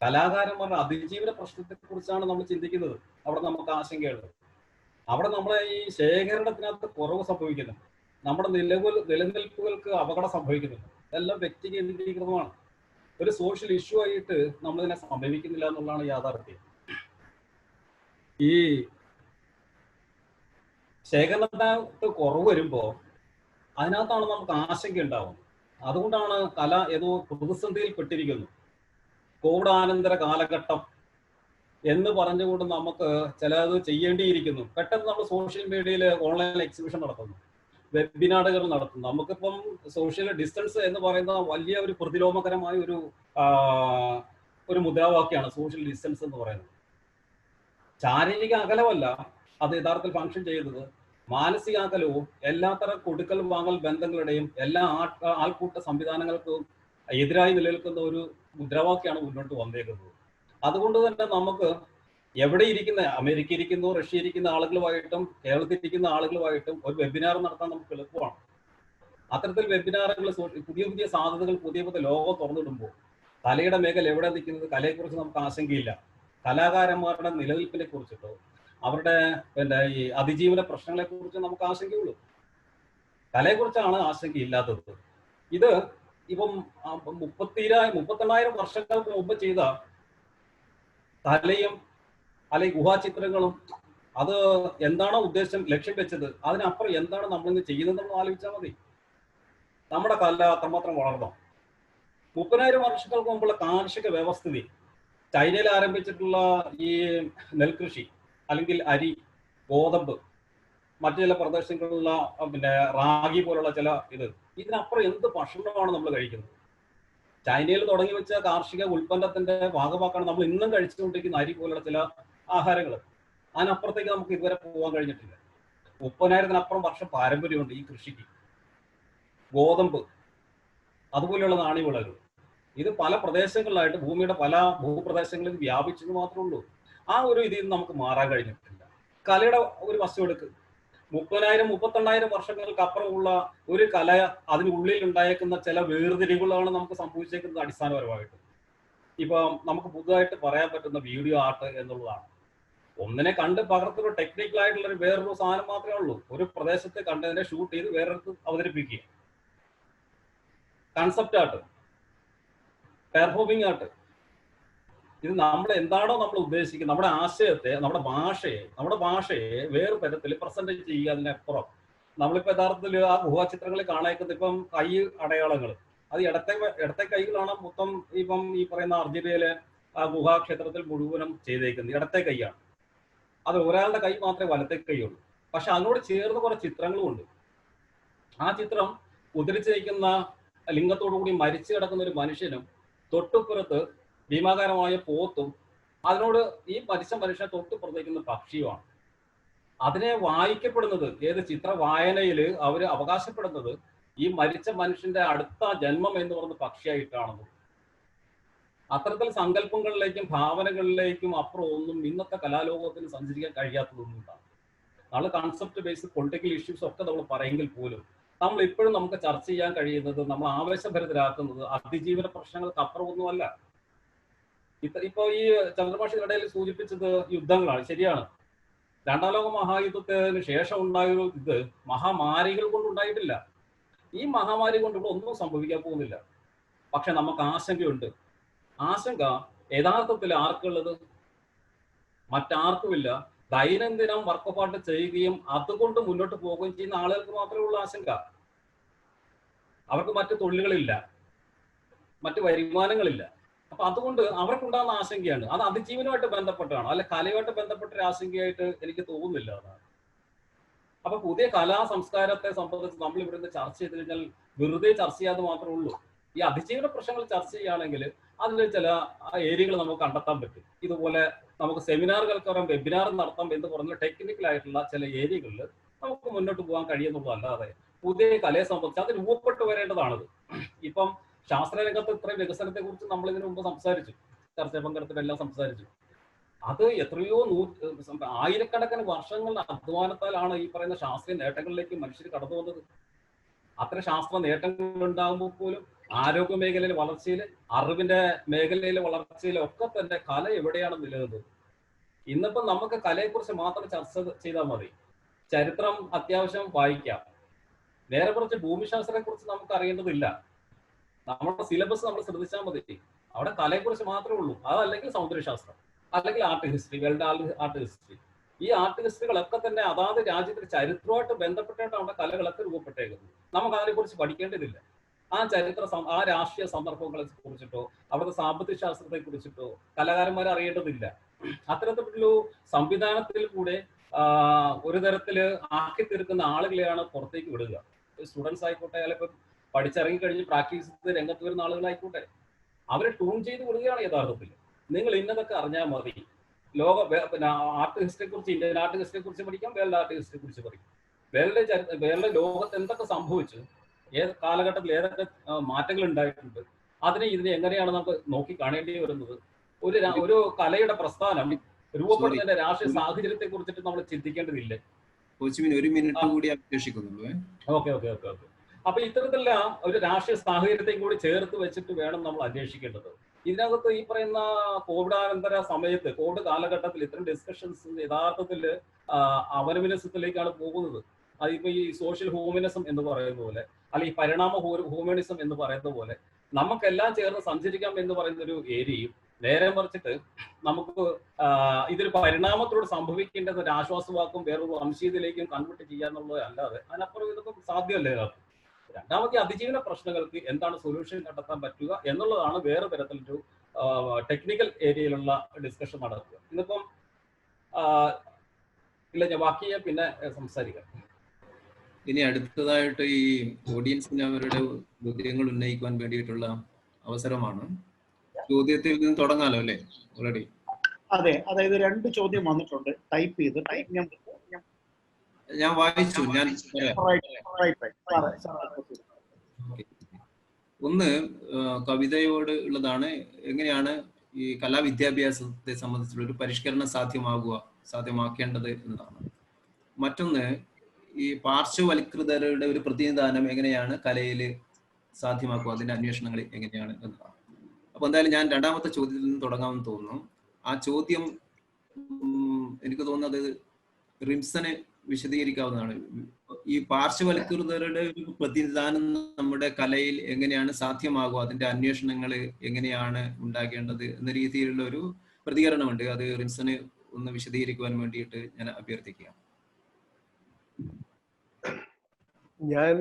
കലാകാരന്മാരുടെ അതിജീവന പ്രശ്നത്തെ കുറിച്ചാണ് നമ്മൾ ചിന്തിക്കുന്നത്. അവിടെ നമുക്ക് ആശങ്കയുള്ളത്. അവിടെ നമ്മളെ ഈ ശേഖരണത്തിനകത്ത് കുറവ് സംഭവിക്കുന്നു, നമ്മുടെ നിലനിൽപ്പുകൾക്ക് അപകടം സംഭവിക്കുന്നുണ്ട്. ഇതെല്ലാം വ്യക്തി കേന്ദ്രീകൃതമാണ്. ഒരു സോഷ്യൽ ഇഷ്യൂ ആയിട്ട് നമ്മളിതിനെ സമീപിക്കുന്നില്ല എന്നുള്ളതാണ് യാഥാർത്ഥ്യം. ഈ ശേഖരണത്തിനകത്ത് കുറവ് വരുമ്പോൾ അതിനകത്താണ് നമുക്ക് ആശങ്ക ഉണ്ടാവുന്നത്. അതുകൊണ്ടാണ് കല ഏതോ പ്രതിസന്ധിയിൽ പെട്ടിരിക്കുന്നു. കോവിഡ് ആനന്തര കാലഘട്ടം എന്ന് പറഞ്ഞുകൊണ്ട് നമുക്ക് ചിലത് ചെയ്യേണ്ടിയിരിക്കുന്നു. പെട്ടെന്ന് നമ്മൾ സോഷ്യൽ മീഡിയയിൽ ഓൺലൈൻ എക്സിബിഷൻ നടത്തുന്നു, വെബിനാറുകൾ നടത്തുന്നു. നമുക്കിപ്പം സോഷ്യൽ ഡിസ്റ്റൻസ് എന്ന് പറയുന്ന വലിയ ഒരു പ്രതിലോമകരമായ ഒരു മുദ്രാവാക്യമാണ് സോഷ്യൽ ഡിസ്റ്റൻസ് എന്ന് പറയുന്നത്. ശാരീരിക അകലമല്ല അത് യഥാർത്ഥത്തിൽ ഫംഗ്ഷൻ ചെയ്യുന്നത്, മാനസിക അകലവും എല്ലാത്തരം കൊടുക്കൽ വാങ്ങൽ ബന്ധങ്ങളുടെയും എല്ലാ ആൾക്കൂട്ട സംവിധാനങ്ങൾക്കും എതിരായി നിലനിൽക്കുന്ന ഒരു മുദ്രാവാക്യമാണ് മുന്നോട്ട് വന്നേക്കുന്നത്. അതുകൊണ്ട് തന്നെ നമുക്ക് എവിടെ ഇരിക്കുന്ന, അമേരിക്ക ഇരിക്കുന്നു, റഷ്യ ഇരിക്കുന്ന ആളുകളുമായിട്ടും കേരളത്തിൽ ഇരിക്കുന്ന ആളുകളുമായിട്ടും ഒരു വെബിനാർ നടത്താൻ നമുക്ക് എളുപ്പമാണ്. അത്തരത്തിൽ വെബിനാറുകൾ, പുതിയ പുതിയ സാധ്യതകൾ, പുതിയ പുതിയ ലോകം തുറന്നിടുമ്പോൾ കലയുടെ മേഖല എവിടെ നിൽക്കുന്നത്, കലയെക്കുറിച്ച് നമുക്ക് ആശങ്കയില്ല. കലാകാരന്മാരുടെ നിലനിൽപ്പിനെ കുറിച്ചിട്ടോ അവരുടെ ഈ അതിജീവന പ്രശ്നങ്ങളെ കുറിച്ച് നമുക്ക് ആശങ്കയുള്ളൂ. കലയെക്കുറിച്ചാണ് ആശങ്കയില്ലാത്തത്. ഇത് ഇപ്പം 38,000 വർഷങ്ങൾക്ക് മുമ്പ് ചെയ്ത കലയും അല്ലെങ്കിൽ ഗുഹാചിത്രങ്ങളും അത് എന്താണോ ഉദ്ദേശം, ലക്ഷ്യം വെച്ചത്, അതിനപ്പുറം എന്താണ് നമ്മളിന്ന് ചെയ്യുന്നതെന്ന് ആലോചിച്ചാൽ മതി. നമ്മുടെ കല അത്രമാത്രം വളർന്നു. 30,000 വർഷങ്ങൾക്ക് മുമ്പുള്ള കാർഷിക വ്യവസ്ഥിതി, ചൈനയിൽ ആരംഭിച്ചിട്ടുള്ള ഈ നെൽകൃഷി അല്ലെങ്കിൽ അരി, ഗോതമ്പ്, മറ്റു ചില പ്രദേശങ്ങളിലുള്ള റാഗി പോലുള്ള ചില ഇതിനപ്പുറം എന്ത് ഭക്ഷണമാണ് നമ്മൾ കഴിക്കുന്നത്? ചൈനയിൽ തുടങ്ങി വെച്ച കാർഷിക ഉൽപ്പന്നത്തിന്റെ ഭാഗമാക്കാണ് നമ്മൾ ഇന്നും കഴിച്ചുകൊണ്ടിരിക്കുന്ന അരി പോലുള്ള ചില ആഹാരങ്ങൾ. അതിനപ്പുറത്തേക്ക് നമുക്ക് ഇതുവരെ പോകാൻ കഴിഞ്ഞിട്ടില്ല. 30,000-അപ്പുറം വർഷം പാരമ്പര്യമുണ്ട് ഈ കൃഷിക്ക്. ഗോതമ്പ്, അതുപോലെയുള്ള നാണ്യവിളകൾ, ഇത് പല പ്രദേശങ്ങളിലായിട്ട് ഭൂമിയുടെ പല ഭൂപ്രദേശങ്ങളിൽ വ്യാപിച്ചെന്ന് മാത്രമേ ഉള്ളൂ. ആ ഒരു ഇതിൽ നിന്ന് നമുക്ക് മാറാൻ കഴിഞ്ഞിട്ടില്ല. കലയുടെ ഒരു വസ്തു എടുക്ക്, 30,000-38,000 വർഷങ്ങൾക്ക് അപ്പുറമുള്ള ഒരു കല, അതിനുള്ളിൽ ഉണ്ടായേക്കുന്ന ചില വേർതിരിവുകളാണ് നമുക്ക് സംഭവിച്ചേക്കുന്നത് അടിസ്ഥാനപരമായിട്ട്. ഇപ്പൊ നമുക്ക് പുതുതായിട്ട് പറയാൻ പറ്റുന്ന വീഡിയോ ആർട്ട് എന്നുള്ളതാണ്. ഒന്നിനെ കണ്ട് പകർത്തുന്ന ടെക്നിക്കലായിട്ടുള്ള വേറൊരു സാധനം മാത്രമേ ഉള്ളൂ. ഒരു പ്രദേശത്തെ കണ്ടതിനെ ഷൂട്ട് ചെയ്ത് വേറൊരിടത്ത് അവതരിപ്പിക്കുക. Concept art, performing art. ഇത് നമ്മൾ എന്താണോ നമ്മൾ ഉദ്ദേശിക്കുന്നത്, നമ്മുടെ ആശയത്തെ, നമ്മുടെ ഭാഷയെ വേറെ തരത്തിൽ പ്രസന്റ് ചെയ്യുക. അതിനപ്പുറം നമ്മളിപ്പോ യഥാർത്ഥത്തിൽ ആ ഗുഹാചിത്രങ്ങളിൽ കാണാക്കുന്നത് ഇപ്പം കൈ അടയാളങ്ങൾ, അത് ഇടത്തെ കൈകളാണ് മൊത്തം. ഇപ്പം ഈ പറയുന്ന അർജന്റീനയിലെ ആ ഗുഹാക്ഷേത്രത്തിൽ മുഴുവനും ചെയ്തേക്കുന്നത് ഇടത്തെ കൈയാണ്. അത് ഒരാളുടെ കൈ മാത്രമേ വലത്തെ കൈയുള്ളൂ. പക്ഷെ അതിനോട് ചേർന്ന് കുറെ ചിത്രങ്ങളും ഉണ്ട്. ആ ചിത്രം ഉദ്ധരിച്ച് നയിക്കുന്ന ലിംഗത്തോടു കൂടി മരിച്ചു കിടക്കുന്ന ഒരു മനുഷ്യനും തൊട്ടുപുറത്ത് ഭീമാകാരമായ പോത്തും, അതിനോട് ഈ മരിച്ച മനുഷ്യനെ തൊട്ടുപുറത്തേക്കുന്ന പക്ഷിയുമാണ്. അതിനെ വായിക്കപ്പെടുന്നത് ഏത് ചിത്ര വായനയിൽ അവര് അവകാശപ്പെടുന്നത് ഈ മരിച്ച മനുഷ്യന്റെ അടുത്ത ജന്മം എന്ന് പറയുന്ന പക്ഷിയായിട്ടാണെന്ന്. അത്തരത്തിൽ സങ്കല്പങ്ങളിലേക്കും ഭാവനകളിലേക്കും അപ്പുറം ഒന്നും ഇന്നത്തെ കലാലോകത്തിന് സഞ്ചരിക്കാൻ കഴിയാത്തതൊന്നുമില്ല. നമ്മൾ കൺസെപ്റ്റ് ബേസ്ഡ് പൊളിറ്റിക്കൽ ഇഷ്യൂസ് ഒക്കെ നമ്മൾ പറയുമെങ്കിൽ പോലും നമ്മൾ ഇപ്പോഴും നമുക്ക് ചർച്ച ചെയ്യാൻ കഴിയുന്നത്, നമ്മൾ ആവേശഭരിതരാക്കുന്നത് അതിജീവന പ്രശ്നങ്ങൾക്ക് അപ്പുറമൊന്നുമല്ല. ഇപ്പൊ ഈ ചന്ദ്രമാഷിനിടയിൽ സൂചിപ്പിച്ചത് യുദ്ധങ്ങളാണ്, ശരിയാണ്. രണ്ടാം ലോക മഹായുദ്ധത്തിന് ശേഷം ഉണ്ടായൊരു ഇത് മഹാമാരികൾ കൊണ്ടുണ്ടായിട്ടില്ല. ഈ മഹാമാരി കൊണ്ട് ഇവിടെ ഒന്നും സംഭവിക്കാൻ പോകുന്നില്ല. പക്ഷെ നമുക്ക് ആശങ്കയുണ്ട്. ആശങ്ക യഥാർത്ഥത്തിൽ ആർക്കുള്ളത്? മറ്റാർക്കുമില്ല. ദൈനംദിനം വർക്കൗട്ട് ചെയ്യുകയും അതുകൊണ്ട് മുന്നോട്ട് പോവുകയും ചെയ്യുന്ന ആളുകൾക്ക് മാത്രമേ ഉള്ള ആശങ്ക. അവർക്ക് മറ്റു തൊഴിലുകളില്ല, മറ്റു വരുമാനങ്ങളില്ല. അപ്പൊ അതുകൊണ്ട് അവർക്കുണ്ടാകുന്ന ആശങ്കയാണ്. അത് അതിജീവനമായിട്ട് ബന്ധപ്പെട്ടാണ്, അല്ലെ കലയുമായിട്ട് ബന്ധപ്പെട്ട ഒരു ആശങ്കയായിട്ട് എനിക്ക് തോന്നുന്നില്ല. അതാണ്. അപ്പൊ പുതിയ കലാ സംസ്കാരത്തെ സംബന്ധിച്ച് നമ്മൾ ഇവിടുന്ന് ചർച്ച ചെയ്ത് കഴിഞ്ഞാൽ വെറുതെ ചർച്ച ചെയ്യാതെ മാത്രമേ ഉള്ളൂ. ഈ അതിജീവന പ്രശ്നങ്ങൾ ചർച്ച ചെയ്യുകയാണെങ്കിൽ അതിൽ ചില ഏരിയകൾ നമുക്ക് കണ്ടെത്താൻ പറ്റും. ഇതുപോലെ നമുക്ക് സെമിനാറുകൾക്ക് പറയാം, വെബിനാർ നടത്താം എന്ന് പറഞ്ഞ ടെക്നിക്കൽ ആയിട്ടുള്ള ചില ഏരിയകളിൽ നമുക്ക് മുന്നോട്ട് പോകാൻ കഴിയുന്നുള്ളതല്ലാതെ പുതിയ കലയെ സംബന്ധിച്ച് അത് രൂപപ്പെട്ടു വരേണ്ടതാണത്. ഇപ്പം ശാസ്ത്രരംഗത്ത് ഇത്രയും വികസനത്തെ കുറിച്ച് നമ്മൾ ഇതിനു മുമ്പ് സംസാരിച്ചു, ചർച്ച പങ്കെടുത്തിട്ടെല്ലാം സംസാരിച്ചു. അത് എത്രയോ ആയിരക്കണക്കിന് വർഷങ്ങളുടെ അധ്വാനത്താലാണ് ഈ പറയുന്ന ശാസ്ത്രീയ നേട്ടങ്ങളിലേക്ക് മനുഷ്യർ കടന്നു വന്നത്. അത്തരം ശാസ്ത്ര നേട്ടങ്ങൾ ഉണ്ടാകുമ്പോൾ പോലും ആരോഗ്യ മേഖലയിലെ വളർച്ചയിൽ, അറിവിന്റെ മേഖലയിലെ വളർച്ചയിലും ഒക്കെ തന്നെ കല എവിടെയാണ് നിലനിന്നത്? ഇന്നിപ്പോ നമുക്ക് കലയെക്കുറിച്ച് മാത്രം ചർച്ച ചെയ്താൽ മതി. ചരിത്രം അത്യാവശ്യം വായിക്കാം. നേരെ കുറച്ച് ഭൂമിശാസ്ത്രത്തെ കുറിച്ച് നമുക്ക് അറിയേണ്ടതില്ല. നമ്മുടെ സിലബസ് നമ്മൾ ശ്രദ്ധിച്ചാൽ മതി. അവിടെ കലയെക്കുറിച്ച് മാത്രമേ ഉള്ളൂ. അതല്ലെങ്കിൽ സൗന്ദര്യശാസ്ത്രം, അല്ലെങ്കിൽ art history, world art history. ഈ ആർട്ട് ഹിസ്റ്ററികളൊക്കെ തന്നെ അതാത് രാജ്യത്തിന്റെ ചരിത്രമായിട്ട് ബന്ധപ്പെട്ടിട്ട് അവിടെ കലകളൊക്കെ രൂപപ്പെട്ടേക്കുന്നത്. നമുക്ക് അതിനെക്കുറിച്ച് പഠിക്കേണ്ടതില്ല. ആ ആ രാഷ്ട്രീയ സന്ദർഭങ്ങളെ കുറിച്ചിട്ടോ അവിടുത്തെ സാമ്പത്തിക ശാസ്ത്രത്തെ കുറിച്ചിട്ടോ കലാകാരന്മാരെ അറിയേണ്ടതില്ല. അത്തരത്തിലൊരു സംവിധാനത്തിൽ കൂടെ ഒരു തരത്തില് ആക്കി തീർക്കുന്ന ആളുകളെയാണ് പുറത്തേക്ക് വിടുക. സ്റ്റുഡൻസ് ആയിക്കോട്ടെ, അല്ലെങ്കിൽ പഠിച്ചിറങ്ങി കഴിഞ്ഞ് പ്രാക്ടീസ് ചെയ്ത് രംഗത്ത് വരുന്ന ആളുകളായിക്കോട്ടെ, അവരെ ട്യൂൺ ചെയ്ത് വിടുകയാണ് യഥാർത്ഥത്തിൽ. നിങ്ങൾ ഇന്നതൊക്കെ അറിഞ്ഞാൽ മതി. പിന്നെ ആർട്ട് ഹിസ്റ്ററിയെ കുറിച്ച്, ഇന്ത്യൻ ആർട്ട് ഹിസ്റ്ററിയെ കുറിച്ച് പഠിക്കാം, വേൾഡ് ആർട്ട് ഹിസ്റ്ററിയെ കുറിച്ച് പഠിക്കാം. വേൾഡ് ലോകത്ത് എന്തൊക്കെ സംഭവിച്ചു, ഏത് കാലഘട്ടത്തിൽ ഏതൊക്കെ മാറ്റങ്ങൾ ഉണ്ടായിട്ടുണ്ട്, ഇതിനെ എങ്ങനെയാണ് നമുക്ക് നോക്കി കാണേണ്ടി വരുന്നത്. ഒരു കലയുടെ പ്രസ്ഥാനം രൂപപ്പെടുന്നതിന്റെ രാഷ്ട്രീയ സാഹചര്യത്തെ കുറിച്ചിട്ട് നമ്മൾ ചിന്തിക്കേണ്ടതില്ലേ? ഒരു മിനിറ്റ് കൂടി അപേക്ഷിക്കുന്നുള്ളൂ. ഓക്കെ. അപ്പൊ ഇത്തരത്തിലുള്ള ഒരു രാഷ്ട്രീയ സാഹചര്യത്തെയും കൂടി ചേർത്ത് വെച്ചിട്ട് വേണം നമ്മൾ അന്വേഷിക്കേണ്ടത്. ഇതിനകത്ത് ഈ പറയുന്ന കോവിഡാനന്തര സമയത്ത്, കോവിഡ് കാലഘട്ടത്തിൽ ഇത്തരം ഡിസ്കഷൻസ് യഥാർത്ഥത്തിൽ അവനമിനിസത്തിലേക്കാണ് പോകുന്നത്. അതിപ്പോ ഈ സോഷ്യൽ ഹ്യൂമനിസം എന്ന് പറയുന്ന പോലെ, അല്ലെങ്കിൽ പരിണാമ ഹ്യൂമനിസം എന്ന് പറയുന്ന പോലെ നമുക്കെല്ലാം ചേർന്ന് സഞ്ചരിക്കാം എന്ന് പറയുന്ന ഒരു ഏരിയയും, നേരെ മറിച്ചിട്ട് നമുക്ക് ഇതൊരു പരിണാമത്തോട് സംഭവിക്കേണ്ടത് ഒരു ആശ്വാസവാക്കും വേറൊരു വംശീയതയിലേക്കും കൺവേർട്ട് ചെയ്യാന്നുള്ളത് അല്ലാതെ അതിനപ്പുറം ഇതൊക്കെ സാധ്യമല്ലേ. രണ്ടാമത്തെ അതിജീവന പ്രശ്നങ്ങൾക്ക് എന്താണ് സൊല്യൂഷൻ കണ്ടെത്താൻ പറ്റുക എന്നുള്ളതാണ് വേറെ തരത്തിലൊരു ടെക്നിക്കൽ ഏരിയയിലുള്ള ഡിസ്കഷൻ നടക്കുക. ഇന്നിപ്പം ഇല്ല, ഞാൻ ബാക്കി പിന്നെ സംസാരിക്കാം. ഇനി അടുത്തതായിട്ട് ഈ ഓഡിയൻസിന് അവരുടെ ചോദ്യങ്ങൾ ഉന്നയിക്കുവാൻ വേണ്ടിയിട്ടുള്ള അവസരമാണ്. ചോദ്യത്തിൽ നിന്ന് തുടങ്ങാലോ അല്ലേ? ഓൾറെഡി അതെ, അതായത് 2 ചോദ്യം വന്നിട്ടുണ്ട്. ടൈപ്പ് ചെയ്ത് ഞാൻ വായിച്ചു. ഒന്ന് കവിതയോട് ഉള്ളതാണ്. എങ്ങനെയാണ് ഈ കലാവിദ്യാഭ്യാസത്തെ സംബന്ധിച്ചുള്ള ഒരു പരിഷ്കരണം സാധ്യമാക്കേണ്ടത് എന്നതാണ്. മറ്റൊന്ന്, ഈ പാർശ്വവൽകൃതരുടെ ഒരു പ്രതിനിധാനം എങ്ങനെയാണ് കലയിൽ സാധ്യമാക്കുക, അതിന്റെ അന്വേഷണങ്ങൾ എങ്ങനെയാണ് എന്നതാണ്. അപ്പൊ എന്തായാലും ഞാൻ രണ്ടാമത്തെ ചോദ്യത്തിൽ നിന്ന് തുടങ്ങാമെന്ന് തോന്നുന്നു. ആ ചോദ്യം എനിക്ക് തോന്നുന്നത് റിംസന് വിശദീകരിക്കാവുന്നതാണ്. ഈ പാർശ്വവൽക്കൃതരുടെ ഒരു പ്രതിനിധാനം നമ്മുടെ കലയിൽ എങ്ങനെയാണ് സാധ്യമാകുക, അതിന്റെ അന്വേഷണങ്ങൾ എങ്ങനെയാണ് ഉണ്ടാകേണ്ടത് എന്ന രീതിയിലുള്ള ഒരു പ്രതികരണമുണ്ട്. അത് റിൻസന് ഒന്ന് വിശദീകരിക്കുവാൻ വേണ്ടിയിട്ട് ഞാൻ അഭ്യർത്ഥിക്കുകയാണ്. ഞാൻ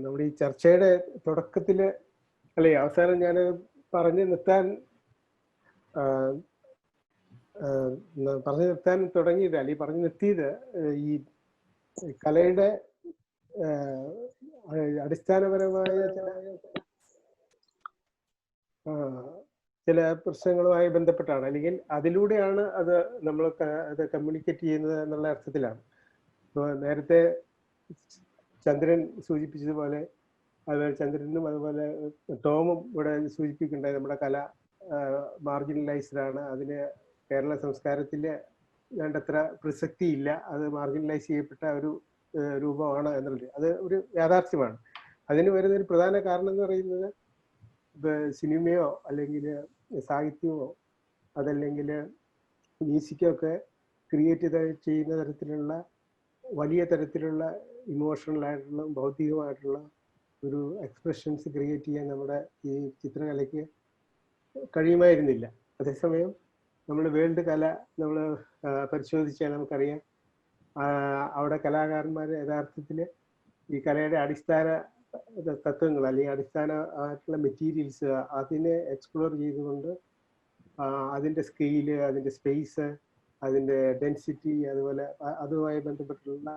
നമ്മുടെ ഈ ചർച്ചയുടെ തുടക്കത്തില് അല്ലെ അവസാനം ഞാൻ പറഞ്ഞു നിർത്താൻ തുടങ്ങിയത് അല്ലെ പറഞ്ഞു നിർത്തിയത് ഈ കലയുടെ അടിസ്ഥാനപരമായ ചില പ്രശ്നങ്ങളുമായി ബന്ധപ്പെട്ടാണ്, അല്ലെങ്കിൽ അതിലൂടെയാണ് അത് നമ്മൾ അത് കമ്മ്യൂണിക്കേറ്റ് ചെയ്യുന്നത് എന്നുള്ള അർത്ഥത്തിലാണ്. ഇപ്പോൾ നേരത്തെ ചന്ദ്രൻ സൂചിപ്പിച്ചതുപോലെ, അതുപോലെ ചന്ദ്രനും അതുപോലെ ടോമും ഇവിടെ സൂചിപ്പിക്കുന്നുണ്ടായി, നമ്മുടെ കല മാർജിനലൈസ്ഡ് ആണ്, അതിന് കേരള സംസ്കാരത്തിൽ വേണ്ടത്ര പ്രസക്തി ഇല്ല, അത് മാർജിനലൈസ് ചെയ്യപ്പെട്ട ഒരു രൂപമാണ് എന്നുള്ളത് അത് ഒരു യാഥാർത്ഥ്യമാണ്. അതിന് വരുന്നൊരു പ്രധാന കാരണം എന്ന് പറയുന്നത് സിനിമയോ അല്ലെങ്കിൽ സാഹിത്യമോ അതല്ലെങ്കിൽ മ്യൂസിക്കോ ഒക്കെ ക്രിയേറ്റ് ചെയ്യുന്ന തരത്തിലുള്ള വലിയ തരത്തിലുള്ള ഇമോഷണൽ ആയിട്ടുള്ള ഭൗതികമായിട്ടുള്ള ഒരു എക്സ്പ്രഷൻസ് ക്രിയേറ്റ് ചെയ്യാൻ നമ്മുടെ ഈ ചിത്രകലയ്ക്ക് കഴിയുമായിരുന്നില്ല. അതേസമയം നമ്മൾ വേൾഡ് കല നമ്മൾ പരിശോധിച്ചാൽ നമുക്കറിയാം, അവിടെ കലാകാരന്മാർ യഥാർത്ഥത്തിൽ ഈ കലയുടെ അടിസ്ഥാന തത്വങ്ങൾ അല്ലെങ്കിൽ അടിസ്ഥാനമായിട്ടുള്ള മെറ്റീരിയൽസ് അതിനെ എക്സ്പ്ലോർ ചെയ്തുകൊണ്ട് അതിൻ്റെ സ്കെയില്, അതിൻ്റെ സ്പേസ്, അതിൻ്റെ ഡെൻസിറ്റി, അതുപോലെ അതുമായി ബന്ധപ്പെട്ടുള്ള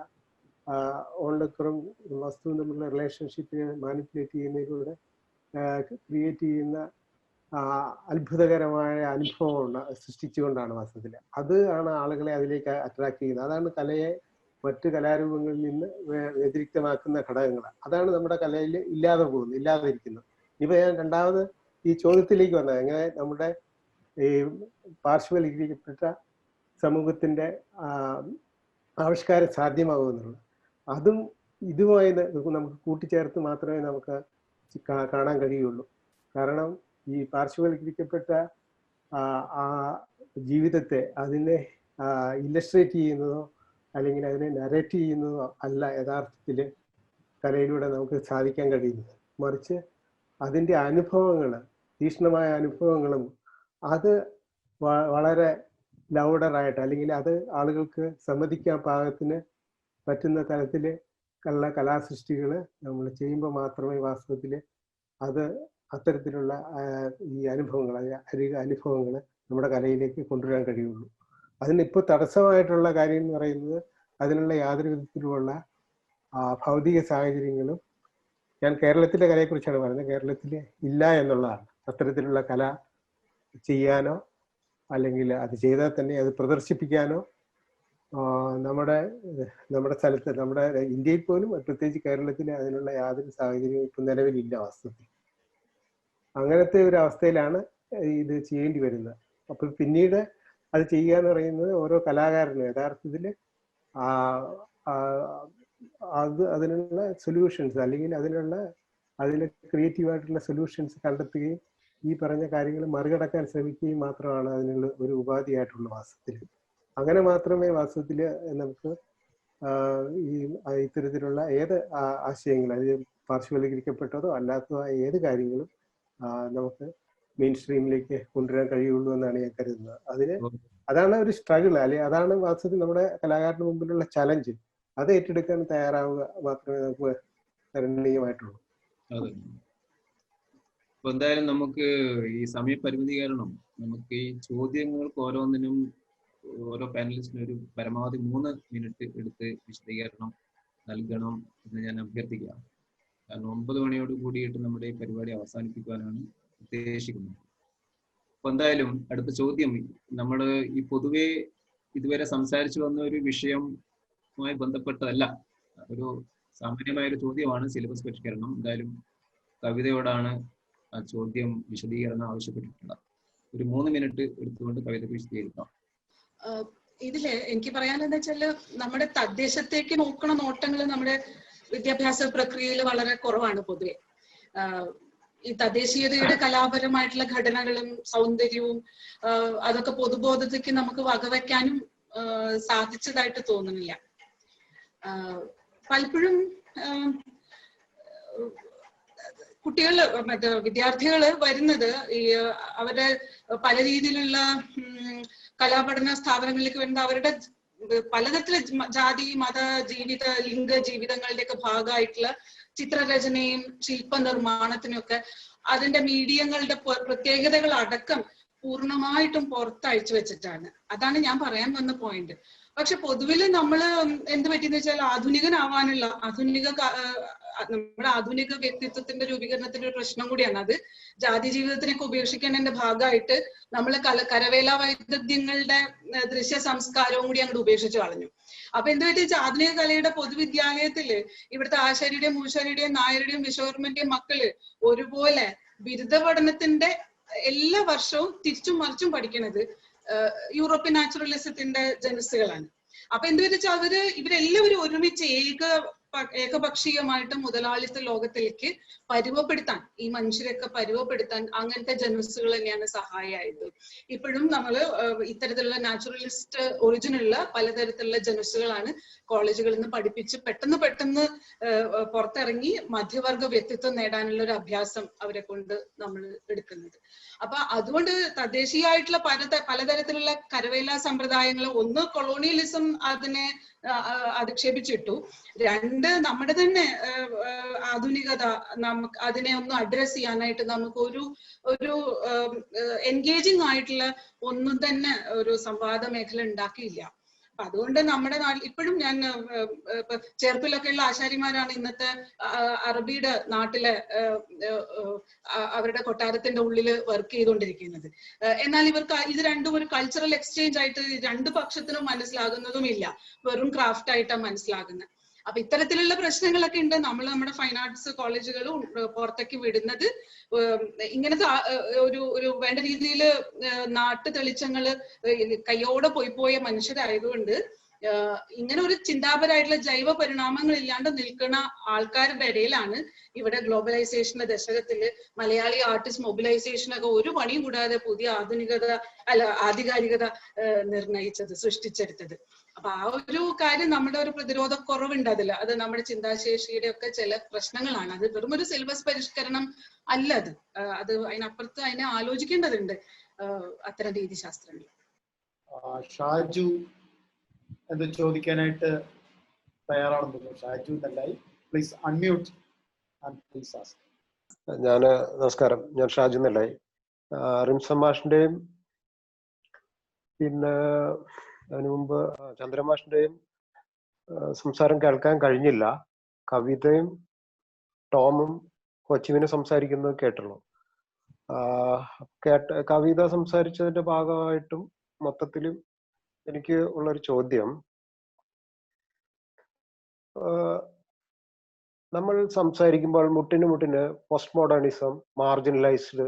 ഓൺലക്കുറം വസ്തുവും തമ്മിലുള്ള റിലേഷൻഷിപ്പ് മാനിപ്പുലേറ്റ് ചെയ്യുന്നതിലൂടെ ക്രിയേറ്റ് ചെയ്യുന്ന അത്ഭുതകരമായ അനുഭവം സൃഷ്ടിച്ചുകൊണ്ടാണ് വാസ്തവത്തിൽ. അത് ആണ് ആളുകളെ അതിലേക്ക് അട്രാക്ട് ചെയ്യുന്നത്. അതാണ് കലയെ മറ്റു കലാരൂപങ്ങളിൽ നിന്ന് വ്യതിരിക്തമാക്കുന്ന ഘടകങ്ങൾ. അതാണ് നമ്മുടെ കലയിൽ ഇല്ലാതിരിക്കുന്നത്. ഇപ്പൊ ഞാൻ രണ്ടാമത് ഈ ചോദ്യത്തിലേക്ക് വന്നത്, എങ്ങനെ നമ്മുടെ ഈ പാർശ്വവൽക്കരിക്കപ്പെട്ട സമൂഹത്തിന്റെ ആവിഷ്കാരം സാധ്യമാകുമെന്നുള്ളത്, അതും ഇതുമായി നമുക്ക് കൂട്ടിച്ചേർത്ത് മാത്രമേ നമുക്ക് കാണാൻ കഴിയുള്ളൂ. കാരണം ഈ പാർശ്വവൽക്കരിക്കപ്പെട്ട ആ ജീവിതത്തെ അതിനെ ഇല്ലസ്ട്രേറ്റ് ചെയ്യുന്നതോ അല്ലെങ്കിൽ അതിനെ നരേറ്റ് ചെയ്യുന്നതോ അല്ല യഥാർത്ഥത്തിൽ കലയിലൂടെ നമുക്ക് സാധിക്കാൻ കഴിയുന്നത്. മറിച്ച് അതിൻ്റെ അനുഭവങ്ങൾ, തീക്ഷ്ണമായ അനുഭവങ്ങളും അത് വളരെ ലൗഡറായിട്ട് അല്ലെങ്കിൽ അത് ആളുകൾക്ക് സമ്മതിക്കാൻ പാകത്തിന് പറ്റുന്ന തരത്തിൽ ഉള്ള കലാസൃഷ്ടികൾ നമ്മൾ ചെയ്യുമ്പോൾ മാത്രമേ വാസ്തവത്തിൽ അത് അത്തരത്തിലുള്ള ഈ അനുഭവങ്ങൾ അനുഭവങ്ങൾ നമ്മുടെ കലയിലേക്ക് കൊണ്ടുവരാൻ കഴിയുള്ളൂ. അതിനിപ്പോൾ തടസ്സമായിട്ടുള്ള കാര്യം എന്ന് പറയുന്നത് അതിനുള്ള യാതൊരു വിധത്തിലുമുള്ള ഭൗതിക സാഹചര്യങ്ങളും, ഞാൻ കേരളത്തിലെ കലയെക്കുറിച്ചാണ് പറയുന്നത്, കേരളത്തിൽ ഇല്ല എന്നുള്ളതാണ്. അത്തരത്തിലുള്ള കല ചെയ്യാനോ അല്ലെങ്കിൽ അത് ചെയ്താൽ തന്നെ അത് പ്രദർശിപ്പിക്കാനോ നമ്മുടെ സ്ഥലത്ത്, നമ്മുടെ ഇന്ത്യയിൽ പോലും പ്രത്യേകിച്ച് കേരളത്തിൽ അതിനുള്ള യാതൊരു സാഹചര്യവും ഇപ്പം നിലവിലില്ല വാസ്തവത്തിൽ. അങ്ങനത്തെ ഒരു അവസ്ഥയിലാണ് ഇത് ചെയ്യേണ്ടി വരുന്നത്. അപ്പൊ പിന്നീട് അത് ചെയ്യുക എന്ന് പറയുന്നത് ഓരോ കലാകാരനും യഥാർത്ഥത്തിൽ അതിനുള്ള സൊല്യൂഷൻസ് അല്ലെങ്കിൽ അതിന് ക്രിയേറ്റീവായിട്ടുള്ള സൊല്യൂഷൻസ് കണ്ടെത്തുകയും ഈ പറഞ്ഞ കാര്യങ്ങൾ മറികടക്കാൻ ശ്രമിക്കുകയും മാത്രമാണ് അതിനുള്ള ഒരു ഉപാധിയായിട്ടുള്ള വാസ്തവത്തിൽ. അങ്ങനെ മാത്രമേ വാസ്തവത്തിൽ നമുക്ക് ഈ ഇത്തരത്തിലുള്ള ഏത് ആശയങ്ങൾ, അത് പാർശ്വവൽക്കരിക്കപ്പെട്ടതോ അല്ലാത്തതോ ഏത് കാര്യങ്ങളും നമുക്ക് മെയിൻ സ്ട്രീമിലേക്ക് കൊണ്ടുവരാൻ കഴിയുള്ളൂ എന്നാണ് ഞാൻ കരുതുന്നത്. അതാണ് ഒരു സ്ട്രഗിൾ, അല്ലെ അതാണ് വാസ്തവത്തിൽ നമ്മുടെ കലാകാരന് മുമ്പിലുള്ള ചലഞ്ച്. അത് ഏറ്റെടുക്കാൻ തയ്യാറാവുക മാത്രമേ നമുക്ക് കരണീയമായിട്ടുള്ളൂ. അതെ. അപ്പൊ എന്തായാലും നമുക്ക് ഈ സമയപരിമിതി കാരണം നമുക്ക് ഈ ചോദ്യങ്ങൾക്ക് ഓരോന്നിനും ഓരോ പാനലിസ്റ്റിനും ഒരു പരമാവധി 3 മിനിറ്റ് എടുത്ത് വിശദീകരണം നൽകണം എന്ന് ഞാൻ അഭ്യർത്ഥിക്കാം. കാരണം 9 മണിയോട് കൂടിയിട്ട് നമ്മുടെ ഈ പരിപാടി അവസാനിപ്പിക്കാനാണ് ഉദ്ദേശിക്കുന്നത്. അപ്പൊ എന്തായാലും അടുത്ത ചോദ്യം, നമ്മൾ ഈ പൊതുവെ ഇതുവരെ സംസാരിച്ചു വന്ന ഒരു വിഷയവുമായി ബന്ധപ്പെട്ടതല്ല, ഒരു സാമാന്യമായൊരു ചോദ്യമാണ്, സിലബസ് പരിഷ്കരണം. എന്തായാലും കവിതയോടാണ് ആ ചോദ്യം വിശദീകരണം ആവശ്യപ്പെട്ടിട്ടുള്ളത്. ഒരു 3 മിനിറ്റ് എടുത്തുകൊണ്ട് കവിത വിശദീകരിക്കാം. ഇതില് എനിക്ക് പറയാനെന്താ വെച്ചാല്, നമ്മുടെ തദ്ദേശത്തേക്ക് നോക്കണ നോട്ടങ്ങൾ നമ്മുടെ വിദ്യാഭ്യാസ പ്രക്രിയയിൽ വളരെ കുറവാണ് പൊതുവെ. ഈ തദ്ദേശീയതയുടെ കലാപരമായിട്ടുള്ള ഘടനകളും സൗന്ദര്യവും അതൊക്കെ പൊതുബോധത്തേക്ക് നമുക്ക് വകവയ്ക്കാനും സാധിച്ചതായിട്ട് തോന്നുന്നില്ല. പലപ്പോഴും കുട്ടികൾ മറ്റേ വിദ്യാർത്ഥികൾ വരുന്നത് ഈ അവരുടെ പല രീതിയിലുള്ള കലാപഠന സ്ഥാപനങ്ങളിലേക്ക് വരുന്ന അവരുടെ പലതരത്തിലെ ജാതി മത ജീവിത ലിംഗ ജീവിതങ്ങളുടെയൊക്കെ ഭാഗമായിട്ടുള്ള ചിത്രരചനയും ശില്പ നിർമ്മാണത്തിനും ഒക്കെ അതിന്റെ മീഡിയങ്ങളുടെ പ്രത്യേകതകൾ അടക്കം പൂർണ്ണമായിട്ടും പുറത്തയച്ചു വെച്ചിട്ടാണ്. അതാണ് ഞാൻ പറയാൻ വന്ന പോയിന്റ്. പക്ഷെ പൊതുവില് നമ്മള് എന്ത് പറ്റിയെന്ന് വെച്ചാൽ ആധുനികനാവാനുള്ള നമ്മുടെ ആധുനിക വ്യക്തിത്വത്തിന്റെ രൂപീകരണത്തിന്റെ ഒരു പ്രശ്നം കൂടിയാണ് അത്. ജാതി ജീവിതത്തിനൊക്കെ ഉപേക്ഷിക്കേണ്ടതിന്റെ ഭാഗമായിട്ട് നമ്മൾ കരവേല വൈദഗ്ധ്യങ്ങളുടെ ദൃശ്യ സംസ്കാരവും കൂടി അങ്ങോട്ട് ഉപേക്ഷിച്ചു കളഞ്ഞു. അപ്പൊ എന്ത് പറ്റിയ ആധുനിക കലയുടെ പൊതുവിദ്യാലയത്തില് ഇവിടുത്തെ ആശാരിയുടെയും മൂശാരിയുടെയും നായരുടെയും വിശ്വകർമ്മന്റെയും മക്കള് ഒരുപോലെ ബിരുദ പഠനത്തിന്റെ എല്ലാ വർഷവും തിരിച്ചും മറിച്ചും പഠിക്കുന്നത് യൂറോപ്യൻ നാച്ചുറലിസത്തിന്റെ ജനസുകളാണ്. അപ്പൊ എന്ത് വെച്ചാൽ ഇവരെല്ലാവരും ഒരുമിച്ച് ഏകപക്ഷീയമായിട്ട് മുതലാളിത്ത ലോകത്തിലേക്ക് പരുവപ്പെടുത്താൻ, ഈ മനുഷ്യരൊക്കെ പരുവപ്പെടുത്താൻ അങ്ങനത്തെ ജനസുകൾ തന്നെയാണ് സഹായമായത്. ഇപ്പോഴും നമ്മൾ ഇത്തരത്തിലുള്ള നാച്ചുറലിസ്റ്റ് ഒറിജിനുള്ള പലതരത്തിലുള്ള ജനസുകളാണ് കോളേജുകളിൽ നിന്ന് പഠിപ്പിച്ച് പെട്ടെന്ന് പുറത്തിറങ്ങി മധ്യവർഗ വ്യക്തിത്വം നേടാനുള്ള ഒരു അഭ്യാസം അവരെ കൊണ്ട് നമ്മൾ എടുക്കുന്നത്. അപ്പൊ അതുകൊണ്ട് തദ്ദേശീയമായിട്ടുള്ള പലതരത്തിലുള്ള കരവേല സമ്പ്രദായങ്ങൾ, ഒന്ന് കൊളോണിയലിസം അതിനെ അധിക്ഷേപിച്ചിട്ടു, രണ്ട് നമ്മുടെ തന്നെ ആധുനികത നമുക്ക് അതിനെ ഒന്ന് അഡ്രസ് ചെയ്യാനായിട്ട് നമുക്ക് ഒരു എൻഗേജിങ് ആയിട്ടുള്ള ഒന്നും തന്നെ ഒരു സംവാദ മേഖല ഉണ്ടാക്കിയില്ല. അപ്പൊ അതുകൊണ്ട് നമ്മുടെ നാട്ടിൽ ഇപ്പോഴും ഞാൻ ചേർപ്പിലൊക്കെ ഉള്ള ആശാരിമാരാണ് ഇന്നത്തെ അറബിയുടെ നാട്ടിലെ അവരുടെ കൊട്ടാരത്തിന്റെ ഉള്ളിൽ വർക്ക് ചെയ്തുകൊണ്ടിരിക്കുന്നത്. എന്നാൽ ഇവർക്ക് ഇത് രണ്ടും ഒരു കൾച്ചറൽ എക്സ്ചേഞ്ച് ആയിട്ട് രണ്ട് പക്ഷത്തിനും മനസ്സിലാകുന്നതുമില്ല, വെറും ക്രാഫ്റ്റ് ആയിട്ടാണ് മനസ്സിലാകുന്നത്. അപ്പൊ ഇത്തരത്തിലുള്ള പ്രശ്നങ്ങളൊക്കെ ഉണ്ട്. നമ്മൾ നമ്മുടെ ഫൈൻ ആർട്സ് കോളേജുകളും പുറത്തേക്ക് വിടുന്നത് ഇങ്ങനത്തെ ഒരു വേണ്ട രീതിയിൽ നാട്ടു തെളിച്ചങ്ങള് കയ്യോടെ പോയ മനുഷ്യരായതുകൊണ്ട് ഇങ്ങനെ ഒരു ചിന്താപരമായിട്ടുള്ള ജൈവ പരിണാമങ്ങൾ ഇല്ലാണ്ട് നിൽക്കുന്ന ആൾക്കാരുടെ ഇടയിലാണ് ഇവിടെ ഗ്ലോബലൈസേഷന്റെ ദശകത്തില് മലയാളി ആർട്ടിസ്റ്റ് മൊബിലൈസേഷനൊക്കെ ഒരു പണിയും കൂടാതെ പുതിയ ആധികാരികത സൃഷ്ടിച്ചെടുത്തത്. അപ്പൊ ആ ഒരു കാര്യം നമ്മുടെ ഒരു പ്രതിരോധ കുറവുണ്ട് അതില്. അത് നമ്മുടെ ചിന്താശേഷിയുടെ ഒക്കെ ചില പ്രശ്നങ്ങളാണ്. അത് വെറും ഒരു സിലബസ് പരിഷ്കരണം അല്ല. അത് അതിനപ്പുറത്ത് അതിനെ ആലോചിക്കേണ്ടതുണ്ട് അത്തരം രീതിശാസ്ത്രങ്ങൾ. ഷാജു എന്ന് ചോദിക്കാനായിട്ട് തയ്യാറാണെന്ന് തോന്നുന്നു. Shaju Nallayi, please unmute and please ask. നമസ്കാരം, ഞാൻ ഷാജു നല്ലായി. റിംസൺ മാഷിന്റെയും പിന്നെ അതിനു മുമ്പ് ചന്ദ്രമാഷിന്റെയും സംസാരം കേൾക്കാൻ കഴിഞ്ഞില്ല. കവിതയും ടോമും കൊച്ചുവിനെ സംസാരിക്കുന്നത് കേട്ടുള്ളൂ. കവിത സംസാരിച്ചതിന്റെ ഭാഗമായിട്ടും മൊത്തത്തിലും എനിക്ക് ഉള്ളൊരു ചോദ്യം, നമ്മൾ സംസാരിക്കുമ്പോൾ മുട്ടിന് പോസ്റ്റ് മോഡേണിസം, മാർജിനലൈസ്ഡ്,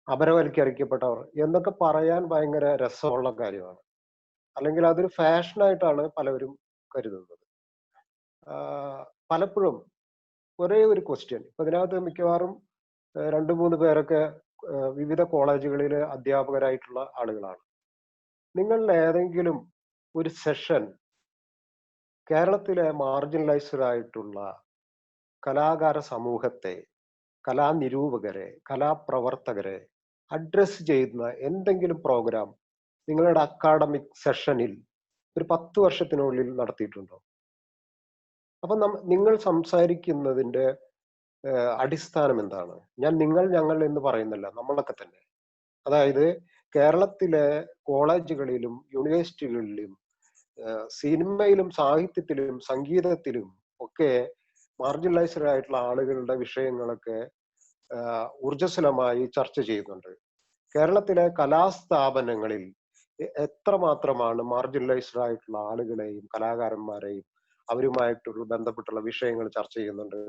അപരവൽക്കരിക്കപ്പെട്ടവർ എന്നൊക്കെ പറയാൻ ഭയങ്കര രസമുള്ള കാര്യമാണ്. അല്ലെങ്കിൽ അതൊരു ഫാഷനായിട്ടാണ് പലവരും കരുതുന്നത്. പലപ്പോഴും ഒരേ ഒരു ക്വസ്റ്റ്യൻ, ഇപ്പൊ ഇതിനകത്ത് മിക്കവാറും 2-3 പേരൊക്കെ വിവിധ കോളേജുകളിലെ അധ്യാപകരായിട്ടുള്ള ആളുകളാണ്. നിങ്ങളുടെ ഏതെങ്കിലും ഒരു സെഷൻ കേരളത്തിലെ മാർജിനലൈസ്ഡ് ആയിട്ടുള്ള കലാകാര സമൂഹത്തെ, കലാനിരൂപകരെ, കലാപ്രവർത്തകരെ അഡ്രസ് ചെയ്യുന്ന എന്തെങ്കിലും പ്രോഗ്രാം നിങ്ങളുടെ അക്കാഡമിക് സെഷനിൽ ഒരു 10 വർഷത്തിനുള്ളിൽ നടത്തിയിട്ടുണ്ടോ? അപ്പൊ നിങ്ങൾ സംസാരിക്കുന്നതിന്റെ അടിസ്ഥാനം എന്താണ്? ഞാൻ ഞങ്ങൾ എന്ന് പറയുന്നില്ല, നമ്മളൊക്കെ തന്നെ. അതായത് കേരളത്തിലെ കോളേജുകളിലും യൂണിവേഴ്സിറ്റികളിലും സിനിമയിലും സാഹിത്യത്തിലും സംഗീതത്തിലും ഒക്കെ മാർജിനലൈസ്ഡ് ആയിട്ടുള്ള ആളുകളുടെ വിഷയങ്ങളൊക്കെ ഊർജ്ജസ്വലമായി ചർച്ച ചെയ്യുന്നുണ്ട്. കേരളത്തിലെ കലാസ്ഥാപനങ്ങളിൽ എത്രമാത്രമാണ് മാർജിനലൈസ്ഡ് ആയിട്ടുള്ള ആളുകളെയും കലാകാരന്മാരെയും അവരുമായിട്ടുള്ള ബന്ധപ്പെട്ടുള്ള വിഷയങ്ങൾ ചർച്ച ചെയ്യുന്നുണ്ട്.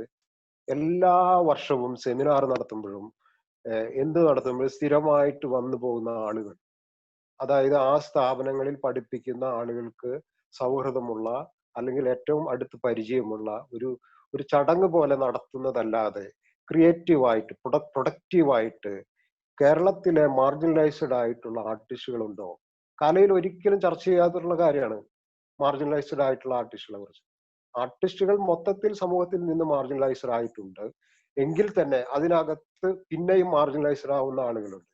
എല്ലാ വർഷവും സെമിനാർ നടത്തുമ്പോഴും നടത്തുമ്പോഴും സ്ഥിരമായിട്ട് വന്നു പോകുന്ന ആളുകൾ, അതായത് ആ സ്ഥാപനങ്ങളിൽ പഠിപ്പിക്കുന്ന ആളുകൾക്ക് സൗഹൃദമുള്ള അല്ലെങ്കിൽ ഏറ്റവും അടുത്ത് പരിചയമുള്ള ഒരു ചടങ്ങ് പോലെ നടത്തുന്നതല്ലാതെ ക്രിയേറ്റീവായിട്ട് പ്രൊഡക്റ്റീവായിട്ട് കേരളത്തിലെ മാർജിനലൈസ്ഡ് ആയിട്ടുള്ള ആർട്ടിസ്റ്റുകളുണ്ടോ? കലയിൽ ഒരിക്കലും ചർച്ച ചെയ്യാത്തുള്ള കാര്യമാണ്. മാർജിനലൈസ്ഡ് ആയിട്ടുള്ള ആർട്ടിസ്റ്റുകളെ കുറിച്ച്. ആർട്ടിസ്റ്റുകൾ മൊത്തത്തിൽ സമൂഹത്തിൽ നിന്ന് മാർജിനലൈസ്ഡ് ആയിട്ടുണ്ട്. എങ്കിൽ തന്നെ അതിനകത്ത് പിന്നെയും മാർജിനലൈസ്ഡ് ആവുന്ന ആളുകളുണ്ട്,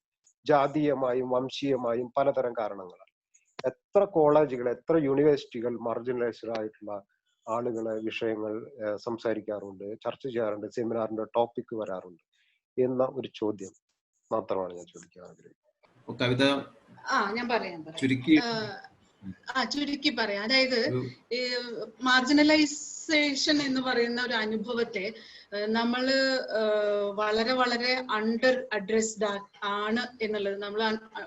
ജാതീയമായും വംശീയമായും പലതരം കാരണങ്ങളാൽ. എത്ര കോളേജുകൾ, എത്ര യൂണിവേഴ്സിറ്റികൾ മാർജിനലൈസ്ഡ് ആയിട്ടുള്ള ആളുകളെ വിഷയങ്ങൾ സംസാരിക്കാറുണ്ട്, ചർച്ച ചെയ്യാറുണ്ട്, സെമിനാറിന്റെ ടോപ്പിക് വരാറുണ്ട് എന്ന ഒരു ചോദ്യം മാത്രമാണ് ഞാൻ ചോദിക്കാൻ ആഗ്രഹിക്കുന്നത്. കവിത ഞാൻ പറയാം ചുരുക്കി പറയാം. അതായത് മാർജിനലൈസേഷൻ എന്ന് പറയുന്ന ഒരു അനുഭവത്തെ നമ്മള് വളരെ വളരെ അണ്ടർ അഡ്രസ്ഡ് ആണ് എന്നുള്ളത്, നമ്മൾ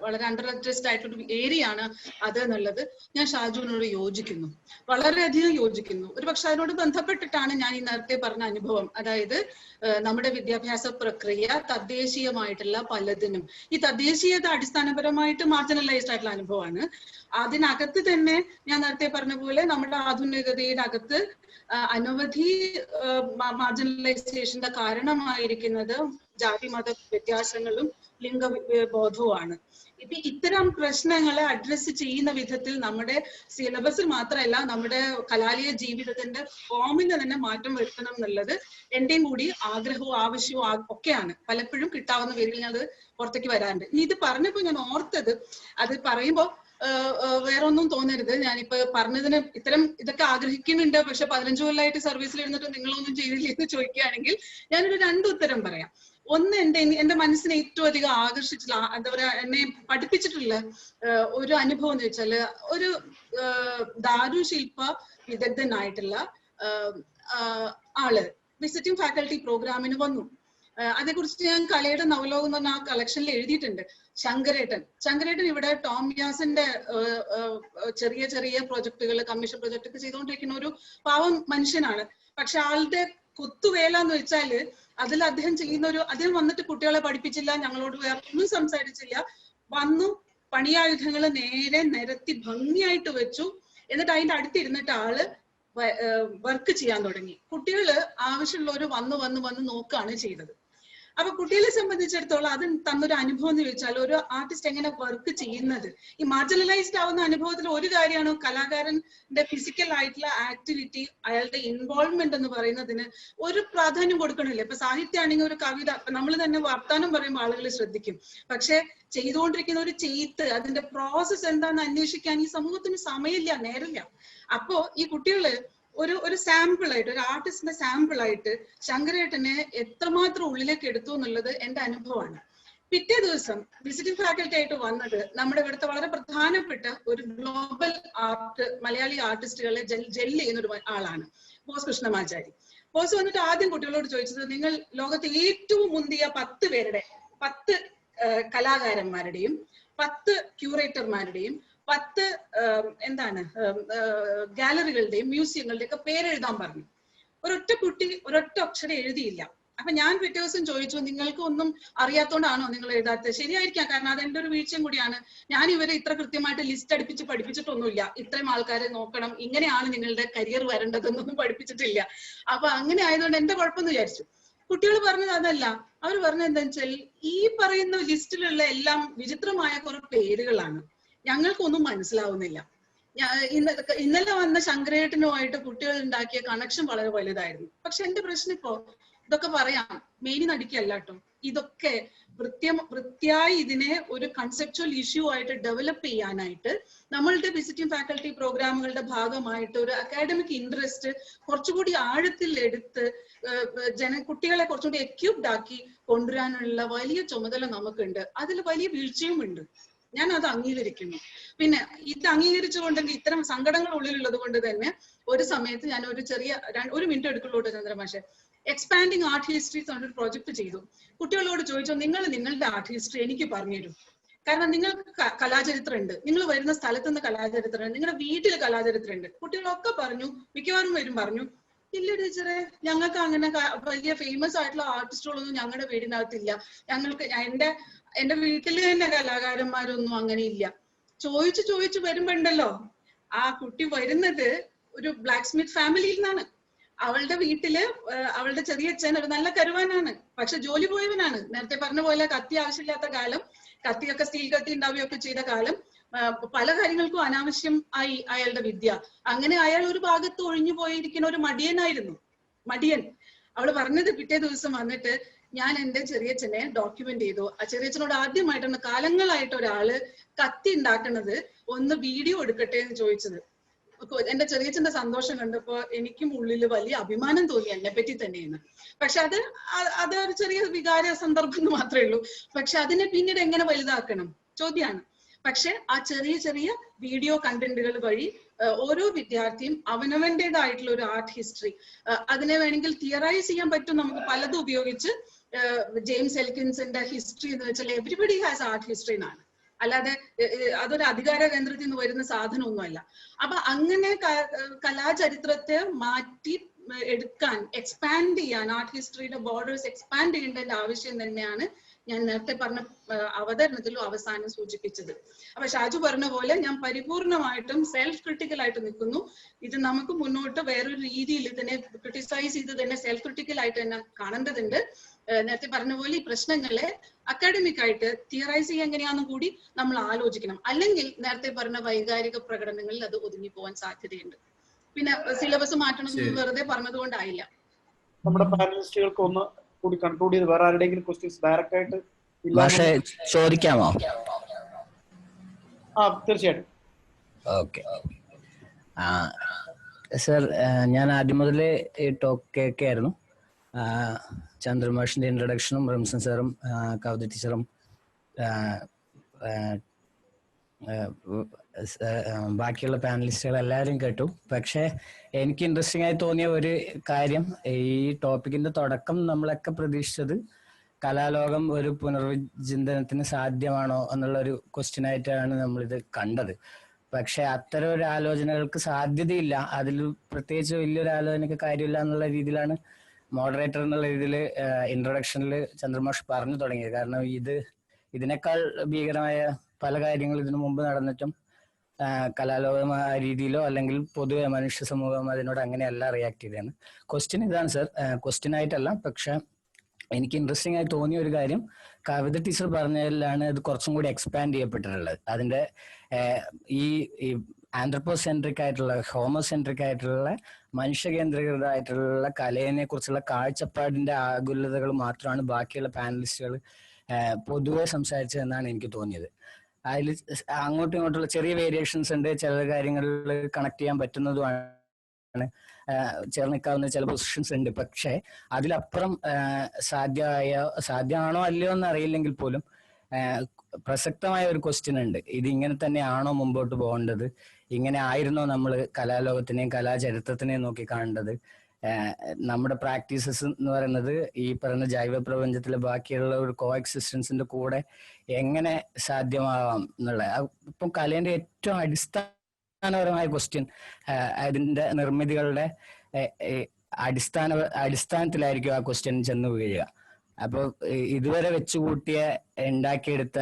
വളരെ അണ്ടർ അഡ്രസ്ഡ് ആയിട്ടൊരു ഏരിയ ആണ് അത് എന്നുള്ളത് ഞാൻ ഷാജുവിനോട് യോജിക്കുന്നു, വളരെയധികം യോജിക്കുന്നു. ഒരു പക്ഷെ അതിനോട് ബന്ധപ്പെട്ടിട്ടാണ് ഞാൻ ഈ നേരത്തെ പറഞ്ഞ അനുഭവം, അതായത് നമ്മുടെ വിദ്യാഭ്യാസ പ്രക്രിയ തദ്ദേശീയമായിട്ടുള്ള പലതിനും, ഈ തദ്ദേശീയത അടിസ്ഥാനപരമായിട്ട് മാർജിനലൈസ്ഡ് ആയിട്ടുള്ള അനുഭവമാണ്. അതിനകത്ത് തന്നെ ഞാൻ നേരത്തെ പറഞ്ഞ പോലെ നമ്മുടെ ആധുനികതയുടെ അകത്ത് അനവധി മാർജിനലൈസേഷന്റെ കാരണമായിരിക്കുന്നത് ജാതി മത വ്യത്യാസങ്ങളും ലിംഗബോധവുമാണ്. ഇപ്പൊ ഇത്തരം പ്രശ്നങ്ങളെ അഡ്രസ് ചെയ്യുന്ന വിധത്തിൽ നമ്മുടെ സിലബസിൽ മാത്രമല്ല നമ്മുടെ കലാലയ ജീവിതത്തിന്റെ ഫോമിൽ തന്നെ മാറ്റം വരുത്തണം എന്നുള്ളത് എന്റെയും കൂടി ആഗ്രഹവും ആവശ്യവും ഒക്കെയാണ്. പലപ്പോഴും കിട്ടാവുന്ന പേരിൽ ഞാൻ അത് പുറത്തേക്ക് വരാറുണ്ട്. ഇനി ഇത് പറഞ്ഞപ്പോ ഞാൻ ഓർത്തത്, അത് പറയുമ്പോ വേറെ ഒന്നും തോന്നരുത്, ഞാനിപ്പോ പറഞ്ഞതിന് ഇതൊക്കെ ആഗ്രഹിക്കുന്നുണ്ട്, പക്ഷെ 15 കൊല്ലമായിട്ട് സർവീസിൽ ഇരുന്നിട്ട് നിങ്ങളൊന്നും ചെയ്തില്ല എന്ന് ചോദിക്കുകയാണെങ്കിൽ ഞാനൊരു 2 ഉത്തരം പറയാം. ഒന്ന്, എന്റെ മനസ്സിനെ ഏറ്റവും അധികം ആകർഷിച്ചിട്ടുള്ള, എന്താ പറയാ, എന്നെ പഠിപ്പിച്ചിട്ടുള്ള ഒരു അനുഭവം എന്ന് വെച്ചാല്, ഒരു ദാരുശില്പ വിദഗ്ധനായിട്ടുള്ള ആള് വിസിറ്റിംഗ് ഫാക്കൽറ്റി പ്രോഗ്രാമിന് വന്നു. അതേക്കുറിച്ച് ഞാൻ കലയുടെ നവലോകം എന്ന് പറഞ്ഞ ആ കളക്ഷനിൽ എഴുതിയിട്ടുണ്ട്. ശങ്കരേട്ടൻ ഇവിടെ ടോം യാസിന്റെ ചെറിയ ചെറിയ പ്രൊജക്ടുകൾ, കമ്മീഷൻ പ്രൊജക്ട് ഒക്കെ ചെയ്തുകൊണ്ടിരിക്കുന്ന ഒരു പാവം മനുഷ്യനാണ്. പക്ഷെ ആളുടെ കുത്തുവേല എന്ന് വെച്ചാല് അതിൽ അദ്ദേഹം അദ്ദേഹം വന്നിട്ട് കുട്ടികളെ പഠിപ്പിച്ചില്ല, ഞങ്ങളോട് വേറെ ഒന്നും സംസാരിച്ചില്ല, വന്നു പണിയായുധങ്ങൾ നേരെ നിരത്തി ഭംഗിയായിട്ട് വെച്ചു, എന്നിട്ട് അതിന്റെ അടുത്തിരുന്നിട്ട് ആള് വർക്ക് ചെയ്യാൻ തുടങ്ങി. കുട്ടികള് ആവശ്യമുള്ളവര് വന്ന് നോക്കുകയാണ് ചെയ്തത്. അപ്പൊ കുട്ടികളെ സംബന്ധിച്ചിടത്തോളം അത് തന്നൊരു അനുഭവം എന്ന് ചോദിച്ചാൽ, ഒരു ആർട്ടിസ്റ്റ് എങ്ങനെ വർക്ക് ചെയ്യുന്നത്, ഈ മാർജിനലൈസ്ഡ് ആവുന്ന അനുഭവത്തിൽ ഒരു കാര്യമാണ് കലാകാരന്റെ ഫിസിക്കൽ ആയിട്ടുള്ള ആക്ടിവിറ്റി, അയാളുടെ ഇൻവോൾവ്മെന്റ് എന്ന് പറയുന്നതിന് ഒരു പ്രാധാന്യം കൊടുക്കണില്ല. ഇപ്പൊ സാഹിത്യമാണെങ്കിൽ ഒരു കവിത നമ്മൾ തന്നെ വർത്താനം പറയുമ്പോൾ ആളുകൾ ശ്രദ്ധിക്കും, പക്ഷെ ചെയ്തുകൊണ്ടിരിക്കുന്ന ഒരു ചെയ്ത്ത്, അതിന്റെ പ്രോസസ് എന്താണെന്ന് അന്വേഷിക്കാൻ ഈ സമൂഹത്തിന് സമയമില്ല, നേരമില്ല. അപ്പോ ഈ കുട്ടികള് ഒരു സാമ്പിൾ ആയിട്ട്, ഒരു ആർട്ടിസ്റ്റിന്റെ സാമ്പിൾ ആയിട്ട് ശങ്കരേട്ടനെ എത്രമാത്രം ഉള്ളിലേക്ക് എടുത്തു എന്നുള്ളത് എന്റെ അനുഭവമാണ്. പിറ്റേ ദിവസം വിസിറ്റിംഗ് ഫാക്കൽറ്റി ആയിട്ട് വന്നത് നമ്മുടെ ഇവിടുത്തെ വളരെ പ്രധാനപ്പെട്ട ഒരു ഗ്ലോബൽ മലയാളി ആർട്ടിസ്റ്റുകളെ ജെല്ല് ചെയ്യുന്ന ഒരു ആളാണ് ബോസ് കൃഷ്ണമാചാരി. ബോസ് വന്നിട്ട് ആദ്യം കുട്ടികളോട് ചോദിച്ചത്, നിങ്ങൾ ലോകത്തെ ഏറ്റവും മുന്തിയ 10 കലാകാരന്മാരുടെയും 10 ക്യൂറേറ്റർമാരുടെയും 10 ഗാലറികളുടെയും മ്യൂസിയങ്ങളുടെയും ഒക്കെ പേരെഴുതാൻ പറഞ്ഞു. ഒരൊറ്റ കുട്ടി ഒരൊറ്റ അക്ഷരം എഴുതിയില്ല. അപ്പൊ ഞാൻ പിറ്റേ ദിവസം ചോദിച്ചു, നിങ്ങൾക്ക് ഒന്നും അറിയാത്തോണ്ടാണോ നിങ്ങൾ എഴുതാത്തത്? ശരിയായിരിക്കാം, കാരണം അത് എന്റെ ഒരു വീഴ്ചയും കൂടിയാണ്. ഞാൻ ഇവരെ ഇത്ര കൃത്യമായിട്ട് ലിസ്റ്റ് അടുപ്പിച്ച് പഠിപ്പിച്ചിട്ടൊന്നുമില്ല, ഇത്രയും ആൾക്കാരെ നോക്കണം, ഇങ്ങനെയാണ് നിങ്ങളുടെ കരിയർ വരേണ്ടതെന്നൊന്നും പഠിപ്പിച്ചിട്ടില്ല. അപ്പൊ അങ്ങനെ ആയതുകൊണ്ട് എന്റെ കുഴപ്പമെന്ന് വിചാരിച്ചു. കുട്ടികൾ പറഞ്ഞത് അതല്ല, അവർ പറഞ്ഞത് എന്താ വെച്ചാൽ, ഈ പറയുന്ന ലിസ്റ്റിലുള്ള എല്ലാം വിചിത്രമായ കുറെ പേരുകളാണ്, ഞങ്ങൾക്കൊന്നും മനസ്സിലാവുന്നില്ല. ഇന്നലെ വന്ന ശങ്കരേട്ടനുമായിട്ട് കുട്ടികൾ ഉണ്ടാക്കിയ കണക്ഷൻ വളരെ വലുതായിരുന്നു. പക്ഷെ എന്റെ പ്രശ്നം ഇപ്പോ ഇതൊക്കെ പറയാം, മെയിൻ നടിക്കല്ല കേട്ടോ, ഇതൊക്കെ വൃത്തിയായി ഇതിനെ ഒരു കൺസെപ്ച്വൽ ഇഷ്യൂ ആയിട്ട് ഡെവലപ്പ് ചെയ്യാനായിട്ട് നമ്മളുടെ വിസിറ്റിംഗ് ഫാക്കൽറ്റി പ്രോഗ്രാമുകളുടെ ഭാഗമായിട്ട് ഒരു അക്കാഡമിക് ഇൻട്രസ്റ്റ് കുറച്ചുകൂടി ആഴത്തിൽ എടുത്ത് കുട്ടികളെ കുറച്ചുകൂടി എക്യൂപ്ഡ് ആക്കി കൊണ്ടുവരാനുള്ള വലിയ ചുമതല നമുക്കുണ്ട്. അതിൽ വലിയ വീഴ്ചയും ഉണ്ട്, ഞാൻ അത് അംഗീകരിക്കുന്നു. പിന്നെ ഇത് അംഗീകരിച്ചുകൊണ്ടെങ്കിൽ ഇത്തരം സങ്കടങ്ങൾ ഉള്ളിലുള്ളത് കൊണ്ട് തന്നെ ഒരു സമയത്ത് ഞാൻ ഒരു ചെറിയ 1 മിനിറ്റ് എടുക്കുള്ളൂ ചന്ദ്രമാഷെ, എക്സ്പാൻഡിങ് ആർട്ട് ഹിസ്റ്ററീസ് എന്നൊരു പ്രോജക്ട് ചെയ്തു. കുട്ടികളോട് ചോദിച്ചു, നിങ്ങളുടെ ആർട്ട് ഹിസ്റ്ററി എനിക്ക് പറഞ്ഞു തരൂ, കാരണം നിങ്ങൾക്ക് കലാചരിത്രം ഉണ്ട്, നിങ്ങൾ വരുന്ന സ്ഥലത്ത് നിന്ന് കലാചരിത്രം ഉണ്ട്, നിങ്ങളുടെ വീട്ടിൽ കലാചരിത്രം ഉണ്ട്. കുട്ടികളൊക്കെ പറഞ്ഞു, മിക്കവാറും വരും പറഞ്ഞു, ഇല്ല ടീച്ചറെ, ഞങ്ങൾക്ക് അങ്ങനെ വലിയ ഫേമസ് ആയിട്ടുള്ള ആർട്ടിസ്റ്റുകളൊന്നും ഞങ്ങളുടെ വീടിനകത്തില്ല, ഞങ്ങൾക്ക് എന്റെ വീട്ടിൽ തന്നെ കലാകാരന്മാരൊന്നും അങ്ങനെ ഇല്ല. ചോദിച്ചു വരുമ്പോണ്ടല്ലോ, ആ കുട്ടി വരുന്നത് ഒരു ബ്ലാക്ക് സ്മിത്ത് ഫാമിലിയിൽ നിന്നാണ്. അവളുടെ വീട്ടില് അവളുടെ ചെറിയച്ഛൻ ഒരു നല്ല കരുവാനാണ്, പക്ഷെ ജോലി പോയവനാണ്. നേരത്തെ പറഞ്ഞ പോലെ കത്തി ആവശ്യമില്ലാത്ത കാലം കത്തിയൊക്കെ സ്റ്റീൽ കത്തി ഉണ്ടാവുകയൊക്കെ ചെയ്ത കാലം പല കാര്യങ്ങൾക്കും അനാവശ്യം ആയി അയാളുടെ വിദ്യ. അങ്ങനെ അയാൾ ഒരു ഭാഗത്ത് ഒഴിഞ്ഞു പോയിരിക്കുന്ന ഒരു മടിയനായിരുന്നു. മടിയൻ. അവള് പറഞ്ഞത് പിറ്റേ ദിവസം വന്നിട്ട് ഞാൻ എന്റെ ചെറിയച്ഛനെ ഡോക്യുമെന്റ് ചെയ്തു. ആ ചെറിയച്ഛനോട് ആദ്യമായിട്ടാണ് കാലങ്ങളായിട്ട് ഒരാള് കത്തി ഉണ്ടാക്കുന്നത് ഒന്ന് വീഡിയോ എടുക്കട്ടെ എന്ന് ചോദിച്ചത്. എന്റെ ചെറിയച്ഛന്റെ സന്തോഷം കണ്ടപ്പോ എനിക്കും ഉള്ളിൽ വലിയ അഭിമാനം തോന്നി എന്നെ പറ്റി തന്നെയെന്ന്. പക്ഷെ അതൊരു ചെറിയ വികാര സന്ദർഭം എന്ന് മാത്രമേ ഉള്ളൂ. പക്ഷെ അതിനെ പിന്നീട് എങ്ങനെ വലുതാക്കണം ചോദ്യമാണ്. പക്ഷെ ആ ചെറിയ ചെറിയ വീഡിയോ കണ്ടന്റുകൾ വഴി ഓരോ വിദ്യാർത്ഥിയും അവനവന്റേതായിട്ടുള്ള ഒരു ആർട്ട് ഹിസ്റ്ററി അതിനെ വേണമെങ്കിൽ തിയറൈസ് ചെയ്യാൻ പറ്റും. നമുക്ക് പലതും ഉപയോഗിച്ച് ജെയിംസ് എൽക്കിൻസിന്റെ ഹിസ്റ്ററി എന്ന് വെച്ചാൽ എവരിബഡി ഹാസ് ആർട്ട് ഹിസ്റ്ററി എന്നാണ്, അല്ലാതെ അതൊരു അധികാര കേന്ദ്രത്തിൽ നിന്ന് വരുന്ന സാധനമൊന്നുമല്ല. അപ്പൊ അങ്ങനെ കലാചരിത്രത്തെ മാറ്റി എടുക്കാൻ, എക്സ്പാൻഡ് ചെയ്യാൻ, ആർട്ട് ഹിസ്റ്ററിയുടെ ബോർഡേഴ്സ് എക്സ്പാൻഡ് ചെയ്യേണ്ടതിന്റെ ആവശ്യം തന്നെയാണ് ഞാൻ നേരത്തെ പറഞ്ഞ അവതരണത്തിലും അവസാനം സൂചിപ്പിച്ചത്. അപ്പൊ ഷാജു പറഞ്ഞ പോലെ ഞാൻ പരിപൂർണമായിട്ടും സെൽഫ് ക്രിട്ടിക്കൽ ആയിട്ട് നിൽക്കുന്നു. ഇത് നമുക്ക് മുന്നോട്ട് വേറൊരു രീതിയിൽ ഇതിനെ ക്രിട്ടിസൈസ് ചെയ്ത് തന്നെ സെൽഫ് ക്രിട്ടിക്കൽ ആയിട്ട് തന്നെ കാണേണ്ടതുണ്ട്. നേരത്തെ പറഞ്ഞ പോലെ ഈ പ്രശ്നങ്ങളെ അക്കാഡമിക് ആയിട്ട് തിയറൈസ് ചെയ്യാൻ എങ്ങനെയാണെന്നും കൂടി നമ്മൾ ആലോചിക്കണം. അല്ലെങ്കിൽ നേരത്തെ പറഞ്ഞ വൈകാരിക പ്രകടനങ്ങളിൽ അത് ഒതുങ്ങി പോകാൻ സാധ്യതയുണ്ട്. പിന്നെ സിലബസ് മാറ്റണമെന്ന് വെറുതെ പറഞ്ഞതുകൊണ്ടായില്ല. നമ്മുടെ പാനലിസ്റ്റുകൾക്ക് ഒന്ന് കൂടി കൺക്ലൂഡ് ചെയ്ത് വേറെ ആരുടെയെങ്കിലും ക്വസ്റ്റ്യൻസ് ഡയറക്റ്റ് ആയിട്ട് ചോദിക്കാമോ? തീർച്ചയായിട്ടും. ഓക്കെ സർ, ഞാൻ ആദ്യം മുതലേ ഈ ടോക്ക് കേൾക്കായിരുന്നു. ചന്ദ്രമാഷിന്റെ ഇൻട്രഡക്ഷനും റിംസൺ സാറും കവിത ടീച്ചറും ബാക്കിയുള്ള പാനലിസ്റ്റുകൾ എല്ലാവരും കേട്ടു. പക്ഷെ എനിക്ക് ഇൻട്രസ്റ്റിംഗ് ആയി തോന്നിയ ഒരു കാര്യം, ഈ ടോപ്പിക്കിന്റെ തുടക്കം നമ്മളൊക്കെ പ്രതീക്ഷിച്ചത് കലാലോകം ഒരു പുനർവിചിന്തനത്തിന് സാധ്യമാണോ എന്നുള്ള ഒരു ക്വസ്റ്റ്യൻ ആയിട്ടാണ് നമ്മളിത് കണ്ടത്. പക്ഷെ അത്തരം ഒരു ആലോചനകൾക്ക് സാധ്യതയില്ല, അതിൽ പ്രത്യേകിച്ച് വലിയൊരു ആലോചനയ്ക്ക് കാര്യമില്ല എന്നുള്ള രീതിയിലാണ് മോഡറേറ്റർ എന്നുള്ള രീതിയിൽ ഇൻട്രൊഡക്ഷനിൽ ചന്ദ്രമാഷ് പറഞ്ഞു തുടങ്ങിയത്. കാരണം ഇതിനേക്കാൾ ഭീകരമായ പല കാര്യങ്ങൾ ഇതിനു മുമ്പ് നടന്നിട്ടും കലാലോകമായ രീതിയിലോ അല്ലെങ്കിൽ പൊതുവെ മനുഷ്യ സമൂഹം അതിനോട് അങ്ങനെയല്ല റിയാക്ട് ചെയ്തതാണ്. ക്വസ്റ്റ്യൻ ഇതാണ് സർ, ക്വസ്റ്റ്യൻ ആയിട്ടല്ല, പക്ഷെ എനിക്ക് ഇൻട്രസ്റ്റിംഗ് ആയി തോന്നിയ ഒരു കാര്യം കവിത ടീച്ചർ പറഞ്ഞതിലാണ് ഇത് കുറച്ചും കൂടി എക്സ്പാൻഡ് ചെയ്യപ്പെട്ടിട്ടുള്ളത്. അതിന്റെ ഈ ആന്ത്രപ്പോസെൻട്രിക് ആയിട്ടുള്ള, ഹോമോസെൻട്രിക് ആയിട്ടുള്ള, മനുഷ്യകേന്ദ്രീകൃതമായിട്ടുള്ള കലയെ കുറിച്ചുള്ള കാഴ്ചപ്പാടിന്റെ ആകുലതകൾ മാത്രമാണ് ബാക്കിയുള്ള പാനലിസ്റ്റുകൾ പൊതുവെ സംസാരിച്ചതെന്നാണ് എനിക്ക് തോന്നിയത്. അതിൽ അങ്ങോട്ടും ഇങ്ങോട്ടുള്ള ചെറിയ വേരിയേഷൻസ് ഉണ്ട്, ചില കാര്യങ്ങളിൽ കണക്ട് ചെയ്യാൻ പറ്റുന്നതുമാണ്, ചേർന്നിക്കാവുന്ന ചില പൊസിഷൻസ് ഉണ്ട്. പക്ഷെ അതിലപ്പുറം സാധ്യമാണോ അല്ലയോ എന്ന് അറിയില്ലെങ്കിൽ പോലും പ്രസക്തമായ ഒരു ക്വസ്റ്റ്യൻ ഉണ്ട്. ഇത് ഇങ്ങനെ തന്നെയാണോ മുമ്പോട്ട് പോകേണ്ടത്? ഇങ്ങനെ ആയിരുന്നോ നമ്മൾ കലാലോകത്തിനെയും കലാചരിത്രത്തിനെയും നോക്കി കാണേണ്ടത്? നമ്മുടെ പ്രാക്ടീസസ് എന്ന് പറയുന്നത് ഈ പറയുന്ന ജൈവ പ്രപഞ്ചത്തിലെ ബാക്കിയുള്ള ഒരു കോ എക്സിസ്റ്റൻസിന്റെ കൂടെ എങ്ങനെ സാധ്യമാവാം എന്നുള്ള, ഇപ്പം കലേന്റെ ഏറ്റവും അടിസ്ഥാനപരമായ ക്വസ്റ്റ്യൻ അതിന്റെ നിർമ്മിതികളുടെ അടിസ്ഥാനത്തിലായിരിക്കും ആ ക്വസ്റ്റ്യൻ ചെന്ന് വീഴുക. അപ്പൊ ഇതുവരെ വെച്ചുകൂട്ടിയ ഉണ്ടാക്കിയെടുത്ത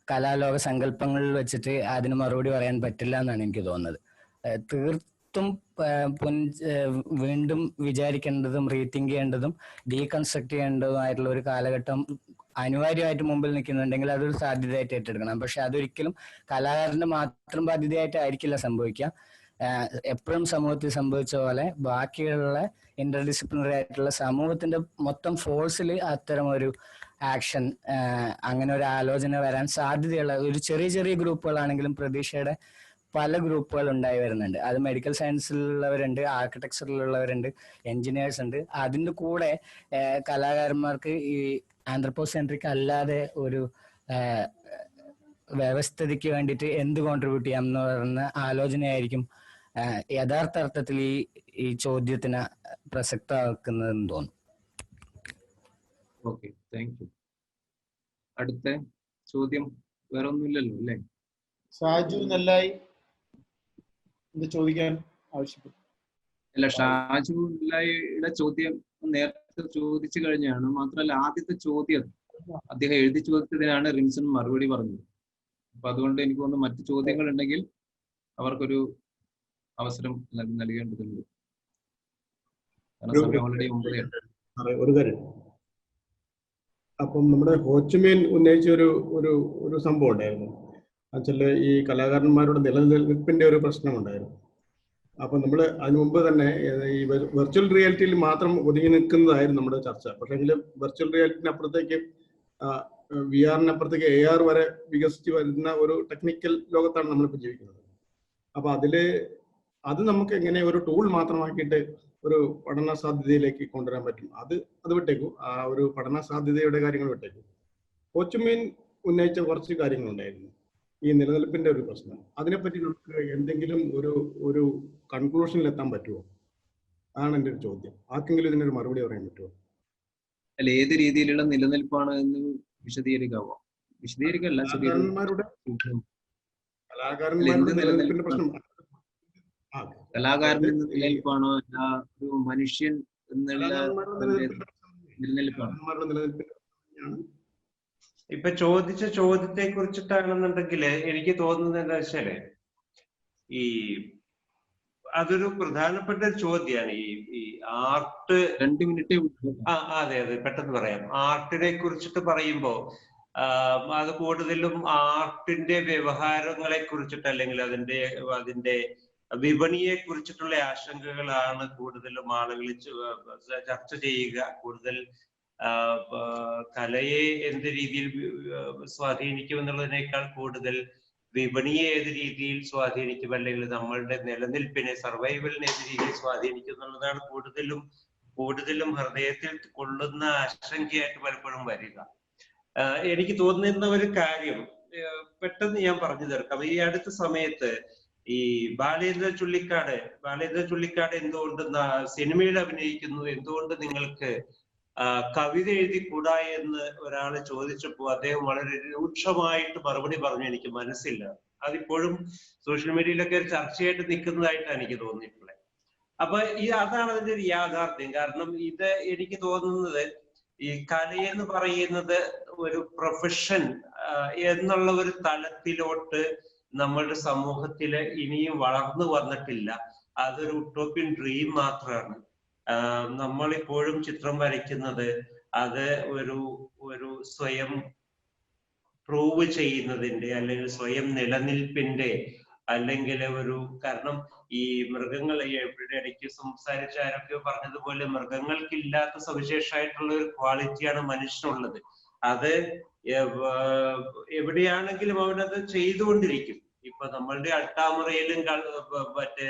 കലാലോക സങ്കല്പങ്ങളിൽ വെച്ചിട്ട് അതിന് മറുപടി പറയാൻ പറ്റില്ല എന്നാണ് എനിക്ക് തോന്നുന്നത്. തീർത്തും വീണ്ടും വിചാരിക്കേണ്ടതും റീതിങ്ക് ചെയ്യേണ്ടതും ഡീകൺസ്ട്രക്ട് ചെയ്യേണ്ടതുമായിട്ടുള്ള ഒരു കാലഘട്ടം അനിവാര്യമായിട്ട് മുമ്പിൽ നിൽക്കുന്നുണ്ടെങ്കിൽ അതൊരു സാധ്യതയായിട്ട് ഏറ്റെടുക്കണം. പക്ഷെ അതൊരിക്കലും കലാകാരന്റെ മാത്രം ബാധ്യതയായിട്ടായിരിക്കില്ല സംഭവിക്കുക. എപ്പോഴും സമൂഹത്തിൽ സംഭവിച്ച പോലെ ബാക്കിയുള്ള ഇന്റർഡിസിപ്ലിനറി ആയിട്ടുള്ള സമൂഹത്തിന്റെ മൊത്തം ഫോഴ്സിൽ അത്തരം ഒരു ആക്ഷൻ, അങ്ങനെ ഒരു ആലോചന വരാൻ സാധ്യതയുള്ള ഒരു ചെറിയ ചെറിയ ഗ്രൂപ്പുകളാണെങ്കിലും പ്രതീക്ഷയുടെ പല ഗ്രൂപ്പുകൾ ഉണ്ടായി വരുന്നുണ്ട്. അത് മെഡിക്കൽ സയൻസിലുള്ളവരുണ്ട്, ആർക്കിടെക്ചറിലുള്ളവരുണ്ട്, എഞ്ചിനീയേഴ്സ് ഉണ്ട്. അതിൻ്റെ കൂടെ കലാകാരന്മാർക്ക് ഈ ആന്ത്രപ്പോസെൻട്രിക് അല്ലാതെ ഒരു വ്യവസ്ഥിതിക്ക് വേണ്ടിയിട്ട് എന്ത് കോൺട്രിബ്യൂട്ട് ചെയ്യാം എന്ന് പറയുന്ന ആലോചനയായിരിക്കും യഥാർത്ഥ അർത്ഥത്തിൽ ഈ ചോദ്യത്തിന് പ്രസക്തമാക്കുന്നതെന്ന് തോന്നുന്നു. Okay, thank you. അടുത്ത ചോദ്യം വേറെ ഒന്നുമില്ലല്ലോ അല്ലേ? ഷാജു നെല്ലായി ചോദിക്കാൻ ആവശ്യപ്പെട്ടു. അല്ല, ഷാജു നെല്ലായിയുടെ ചോദ്യം നേരത്തെ ചോദിച്ചു കഴിഞ്ഞാണ്. മാത്രമല്ല ആദ്യത്തെ ചോദ്യം അദ്ദേഹം എഴുതി ചോദിച്ചതിനാണ് റിംസൺ മറുപടി പറഞ്ഞത്. അപ്പൊ അതുകൊണ്ട് എനിക്ക് തോന്നുന്നു മറ്റു ചോദ്യങ്ങൾ ഉണ്ടെങ്കിൽ അവർക്കൊരു അവസരം നൽകേണ്ടതുണ്ട്. കാരണം സമയം ഓൾറെഡി 9. ഒരു കാര്യം, അപ്പം നമ്മുടെ ഹോച്ചിമീൻ ഉന്നയിച്ച ഒരു സംഭവം ഉണ്ടായിരുന്നു. എന്നുവെച്ചാൽ ഈ കലാകാരന്മാരുടെ നിലനിൽപ്പിന്റെ ഒരു പ്രശ്നമുണ്ടായിരുന്നു. അപ്പൊ നമ്മൾ അതിനു മുമ്പ് തന്നെ ഈ വെർച്വൽ റിയാലിറ്റിയിൽ മാത്രം ഒതുങ്ങി നിൽക്കുന്നതായിരുന്നു നമ്മുടെ ചർച്ച. പക്ഷേങ്കിൽ വെർച്വൽ റിയാലിറ്റിന് അപ്പുറത്തേക്ക് VR-നപ്പുറത്തേക്ക് AR വരെ വികസിച്ച് വരുന്ന ഒരു ടെക്നിക്കൽ ലോകത്താണ് നമ്മളിപ്പോൾ ജീവിക്കുന്നത്. അപ്പൊ അത് നമുക്ക് എങ്ങനെ ഒരു ടൂൾ മാത്രമാക്കിയിട്ട് ഒരു പഠന സാധ്യതയിലേക്ക് കൊണ്ടുവരാൻ പറ്റും? അത് വിട്ടേക്കും, ആ ഒരു പഠന സാധ്യതയുടെ കാര്യങ്ങൾ വിട്ടേക്കും. ഹോച്ചിമീൻ ഉന്നയിച്ച കുറച്ച് കാര്യങ്ങളുണ്ടായിരുന്നു, ഈ നിലനിൽപ്പിന്റെ ഒരു പ്രശ്നം. അതിനെപ്പറ്റി നമുക്ക് എന്തെങ്കിലും ഒരു കൺക്ലൂഷനിൽ എത്താൻ പറ്റുമോ? അതാണ് എൻ്റെ ഒരു ചോദ്യം. ആർക്കെങ്കിലും ഇതിനൊരു മറുപടി പറയാൻ പറ്റുമോ? അല്ല, ഏത് രീതിയിലുള്ള നിലനിൽപ്പാണ് എന്ന് വിശദീകരിക്കാവോ? വിശദീകരിക്കല്ല, കലാകാരന്മാരുടെ നിലനിൽപ്പിന്റെ പ്രശ്നം. കലാകാരന്റെ നിലനിൽപ്പാണോ അല്ല ഒരു മനുഷ്യൻ എന്നുള്ള നിലനിൽപ്പാണ്? ഇപ്പൊ ചോദിച്ച ചോദ്യത്തെ കുറിച്ചിട്ടാണെന്നുണ്ടെങ്കിൽ എനിക്ക് തോന്നുന്നത് എന്താ വെച്ചാല്, ഈ അതൊരു പ്രധാനപ്പെട്ട ഒരു ചോദ്യമാണ്. ഈ ആർട്ട് 2 മിനിറ്റ്. അതെ, പെട്ടെന്ന് പറയാം. ആർട്ടിനെ കുറിച്ചിട്ട് പറയുമ്പോ അത് കൂടുതലും ആർട്ടിന്റെ വ്യവഹാരങ്ങളെ കുറിച്ചിട്ട് അല്ലെങ്കിൽ അതിന്റെ വിപണിയെ കുറിച്ചിട്ടുള്ള ആശങ്കകളാണ് കൂടുതലും ആളുകൾ ചർച്ച ചെയ്യുക. കൂടുതൽ കലയെ എന്ത് രീതിയിൽ സ്വാധീനിക്കും എന്നുള്ളതിനേക്കാൾ കൂടുതൽ വിപണിയെ ഏത് രീതിയിൽ സ്വാധീനിക്കും, അല്ലെങ്കിൽ നമ്മളുടെ നിലനിൽപ്പിനെ, സർവൈവലിനെ ഏത് രീതിയിൽ സ്വാധീനിക്കും എന്നുള്ളതാണ് കൂടുതലും ഹൃദയത്തിൽ കൊള്ളുന്ന ആശങ്കയായിട്ട് പലപ്പോഴും വരിക. എനിക്ക് തോന്നുന്ന ഒരു കാര്യം പെട്ടെന്ന് ഞാൻ പറഞ്ഞു തീർക്കാം. ഈ അടുത്ത സമയത്ത് ഈ ബാലേന്ദ്ര ചുള്ളിക്കാട് എന്തുകൊണ്ട് സിനിമയിൽ അഭിനയിക്കുന്നു, എന്തുകൊണ്ട് നിങ്ങൾക്ക് കവിത എഴുതിക്കൂടാ എന്ന് ഒരാൾ ചോദിച്ചപ്പോൾ അദ്ദേഹം വളരെ രൂക്ഷമായിട്ട് മറുപടി പറഞ്ഞു. എനിക്ക് മനസ്സില്ല, അതിപ്പോഴും സോഷ്യൽ മീഡിയയിലൊക്കെ ഒരു ചർച്ചയായിട്ട് നിൽക്കുന്നതായിട്ടാണ് എനിക്ക് തോന്നിയിട്ടുള്ളത്. അപ്പൊ അതാണ് അതിന്റെ ഒരു യാഥാർത്ഥ്യം. കാരണം ഇത് എനിക്ക് തോന്നുന്നത് ഈ കലയെന്ന് പറയുന്നത് ഒരു പ്രൊഫഷൻ എന്നുള്ള ഒരു തലത്തിലോട്ട് നമ്മളുടെ സമൂഹത്തില് ഇനിയും വളർന്നു വന്നിട്ടില്ല. അതൊരു ഉട്ടോപ്യൻ ഡ്രീം മാത്രമാണ്. നമ്മളിപ്പോഴും ചിത്രം വരയ്ക്കുന്നത് അത് ഒരു സ്വയം പ്രൂവ് ചെയ്യുന്നതിന്റെ അല്ലെങ്കിൽ സ്വയം നിലനിൽപ്പിന്റെ അല്ലെങ്കിൽ കാരണം ഈ മൃഗങ്ങൾ ഇവിടെ ഇടയ്ക്ക് സംസാരിച്ച ആരൊക്കെ പറഞ്ഞതുപോലെ മൃഗങ്ങൾക്കില്ലാത്ത സവിശേഷമായിട്ടുള്ള ഒരു ക്വാളിറ്റിയാണ് മനുഷ്യനുള്ളത്. അത് എവിടെയാണെങ്കിലും അവനത് ചെയ്തുകൊണ്ടിരിക്കും. ഇപ്പൊ നമ്മളുടെ അട്ടാമുറയിലും മറ്റേ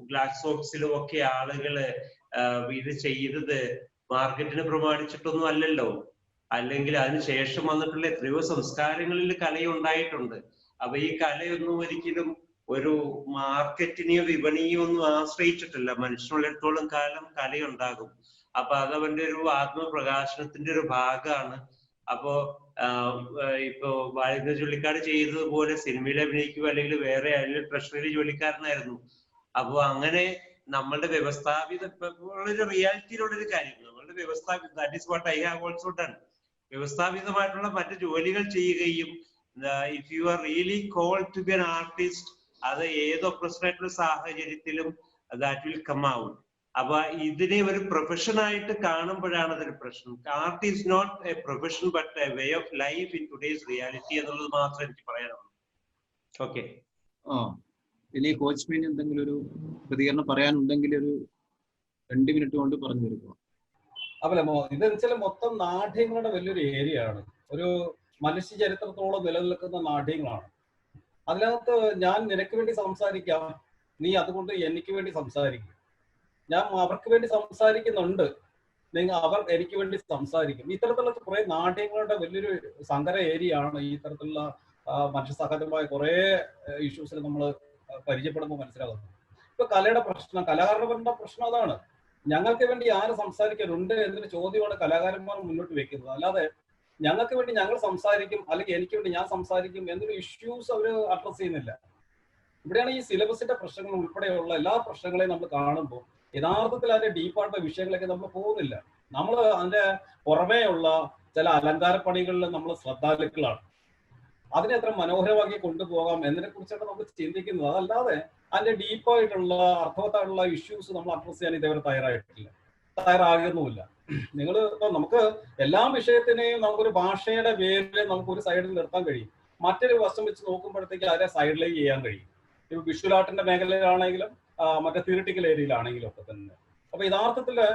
ഗ്ലാസ് ബോക്സിലും ഒക്കെ ആളുകള് ഇത് ചെയ്തത് മാർക്കറ്റിന് പ്രമാണിച്ചിട്ടൊന്നും അല്ലല്ലോ. അല്ലെങ്കിൽ അതിനുശേഷം വന്നിട്ടുള്ള എത്രയോ സംസ്കാരങ്ങളിൽ കലയുണ്ടായിട്ടുണ്ട്. അപ്പൊ ഈ കലയൊന്നും ഒരിക്കലും ഒരു മാർക്കറ്റിനെയോ വിപണിയോ ഒന്നും ആശ്രയിച്ചിട്ടില്ല. മനുഷ്യനുള്ളിടത്തോളം കാലം കലയുണ്ടാകും. അപ്പൊ അതവന്റെ ഒരു ആത്മപ്രകാശനത്തിന്റെ ഒരു ഭാഗമാണ്. അപ്പോ ഇപ്പോ ബാലേന്ദ്ര ചുള്ളിക്കാട് ചെയ്തതുപോലെ സിനിമയിൽ അഭിനയിക്കുക അല്ലെങ്കിൽ വേറെ ആരെങ്കിലും ട്രഷറിയിൽ ജോലിക്കാരനായിരുന്നു. അപ്പൊ അങ്ങനെ നമ്മളുടെ വ്യവസ്ഥാപിത വളരെ റിയാലിറ്റിയിലുള്ളൊരു കാര്യം, നമ്മളുടെ that is what I have also done. വ്യവസ്ഥാപിതമായിട്ടുള്ള മറ്റു ജോലികൾ ചെയ്യുകയും if you are really called to be an artist, അത് ഏത് ഒപ്രസ്ഡായിട്ടുള്ള സാഹചര്യത്തിലും ദാറ്റ് വിൽ കം ഔട്ട്. അപ്പൊ ഇതിനെ ഒരു പ്രൊഫഷനായിട്ട് കാണുമ്പോഴാണ് അതൊരു പ്രശ്നം. Art is not a profession but a way of life in today's reality എന്നുള്ളത് മാത്രമേ എനിക്ക് പറയാനുള്ളൂ. ഓക്കെ. ഇനി കോച്ച്മീൻ എന്തെങ്കിലും ഒരു പ്രതികരണം പറയാനുണ്ടെങ്കിൽ ഒരു 2 മിനിറ്റ് കൊണ്ട് പറഞ്ഞു തീർക്കുക. അതല്ല, ഇതെന്ന് വെച്ചാൽ മൊത്തം നാട്യങ്ങളുടെ വലിയൊരു ഏരിയ ആണ്. ഒരു മനുഷ്യ ചരിത്രത്തോളം നിലനിൽക്കുന്ന നാട്യങ്ങളാണ്. അതിനകത്ത് ഞാൻ നിനക്ക് വേണ്ടി സംസാരിക്കാം, നീ അതുകൊണ്ട് എനിക്ക് വേണ്ടി സംസാരിക്കും. ഞാൻ അവർക്ക് വേണ്ടി സംസാരിക്കുന്നുണ്ട്, അവർ എനിക്ക് വേണ്ടി സംസാരിക്കും. ഇത്തരത്തിലുള്ള കുറെ നാട്യങ്ങളുടെ വലിയൊരു സങ്കര ഏരിയ ആണ് ഈ തരത്തിലുള്ള മനുഷ്യസഹജമായ കുറെ ഇഷ്യൂസിൽ നമ്മൾ പരിചയപ്പെടുമ്പോൾ മനസ്സിലാകുന്നത്. ഇപ്പൊ കലയുടെ പ്രശ്നം, കലാകാരന്റെ പ്രശ്നം അതാണ്. ഞങ്ങൾക്ക് വേണ്ടി ആര് സംസാരിക്കാനുണ്ട് എന്നൊരു ചോദ്യമാണ് കലാകാരന്മാർ മുന്നോട്ട് വെക്കുന്നത്. അല്ലാതെ ഞങ്ങൾക്ക് വേണ്ടി ഞങ്ങൾ സംസാരിക്കും അല്ലെങ്കിൽ എനിക്ക് വേണ്ടി ഞാൻ സംസാരിക്കും എന്നൊരു ഇഷ്യൂസ് അവർ അഡ്രസ് ചെയ്യുന്നില്ല. ഇവിടെയാണ് ഈ സിലബസിന്റെ പ്രശ്നങ്ങൾ ഉൾപ്പെടെയുള്ള എല്ലാ പ്രശ്നങ്ങളെയും നമ്മൾ കാണുമ്പോൾ യഥാർത്ഥത്തിൽ അതിന്റെ ഡീപ്പായിട്ടുള്ള വിഷയങ്ങളിലേക്ക് നമ്മൾ പോകുന്നില്ല. നമ്മൾ അതിന്റെ പുറമേയുള്ള ചില അലങ്കാര പണികളിൽ നമ്മൾ ശ്രദ്ധാലുക്കളാണ്. അതിനെ എത്ര മനോഹരമാക്കി കൊണ്ടുപോകാം എന്നതിനെ കുറിച്ചാണ് നമ്മൾ ചിന്തിക്കുന്നത്. അതല്ലാതെ അതിന്റെ ഡീപ്പായിട്ടുള്ള അർത്ഥവത്തായിട്ടുള്ള ഇഷ്യൂസ് നമ്മൾ അഡ്രസ് ചെയ്യാൻ ഇതേവരെ തയ്യാറാകുന്നുമില്ല. നിങ്ങൾ നമുക്ക് എല്ലാ വിഷയത്തിനെയും നമുക്കൊരു ഭാഷയുടെ പേരിൽ നമുക്ക് ഒരു സൈഡിൽ നിർത്താൻ കഴിയും. മറ്റൊരു വശം വെച്ച് നോക്കുമ്പോഴത്തേക്ക് അതിനെ സൈഡിലേക്ക് ചെയ്യാൻ കഴിയും. ഇപ്പൊ വിഷ്വൽ ആർട്ടിന്റെ മേഖലയിലാണെങ്കിലും മറ്റേ തിയറിറ്റിക്കൽ ഏരിയയിലാണെങ്കിലും ഒക്കെ തന്നെ. അപ്പൊ യഥാർത്ഥത്തില്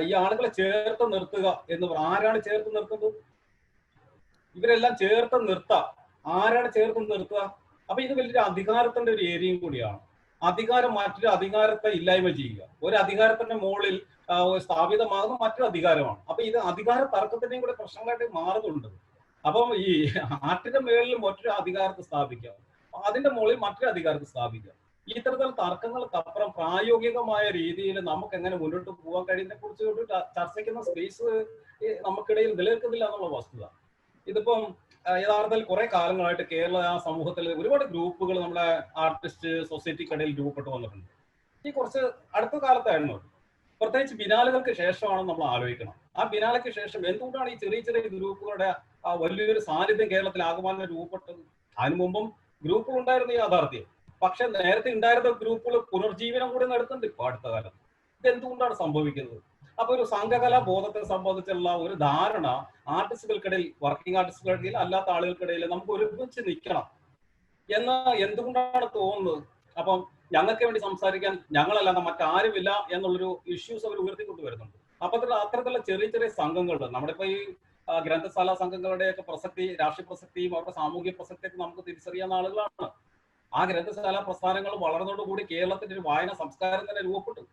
ഈ ആളുകളെ ചേർത്ത് നിർത്തുക എന്ന് ആരാണ് ചേർത്ത് നിർത്തുന്നത്? ഇവരെല്ലാം ചേർത്ത് നിർത്താം. ആരാണ് ചേർത്ത് നിർത്തുക? അപ്പൊ ഇത് വലിയൊരു അധികാരത്തിന്റെ ഒരു ഏരിയയും കൂടിയാണ്. അധികാരം മറ്റൊരു അധികാരത്തെ ഇല്ലായ്മ ചെയ്യുക. ഒരു അധികാരത്തിന്റെ മുകളിൽ സ്ഥാപിതമാകുന്ന മറ്റൊരു അധികാരമാണ്. അപ്പൊ ഇത് അധികാര തർക്കത്തിന്റെയും കൂടെ പ്രശ്നങ്ങളായിട്ട് മാറുന്നുണ്ട്. അപ്പം ഈ ആർട്ടിന്റെ മുകളിൽ മറ്റൊരു അധികാരത്തെ സ്ഥാപിക്കാം, അതിന്റെ മുകളിൽ മറ്റൊരു അധികാരത്തെ സ്ഥാപിക്കാം. ഇത്തരത്തിലുള്ള തർക്കങ്ങൾക്കപ്പുറം പ്രായോഗികമായ രീതിയിൽ നമുക്ക് എങ്ങനെ മുന്നോട്ട് പോകാൻ കഴിയുന്നതിനെ കുറിച്ച് ഒരു ചർച്ചയ്ക്കുന്ന സ്പേസ് നമുക്കിടയിൽ നിലനിൽക്കുന്നില്ല എന്നുള്ള വസ്തുത. ഇതിപ്പം യഥാർത്ഥത്തിൽ കുറെ കാലങ്ങളായിട്ട് കേരള സമൂഹത്തിൽ ഒരുപാട് ഗ്രൂപ്പുകൾ നമ്മുടെ ആർട്ടിസ്റ്റ് സൊസൈറ്റിക്കിടയിൽ രൂപപ്പെട്ടു വന്നിട്ടുണ്ട്. ഈ കുറച്ച് അടുത്ത കാലത്തായിരുന്നു, പ്രത്യേകിച്ച് ബിനാലുകൾക്ക് ശേഷമാണ് നമ്മൾ ആലോചിക്കണം. ആ ബിനാലയ്ക്ക് ശേഷം എന്തുകൊണ്ടാണ് ഈ ചെറിയ ചെറിയ ഗ്രൂപ്പുകളുടെ വലിയൊരു സാന്നിധ്യം കേരളത്തിൽ ആകുവാൻ രൂപപ്പെട്ടത്? അതിനു മുമ്പും ഗ്രൂപ്പുകൾ ഉണ്ടായിരുന്നു യാഥാർത്ഥ്യം. പക്ഷെ നേരത്തെ ഉണ്ടായിരുന്ന ഗ്രൂപ്പുകൾ പുനർജീവനം കൂടി നടത്തുന്നുണ്ട് ഇപ്പൊ അടുത്ത കാലത്ത്. ഇത് എന്തുകൊണ്ടാണ് സംഭവിക്കുന്നത്? അപ്പൊ ഒരു സംഘകലാ ബോധത്തെ സംബന്ധിച്ചുള്ള ഒരു ധാരണ ആർട്ടിസ്റ്റുകൾക്കിടയിൽ, വർക്കിംഗ് ആർട്ടിസ്റ്റുകൾക്കിടയിൽ, അല്ലാത്ത ആളുകൾക്കിടയിൽ നമുക്ക് ഒരുമിച്ച് നിൽക്കണം എന്ന് എന്തുകൊണ്ടാണ് തോന്നുന്നത്? അപ്പം ഞങ്ങൾക്ക് വേണ്ടി സംസാരിക്കാൻ ഞങ്ങളല്ലാതെ മറ്റാരുമില്ല എന്നുള്ളൊരു ഇഷ്യൂസ് അവർ ഉയർത്തിക്കൊണ്ട് വരുന്നുണ്ട്. അപ്പൊ അത്തരത്തിലുള്ള ചെറിയ ചെറിയ സംഘങ്ങൾ, നമ്മുടെ ഇപ്പൊ ഈ ഗ്രന്ഥശാല സംഘങ്ങളുടെയൊക്കെ പ്രസക്തി, രാഷ്ട്രീയ പ്രസക്തിയും അവരുടെ സാമൂഹിക പ്രസക്തിയൊക്കെ നമുക്ക് തിരിച്ചറിയാവുന്ന ആളുകളാണ്. ആ ഗ്രന്ഥശാല പ്രസ്ഥാനങ്ങൾ വളർന്നതോടുകൂടി കേരളത്തിന്റെ ഒരു വായന സംസ്കാരം തന്നെ രൂപപ്പെട്ടു.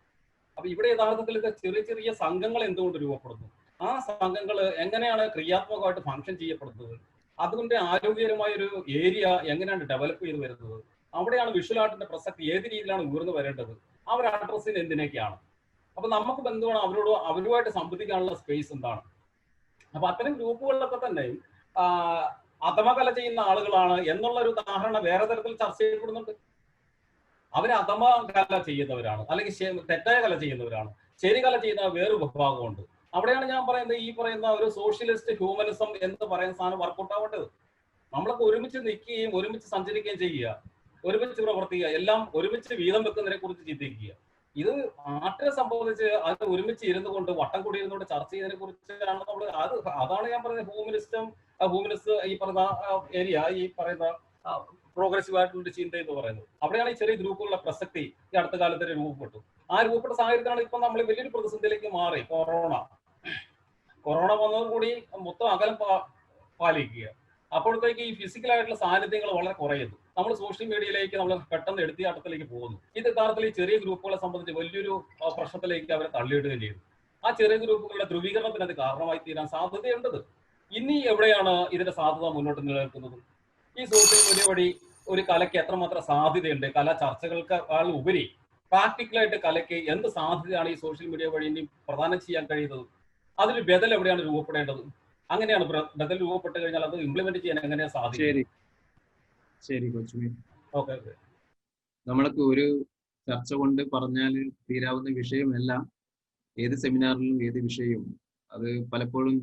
അപ്പൊ ഇവിടെ യഥാർത്ഥത്തിൽ ഇത് ചെറിയ ചെറിയ സംഘങ്ങൾ എന്തുകൊണ്ട് രൂപപ്പെടുന്നു? ആ സംഘങ്ങൾ എങ്ങനെയാണ് ക്രിയാത്മകമായിട്ട് ഫങ്ഷൻ ചെയ്യപ്പെടുന്നത്? അതുകൊണ്ട് ആരോഗ്യകരമായ ഒരു ഏരിയ എങ്ങനെയാണ് ഡെവലപ്പ് ചെയ്ത് വരുന്നത്? അവിടെയാണ് വിഷ്വൽ ആർട്ടിന്റെ പ്രസക്തി ഏത് രീതിയിലാണ് ഉയർന്നു വരേണ്ടത്? അവർ അഡ്രസ്സിന് എന്തിനൊക്കെയാണ്? അപ്പൊ നമുക്ക് എന്തുവേണം അവരുമായിട്ട് സംവദിക്കാനുള്ള സ്പേസ് എന്താണ്? അപ്പൊ അത്തരം ഗ്രൂപ്പുകളിലൊക്കെ തന്നെ അധമകല ചെയ്യുന്ന ആളുകളാണ് എന്നുള്ള ഒരു ധാരണ വേറെ തരത്തിൽ ചർച്ച ചെയ്യപ്പെടുന്നുണ്ട്. അവർ അധമ കല ചെയ്യുന്നവരാണ്, അല്ലെങ്കിൽ തെറ്റായ കല ചെയ്യുന്നവരാണ്. ശരി കല ചെയ്യുന്ന വേറൊരു വിഭാഗമുണ്ട്. അവിടെയാണ് ഞാൻ പറയുന്നത്, ഈ പറയുന്ന ഒരു സോഷ്യലിസ്റ്റ് ഹ്യൂമനിസം എന്ന് പറയുന്ന സാധനം വർക്കൗട്ട് ആവേണ്ടത്. നമ്മളൊക്കെ ഒരുമിച്ച് നിൽക്കുകയും ഒരുമിച്ച് സഞ്ചരിക്കുകയും ചെയ്യുക, ഒരുമിച്ച് പ്രവർത്തിക്കുക, എല്ലാം ഒരുമിച്ച് വീതം വെക്കുന്നതിനെ കുറിച്ച് ചിന്തിക്കുക. ഇത് ആർട്ടിനെ സംബന്ധിച്ച് അത് ഒരുമിച്ച് ഇരുന്നു കൊണ്ട് വട്ടം കൂടി ഇരുന്നുകൊണ്ട് ചർച്ച ചെയ്തതിനെ കുറിച്ചാണ് നമ്മൾ അതാണ് ഞാൻ പറയുന്നത് ഹ്യൂമനിസ്റ്റ് ഈ പറയുന്ന ഏരിയ, ഈ പറയുന്ന പ്രോഗ്രസീവ് ആയിട്ടുള്ള ചിന്ത എന്ന് പറയുന്നത്. അവിടെയാണ് ഈ ചെറിയ ഗ്രൂപ്പുകളുടെ പ്രസക്തി ഈ അടുത്ത കാലത്ത് രൂപപ്പെട്ടു. ആ രൂപപ്പെട്ട സാഹചര്യത്തിലാണ് ഇപ്പൊ നമ്മൾ വലിയൊരു പ്രതിസന്ധിയിലേക്ക് മാറി. കൊറോണ വന്നതോടുകൂടി മൊത്തം അകലം പാലിക്കുക. അപ്പോഴത്തേക്ക് ഈ ഫിസിക്കലായിട്ടുള്ള സാന്നിധ്യങ്ങൾ വളരെ കുറയുന്നു. നമ്മൾ സോഷ്യൽ മീഡിയയിലേക്ക് നമ്മൾ പെട്ടെന്ന് അടുത്തേക്ക് പോകുന്നു. ഇത് യഥാർത്ഥത്തിൽ ഈ ചെറിയ ഗ്രൂപ്പുകളെ സംബന്ധിച്ച് വലിയൊരു പ്രശ്നത്തിലേക്ക് അവരെ തള്ളിയിടുകയും ചെയ്തു. ആ ചെറിയ ഗ്രൂപ്പുകളുടെ ധ്രുവീകരണത്തിന് അത് കാരണമായി തീരാൻ സാധ്യതയുണ്ടത്. ഇനി എവിടെയാണ് ഇതിന്റെ സാധ്യത മുന്നോട്ട് നിലനിൽക്കുന്നത്? ഈ സോഷ്യൽ മീഡിയ വഴി ഒരു കലയ്ക്ക് എത്രമാത്രം സാധ്യതയുണ്ട്? കലാ ചർച്ചകൾക്ക് ഉപരി പ്രാക്ടിക്കലായിട്ട് കലയ്ക്ക് എന്ത് സാധ്യതയാണ് ഈ സോഷ്യൽ മീഡിയ വഴി ഇനി പ്രദാനം ചെയ്യാൻ കഴിയുന്നത്? അതിന് ബദൽ എവിടെയാണ് രൂപപ്പെടേണ്ടത്? അങ്ങനെയാണ് ബദൽ രൂപപ്പെട്ട് കഴിഞ്ഞാൽ അത് ഇംപ്ലിമെന്റ് ചെയ്യാൻ എങ്ങനെയാണ് സാധിക്കും? ശരി കൊച്ചുമി, ഓക്കെ. നമ്മൾക്ക് ഒരു ചർച്ച കൊണ്ട് പറഞ്ഞാൽ തീരാവുന്ന വിഷയമല്ല ഏത് സെമിനാറിലും ഏത് വിഷയവും. അത് പലപ്പോഴും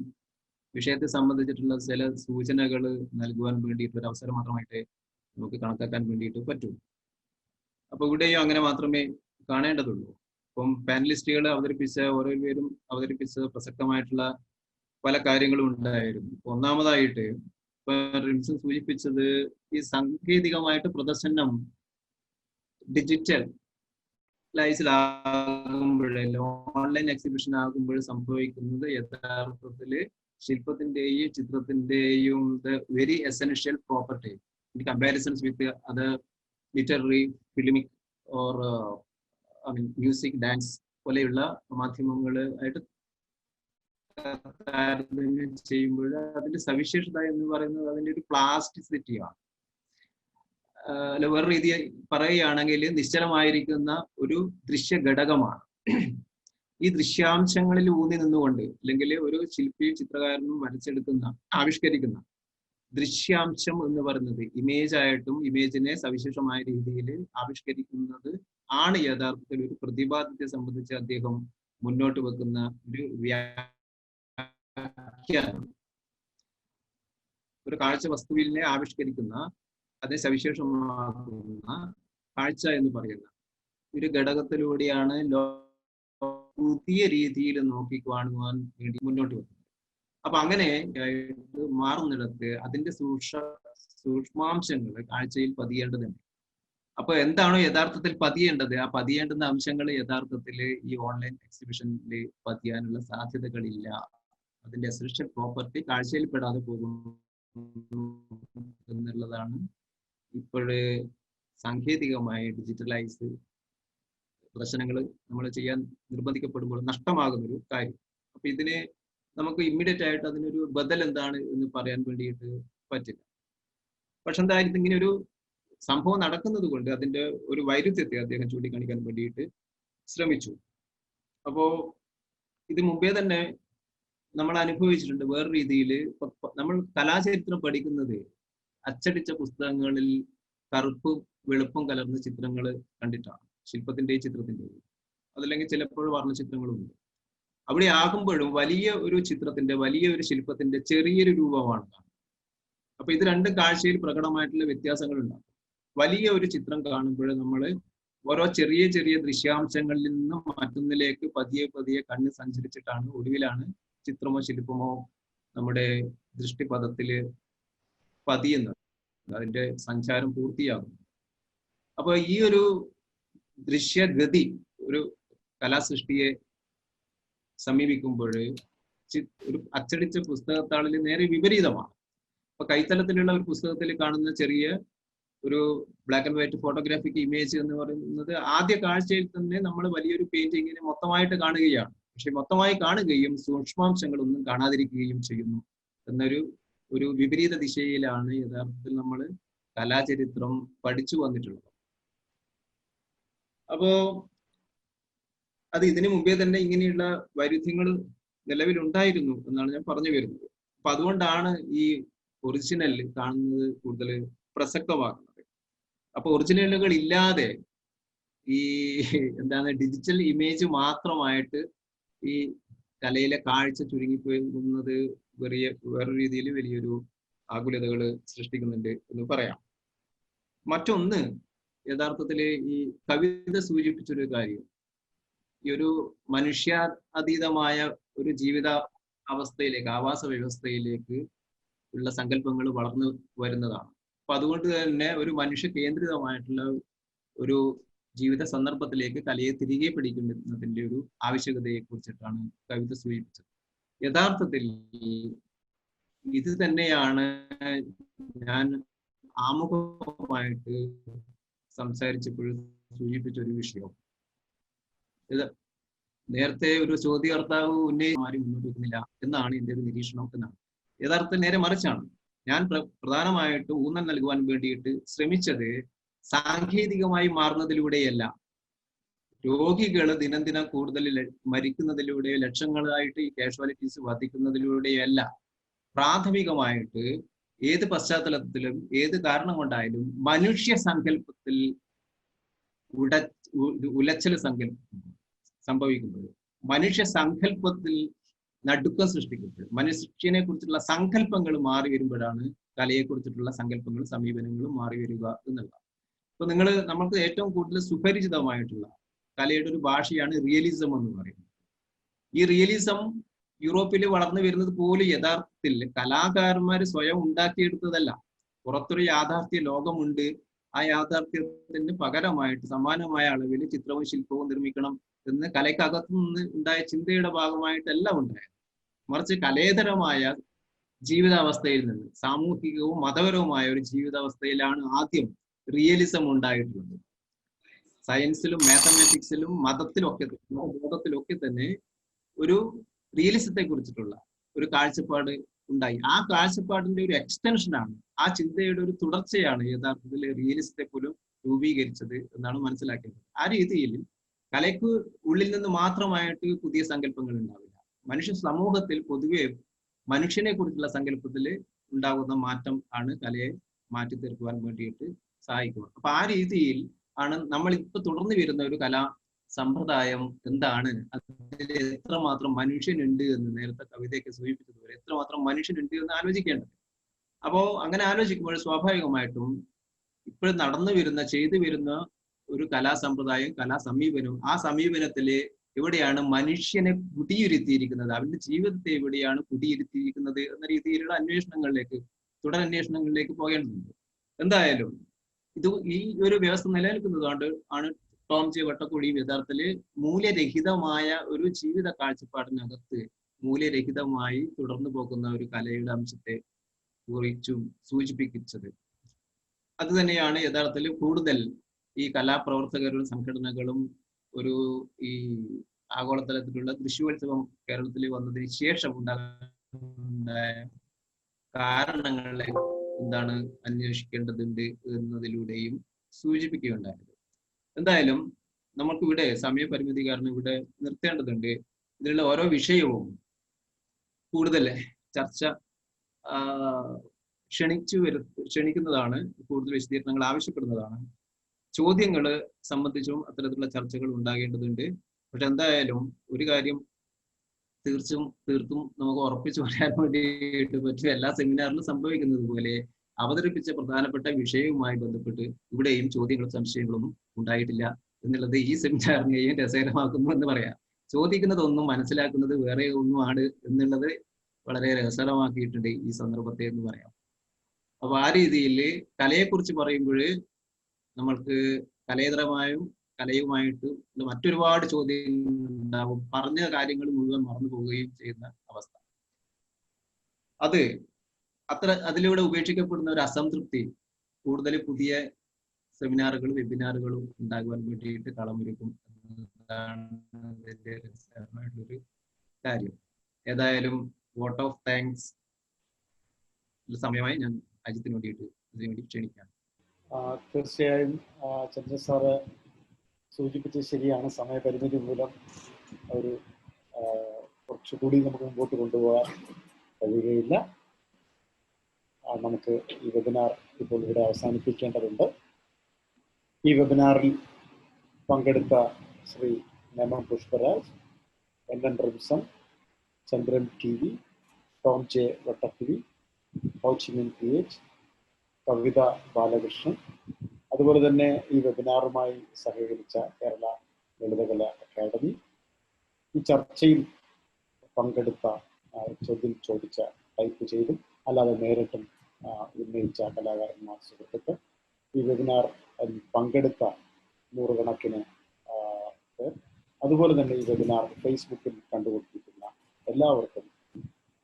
വിഷയത്തെ സംബന്ധിച്ചിട്ടുള്ള ചില സൂചനകൾ നൽകുവാൻ വേണ്ടിയിട്ട് ഒരു അവസരം മാത്രമായിട്ട് നമുക്ക് കണക്കാക്കാൻ വേണ്ടിയിട്ട് പറ്റും. അപ്പൊ ഇവിടെയും അങ്ങനെ മാത്രമേ കാണേണ്ടതുള്ളൂ. ഇപ്പം പാനലിസ്റ്റുകൾ ഓരോരുപേരും അവതരിപ്പിച്ച പ്രസക്തമായിട്ടുള്ള പല കാര്യങ്ങളും ഉണ്ടായിരുന്നു. ഒന്നാമതായിട്ട് ഇപ്പൊ റിംസൺ സൂചിപ്പിച്ചത് ഈ സാങ്കേതികമായിട്ട് പ്രദർശനം ഡിജിറ്റൽ ലൈസിലാകുമ്പോഴേ, ഓൺലൈൻ എക്സിബിഷൻ ആകുമ്പോൾ സംഭവിക്കുന്നത് യഥാർത്ഥത്തില് ശില്പത്തിന്റെയും ചിത്രത്തിന്റെയും very essential property in comparisons with other literary, filmic or music, dance പോലെയുള്ള മാധ്യമങ്ങൾ ആയിട്ട് താരതമ്യം ചെയ്യുമ്പോൾ അതിന്റെ സവിശേഷത എന്ന് പറയുന്നത് അതിന്റെ ഒരു പ്ലാസ്റ്റിസിറ്റിയാണ്. അല്ല, വേറെ രീതി പറയുകയാണെങ്കിൽ നിശ്ചലമായിരിക്കുന്ന ഒരു ദൃശ്യ ഘടകമാണ്. ഈ ദൃശ്യാംശങ്ങളിൽ ഊന്നി നിന്നുകൊണ്ട്, അല്ലെങ്കിൽ ഒരു ശില്പിയും ചിത്രകാരനും ആവിഷ്കരിക്കുന്ന ദൃശ്യാംശം എന്ന് പറയുന്നത് ഇമേജ് ആയിട്ടും ഇമേജിനെ സവിശേഷമായ രീതിയിൽ ആവിഷ്കരിക്കുന്നത് ആണ് യഥാർത്ഥത്തിൽ ഒരു പ്രതിപാദ്യത്തെ സംബന്ധിച്ച് അദ്ദേഹം മുന്നോട്ട് വെക്കുന്ന ഒരു വ്യാഖ്യാനം. ഒരു കാഴ്ച വസ്തുവിനെ ആവിഷ്കരിക്കുന്ന, അതിനെ സവിശേഷമാക്കുന്ന കാഴ്ച എന്ന് പറയുന്ന ഒരു ഘടകത്തിലൂടെയാണ് പുതിയ രീതിയിൽ നോക്കിക്കാണുവാൻ വേണ്ടി മുന്നോട്ട് വരുന്നത്. അപ്പൊ അങ്ങനെ മാറുന്നിടത്ത് അതിന്റെ സൂക്ഷ്മാംശങ്ങൾ കാഴ്ചയിൽ പതിയേണ്ടതുണ്ട്. അപ്പൊ എന്താണോ യഥാർത്ഥത്തിൽ പതിയേണ്ടത്, ആ പതിയേണ്ടുന്ന അംശങ്ങൾ യഥാർത്ഥത്തിൽ ഈ ഓൺലൈൻ എക്സിബിഷനിൽ പതിയാനുള്ള സാധ്യതകളില്ല. അതിന്റെ എസൻഷ്യൽ പ്രോപ്പർട്ടി കാഴ്ചയിൽ പെടാതെ പോകുന്നു എന്നുള്ളതാണ് ഇപ്പോഴ് സാങ്കേതികമായി ഡിജിറ്റലൈസ് പ്രദർശനങ്ങൾ നമ്മൾ ചെയ്യാൻ നിർബന്ധിക്കപ്പെടുമ്പോൾ നഷ്ടമാകുന്നൊരു കാര്യം. അപ്പൊ ഇതിനെ നമുക്ക് ഇമ്മീഡിയറ്റ് ആയിട്ട് അതിനൊരു ബദൽ എന്താണ് എന്ന് പറയാൻ വേണ്ടിയിട്ട് പറ്റില്ല. പക്ഷെ എന്തായാലും ഇങ്ങനെ ഒരു സംഭവം നടക്കുന്നത് കൊണ്ട് അതിന്റെ ഒരു വൈരുദ്ധ്യത്തെ അദ്ദേഹം ചൂണ്ടിക്കാണിക്കാൻ വേണ്ടിയിട്ട് ശ്രമിച്ചു. അപ്പോ ഇത് മുമ്പേ തന്നെ നമ്മൾ അനുഭവിച്ചിട്ടുണ്ട് വേറെ രീതിയിൽ. നമ്മൾ കലാചരിത്രം പഠിക്കുന്നത് അച്ചടിച്ച പുസ്തകങ്ങളിൽ കറുപ്പും വെളുപ്പും കലർന്ന ചിത്രങ്ങൾ കണ്ടിട്ടാണ്, ശില്പത്തിന്റെയും ചിത്രത്തിന്റെയും. അതല്ലെങ്കിൽ ചിലപ്പോൾ വർണ്ണചിത്രങ്ങളുണ്ട്. അവിടെ ആകുമ്പോഴും വലിയ ഒരു ചിത്രത്തിന്റെ, വലിയ ഒരു ശില്പത്തിന്റെ ചെറിയൊരു രൂപമാണ്. അപ്പൊ ഇത് രണ്ടും കാഴ്ചയിൽ പ്രകടമായിട്ടുള്ള വ്യത്യാസങ്ങൾ ഉണ്ടാകും. വലിയ ഒരു ചിത്രം കാണുമ്പോൾ നമ്മൾ ഓരോ ചെറിയ ചെറിയ ദൃശ്യാംശങ്ങളിൽ നിന്നും മറ്റൊന്നിലേക്ക് പതിയെ പതിയെ കണ്ണ് സഞ്ചരിച്ചിട്ടാണ് ഒടുവിലാണ് ചിത്രമോ ശില്പമോ നമ്മുടെ ദൃഷ്ടിപഥത്തില് പതിയുന്നത്, അതിന്റെ സഞ്ചാരം പൂർത്തിയാകുന്നു. അപ്പൊ ഈ ഒരു ദൃശ്യഗതി ഒരു കലാസൃഷ്ടിയെ സമീപിക്കുമ്പോൾ ഒരു അച്ചടിച്ച പുസ്തകത്താളിൽ നേരെ വിപരീതമാണ്. അപ്പൊ കൈത്തലത്തിലുള്ള ഒരു പുസ്തകത്തിൽ കാണുന്ന ചെറിയ ഒരു black and white photographic image എന്ന് പറയുന്നത് ആദ്യ കാഴ്ചയിൽ തന്നെ നമ്മൾ വലിയൊരു പെയിന്റിങ്ങിനെ മൊത്തമായിട്ട് കാണുകയാണ്. പക്ഷെ മൊത്തമായി കാണുകയും സൂക്ഷ്മാംശങ്ങളൊന്നും കാണാതിരിക്കുകയും ചെയ്യുന്നു എന്നൊരു വിപരീത ദിശയിലാണ് യഥാർത്ഥത്തിൽ നമ്മൾ കലാചരിത്രം പഠിച്ചു വന്നിട്ടുള്ളത്. അപ്പോ അത് ഇതിനു മുമ്പേ തന്നെ ഇങ്ങനെയുള്ള വൈരുദ്ധ്യങ്ങൾ നിലവിലുണ്ടായിരുന്നു എന്നാണ് ഞാൻ പറഞ്ഞു വരുന്നത്. അപ്പൊ അതുകൊണ്ടാണ് ഈ ഒറിജിനൽ കാണുന്നത് കൂടുതൽ പ്രസക്തമാകുന്നത്. അപ്പൊ ഒറിജിനലുകൾ ഇല്ലാതെ ഈ എന്താണ് ഡിജിറ്റൽ ഇമേജ് മാത്രമായിട്ട് ഈ കലയിലെ കാഴ്ച ചുരുങ്ങിപ്പോകുന്നത് വേറെ രീതിയിൽ വലിയൊരു ആകുലതകൾ സൃഷ്ടിക്കുന്നുണ്ട് എന്ന് പറയാം. മറ്റൊന്ന്, യഥാർത്ഥത്തില് ഈ കവിത സൂചിപ്പിച്ചൊരു കാര്യം, ഈ ഒരു മനുഷ്യാതീതമായ ഒരു ജീവിത അവസ്ഥയിലേക്ക്, ആവാസ വ്യവസ്ഥയിലേക്ക് ഉള്ള സങ്കല്പങ്ങൾ വളർന്നു വരുന്നതാണ്. അപ്പൊ അതുകൊണ്ട് തന്നെ ഒരു മനുഷ്യ കേന്ദ്രിതമായിട്ടുള്ള ഒരു ജീവിത സന്ദർഭത്തിലേക്ക് കലയെ തിരികെ പിടിക്കുന്നതിന്റെ ഒരു ആവശ്യകതയെ കുറിച്ചിട്ടാണ് കവിത സൂചിപ്പിച്ചത്. യഥാർത്ഥത്തിൽ ഇത് തന്നെയാണ് ഞാൻ ആമുഖമായിട്ട് സംസാരിച്ചപ്പോഴും സൂചിപ്പിച്ച ഒരു വിഷയം. ഇത് നേരത്തെ ഒരു ചോദ്യകർത്താവ് ആരും മുന്നോട്ട് വെക്കുന്നില്ല എന്നാണ് എന്റെ ഒരു നിരീക്ഷണം എന്നാണ്. യഥാർത്ഥത്തിൽ നേരെ മറിച്ചാണ്. ഞാൻ പ്രധാനമായിട്ട് ഊന്നൽ നൽകുവാൻ വേണ്ടിയിട്ട് ശ്രമിച്ചത് സാങ്കേതികമായി മാറുന്നതിലൂടെയല്ല, രോഗികൾ ദിനം ദിനം കൂടുതൽ മരിക്കുന്നതിലൂടെ, ലക്ഷങ്ങളായിട്ട് ഈ കാഷ്വാലിറ്റീസ് വർദ്ധിക്കുന്നതിലൂടെയല്ല, പ്രാഥമികമായിട്ട് ഏത് പശ്ചാത്തലത്തിലും ഏത് കാരണം കൊണ്ടായാലും മനുഷ്യ സങ്കല്പത്തിൽ ഉലച്ചിൽ സംഭവിക്കുമ്പോൾ, മനുഷ്യ സങ്കല്പത്തിൽ നടുക്കം സൃഷ്ടിക്കുമ്പോൾ, മനുഷ്യനെ കുറിച്ചുള്ള സങ്കല്പങ്ങൾ മാറി വരുമ്പോഴാണ് കലയെ കുറിച്ചിട്ടുള്ള സങ്കല്പങ്ങളും സമീപനങ്ങളും മാറി വരിക എന്നുള്ളത്. ഇപ്പൊ നമുക്ക് ഏറ്റവും കൂടുതൽ സുപരിചിതമായിട്ടുള്ള കലയുടെ ഒരു ഭാഷയാണ് റിയലിസം എന്ന് പറയുന്നത്. ഈ റിയലിസം യൂറോപ്പിൽ വളർന്നു വരുന്നത് പോലും യഥാർത്ഥത്തിൽ കലാകാരന്മാർ സ്വയം ഉണ്ടാക്കിയെടുത്തതല്ല. പുറത്തൊരു യാഥാർത്ഥ്യ ലോകമുണ്ട്, ആ യാഥാർത്ഥ്യത്തിന് പകരമായിട്ട് സമാനമായ അളവിൽ ചിത്രവും ശില്പവും നിർമ്മിക്കണം എന്ന് കലയ്ക്കകത്തു നിന്ന് ഉണ്ടായ ചിന്തയുടെ ഭാഗമായിട്ടല്ല ഉണ്ടായത്. മറിച്ച് കലേതരമായ ജീവിതാവസ്ഥയിൽ നിന്ന്, സാമൂഹികവും മതപരവുമായ ഒരു ജീവിതാവസ്ഥയിലാണ് ആദ്യം റിയലിസം ഉണ്ടായിട്ടുള്ളത്. സയൻസിലും മാത്തമാറ്റിക്സിലും ബോധത്തിലൊക്കെ തന്നെ ഒരു റിയലിസത്തെ കുറിച്ചിട്ടുള്ള ഒരു കാഴ്ചപ്പാട് ഉണ്ടായി. ആ കാഴ്ചപ്പാടിന്റെ ഒരു എക്സ്റ്റൻഷനാണ്, ആ ചിന്തയുടെ ഒരു തുടർച്ചയാണ് യഥാർത്ഥത്തിൽ റിയലിസത്തെ പോലും രൂപീകരിച്ചത് എന്നാണ് മനസ്സിലാക്കേണ്ടത്. ആ രീതിയിൽ കലയ്ക്ക് ഉള്ളിൽ നിന്ന് മാത്രമായിട്ട് പുതിയ സങ്കല്പങ്ങൾ ഉണ്ടാവില്ല. മനുഷ്യ സമൂഹത്തിൽ പൊതുവെ മനുഷ്യനെ കുറിച്ചുള്ള സങ്കല്പത്തിൽ ഉണ്ടാകുന്ന മാറ്റം ആണ് കലയെ മാറ്റി തീർക്കുവാൻ വേണ്ടിയിട്ട് സഹായിക്കുക. അപ്പൊ ആ രീതിയിൽ ആണ് നമ്മൾ ഇപ്പൊ തുടർന്ന് വരുന്ന ഒരു കലാ സമ്പ്രദായം എന്താണ്, അതിൽ എത്രമാത്രം മനുഷ്യനുണ്ട് എന്ന് നേരത്തെ കവിതയൊക്കെ സൂചിപ്പിച്ചതുപോലെ എത്രമാത്രം മനുഷ്യനുണ്ട് എന്ന് ആലോചിക്കേണ്ടത്. അപ്പോ അങ്ങനെ ആലോചിക്കുമ്പോൾ സ്വാഭാവികമായിട്ടും ഇപ്പോഴും ചെയ്തു വരുന്ന ഒരു കലാസമ്പ്രദായം, കലാസമീപനവും, ആ സമീപനത്തിലെ എവിടെയാണ് മനുഷ്യനെ കുടിയിരുത്തിയിരിക്കുന്നത്, അവന്റെ ജീവിതത്തെ എവിടെയാണ് കുടിയിരുത്തിയിരിക്കുന്നത് എന്ന രീതിയിലുള്ള അന്വേഷണങ്ങളിലേക്ക്, തുടരന്വേഷണങ്ങളിലേക്ക് പോകേണ്ടതുണ്ട്. എന്തായാലും ഈ ഒരു വ്യവസ്ഥ നിലനിൽക്കുന്നതുകൊണ്ട് ആണ് ടോം ജെ വട്ടക്കുഴി യഥാർത്ഥത്തില് മൂല്യരഹിതമായ ഒരു ജീവിത കാഴ്ചപ്പാടിനകത്ത് മൂല്യരഹിതമായി തുടർന്നു പോകുന്ന ഒരു കലയുടെ അംശത്തെ കുറിച്ചും സൂചിപ്പിച്ചത്. അത് തന്നെയാണ് യഥാർത്ഥത്തിൽ കൂടുതൽ ഈ കലാപ്രവർത്തകരുടെ സംഘടനകളും ഒരു ഈ ആഗോളതലത്തിലുള്ള ദൃശ്യോത്സവം കേരളത്തിൽ വന്നതിന് ശേഷം ഉണ്ടായ കാരണങ്ങളെ എന്താണ് അന്വേഷിക്കേണ്ടതുണ്ട് എന്നതിലൂടെയും സൂചിപ്പിക്കുകയുണ്ടായത്. എന്തായാലും നമുക്കിവിടെ സമയപരിമിതി കാരണം ഇവിടെ നിർത്തേണ്ടതുണ്ട്. ഇതിലുള്ള ഓരോ വിഷയവും കൂടുതൽ ചർച്ച ക്ഷണിക്കുന്നതാണ്, കൂടുതൽ വിശദീകരണങ്ങൾ ആവശ്യപ്പെടുന്നതാണ്. ചോദ്യങ്ങൾ സംബന്ധിച്ചും അത്തരത്തിലുള്ള ചർച്ചകൾ ഉണ്ടാകേണ്ടതുണ്ട്. പക്ഷെ എന്തായാലും ഒരു കാര്യം തീർത്തും നമുക്ക് ഉറപ്പിച്ചു പറയാൻ വേണ്ടിയിട്ട് പറ്റും. എല്ലാ സെമിനാറിലും സംഭവിക്കുന്നത് പോലെ അവതരിപ്പിച്ച പ്രധാനപ്പെട്ട വിഷയവുമായി ബന്ധപ്പെട്ട് ഇവിടെയും ചോദ്യങ്ങളും സംശയങ്ങളൊന്നും ഉണ്ടായിട്ടില്ല എന്നുള്ളത് ഈ സെമിനാറിനെയും രസകരമാക്കുന്നു എന്ന് പറയാം. ചോദിക്കുന്നതൊന്നും മനസ്സിലാക്കുന്നത് വേറെ ഒന്നുമാണ് എന്നുള്ളത് വളരെ രസകരമാക്കിയിട്ടുണ്ട് ഈ സന്ദർഭത്തെ എന്ന് പറയാം. അപ്പൊ ആ രീതിയിൽ കലയെക്കുറിച്ച് പറയുമ്പോൾ നമ്മൾക്ക് കലയേതരമായും കലയുമായിട്ട് മറ്റൊരുപാട് ചോദ്യങ്ങൾ ഉണ്ടാവും. പറഞ്ഞ കാര്യങ്ങൾ മുഴുവൻ മറന്നു പോവുകയും ചെയ്യുന്ന അവസ്ഥ. അതിലൂടെ ഉപേക്ഷിക്കപ്പെടുന്ന ഒരു അസംതൃപ്തി കൂടുതൽ പുതിയ സെമിനാറുകളും വെബിനാറുകളും ഉണ്ടാകുവാൻ വേണ്ടിയിട്ട് കളമൊരുക്കും എന്നതാണ് ഇതിന്റെ രസകരമായിട്ടുള്ളൊരു കാര്യം. ഏതായാലും വോട്ട് ഓഫ് താങ്ക്സ് സമയമായി ഞാൻ അജിത്തിന് വേണ്ടിയിട്ട് ഇതിനുവേണ്ടി ക്ഷണിക്കാം. തീർച്ചയായും ചന്ദ്രൻ സാറ് സൂചിപ്പിച്ചത് ശരിയാണ്. സമയപരിമിതി മൂലം ഒരു കുറച്ചുകൂടി നമുക്ക് മുമ്പോട്ട് കൊണ്ടുപോകാൻ കഴിയുകയില്ല. നമുക്ക് ഈ വെബിനാർ ഇപ്പോൾ ഇവിടെ അവസാനിപ്പിക്കേണ്ടതുണ്ട്. ഈ വെബിനാറിൽ പങ്കെടുത്ത ശ്രീ നെമം പുഷ്പരാജ്, എൻ റിംസൺ, ചന്ദ്രൻ TV, Tom J Vattakuzhi, Ho Chi Minh PH, കവിത ബാലകൃഷ്ണൻ, അതുപോലെ തന്നെ ഈ വെബിനാറുമായി സഹകരിച്ച കേരള ലളിതകല അക്കാദമി, ഈ ചർച്ചയിൽ പങ്കെടുത്ത ചോദിച്ച ടൈപ്പ് ചെയ്തും അല്ലാതെ നേരിട്ടും ഉന്നയിച്ച കലാകാരന്മാർ, സുഹൃത്തുക്കൾ, ഈ വെബിനാർ പങ്കെടുത്ത നൂറുകണക്കിന് പേർ, അതുപോലെ തന്നെ ഈ വെബിനാർ ഫേസ്ബുക്കിൽ കണ്ടുകൊണ്ടിരിക്കുന്ന എല്ലാവർക്കും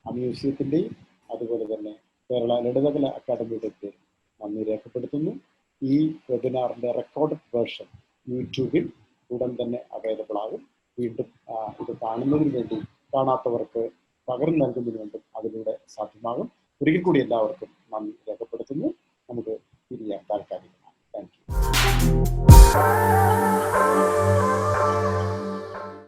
മ്യൂസിയത്തിൻ്റെയും അതുപോലെ തന്നെ കേരള ലളിതകല അക്കാദമിയുടെ പേര് നന്ദി രേഖപ്പെടുത്തുന്നു. ഈ വെബിനാറിൻ്റെ റെക്കോർഡഡ് വേർഷൻ യൂട്യൂബിൽ ഉടൻ തന്നെ അവൈലബിൾ ആകും. വീണ്ടും ഇത് കാണുന്നതിന് വേണ്ടി, കാണാത്തവർക്ക് പകർന്നു നൽകുന്നതിന് വേണ്ടി അതിലൂടെ സാധ്യമാകും. ഒരിക്കൽ കൂടി എല്ലാവർക്കും നന്ദി രേഖപ്പെടുത്തുന്നു. നമുക്ക് പിരിയാൻ താൽക്കാലികമാണ്. Thank you.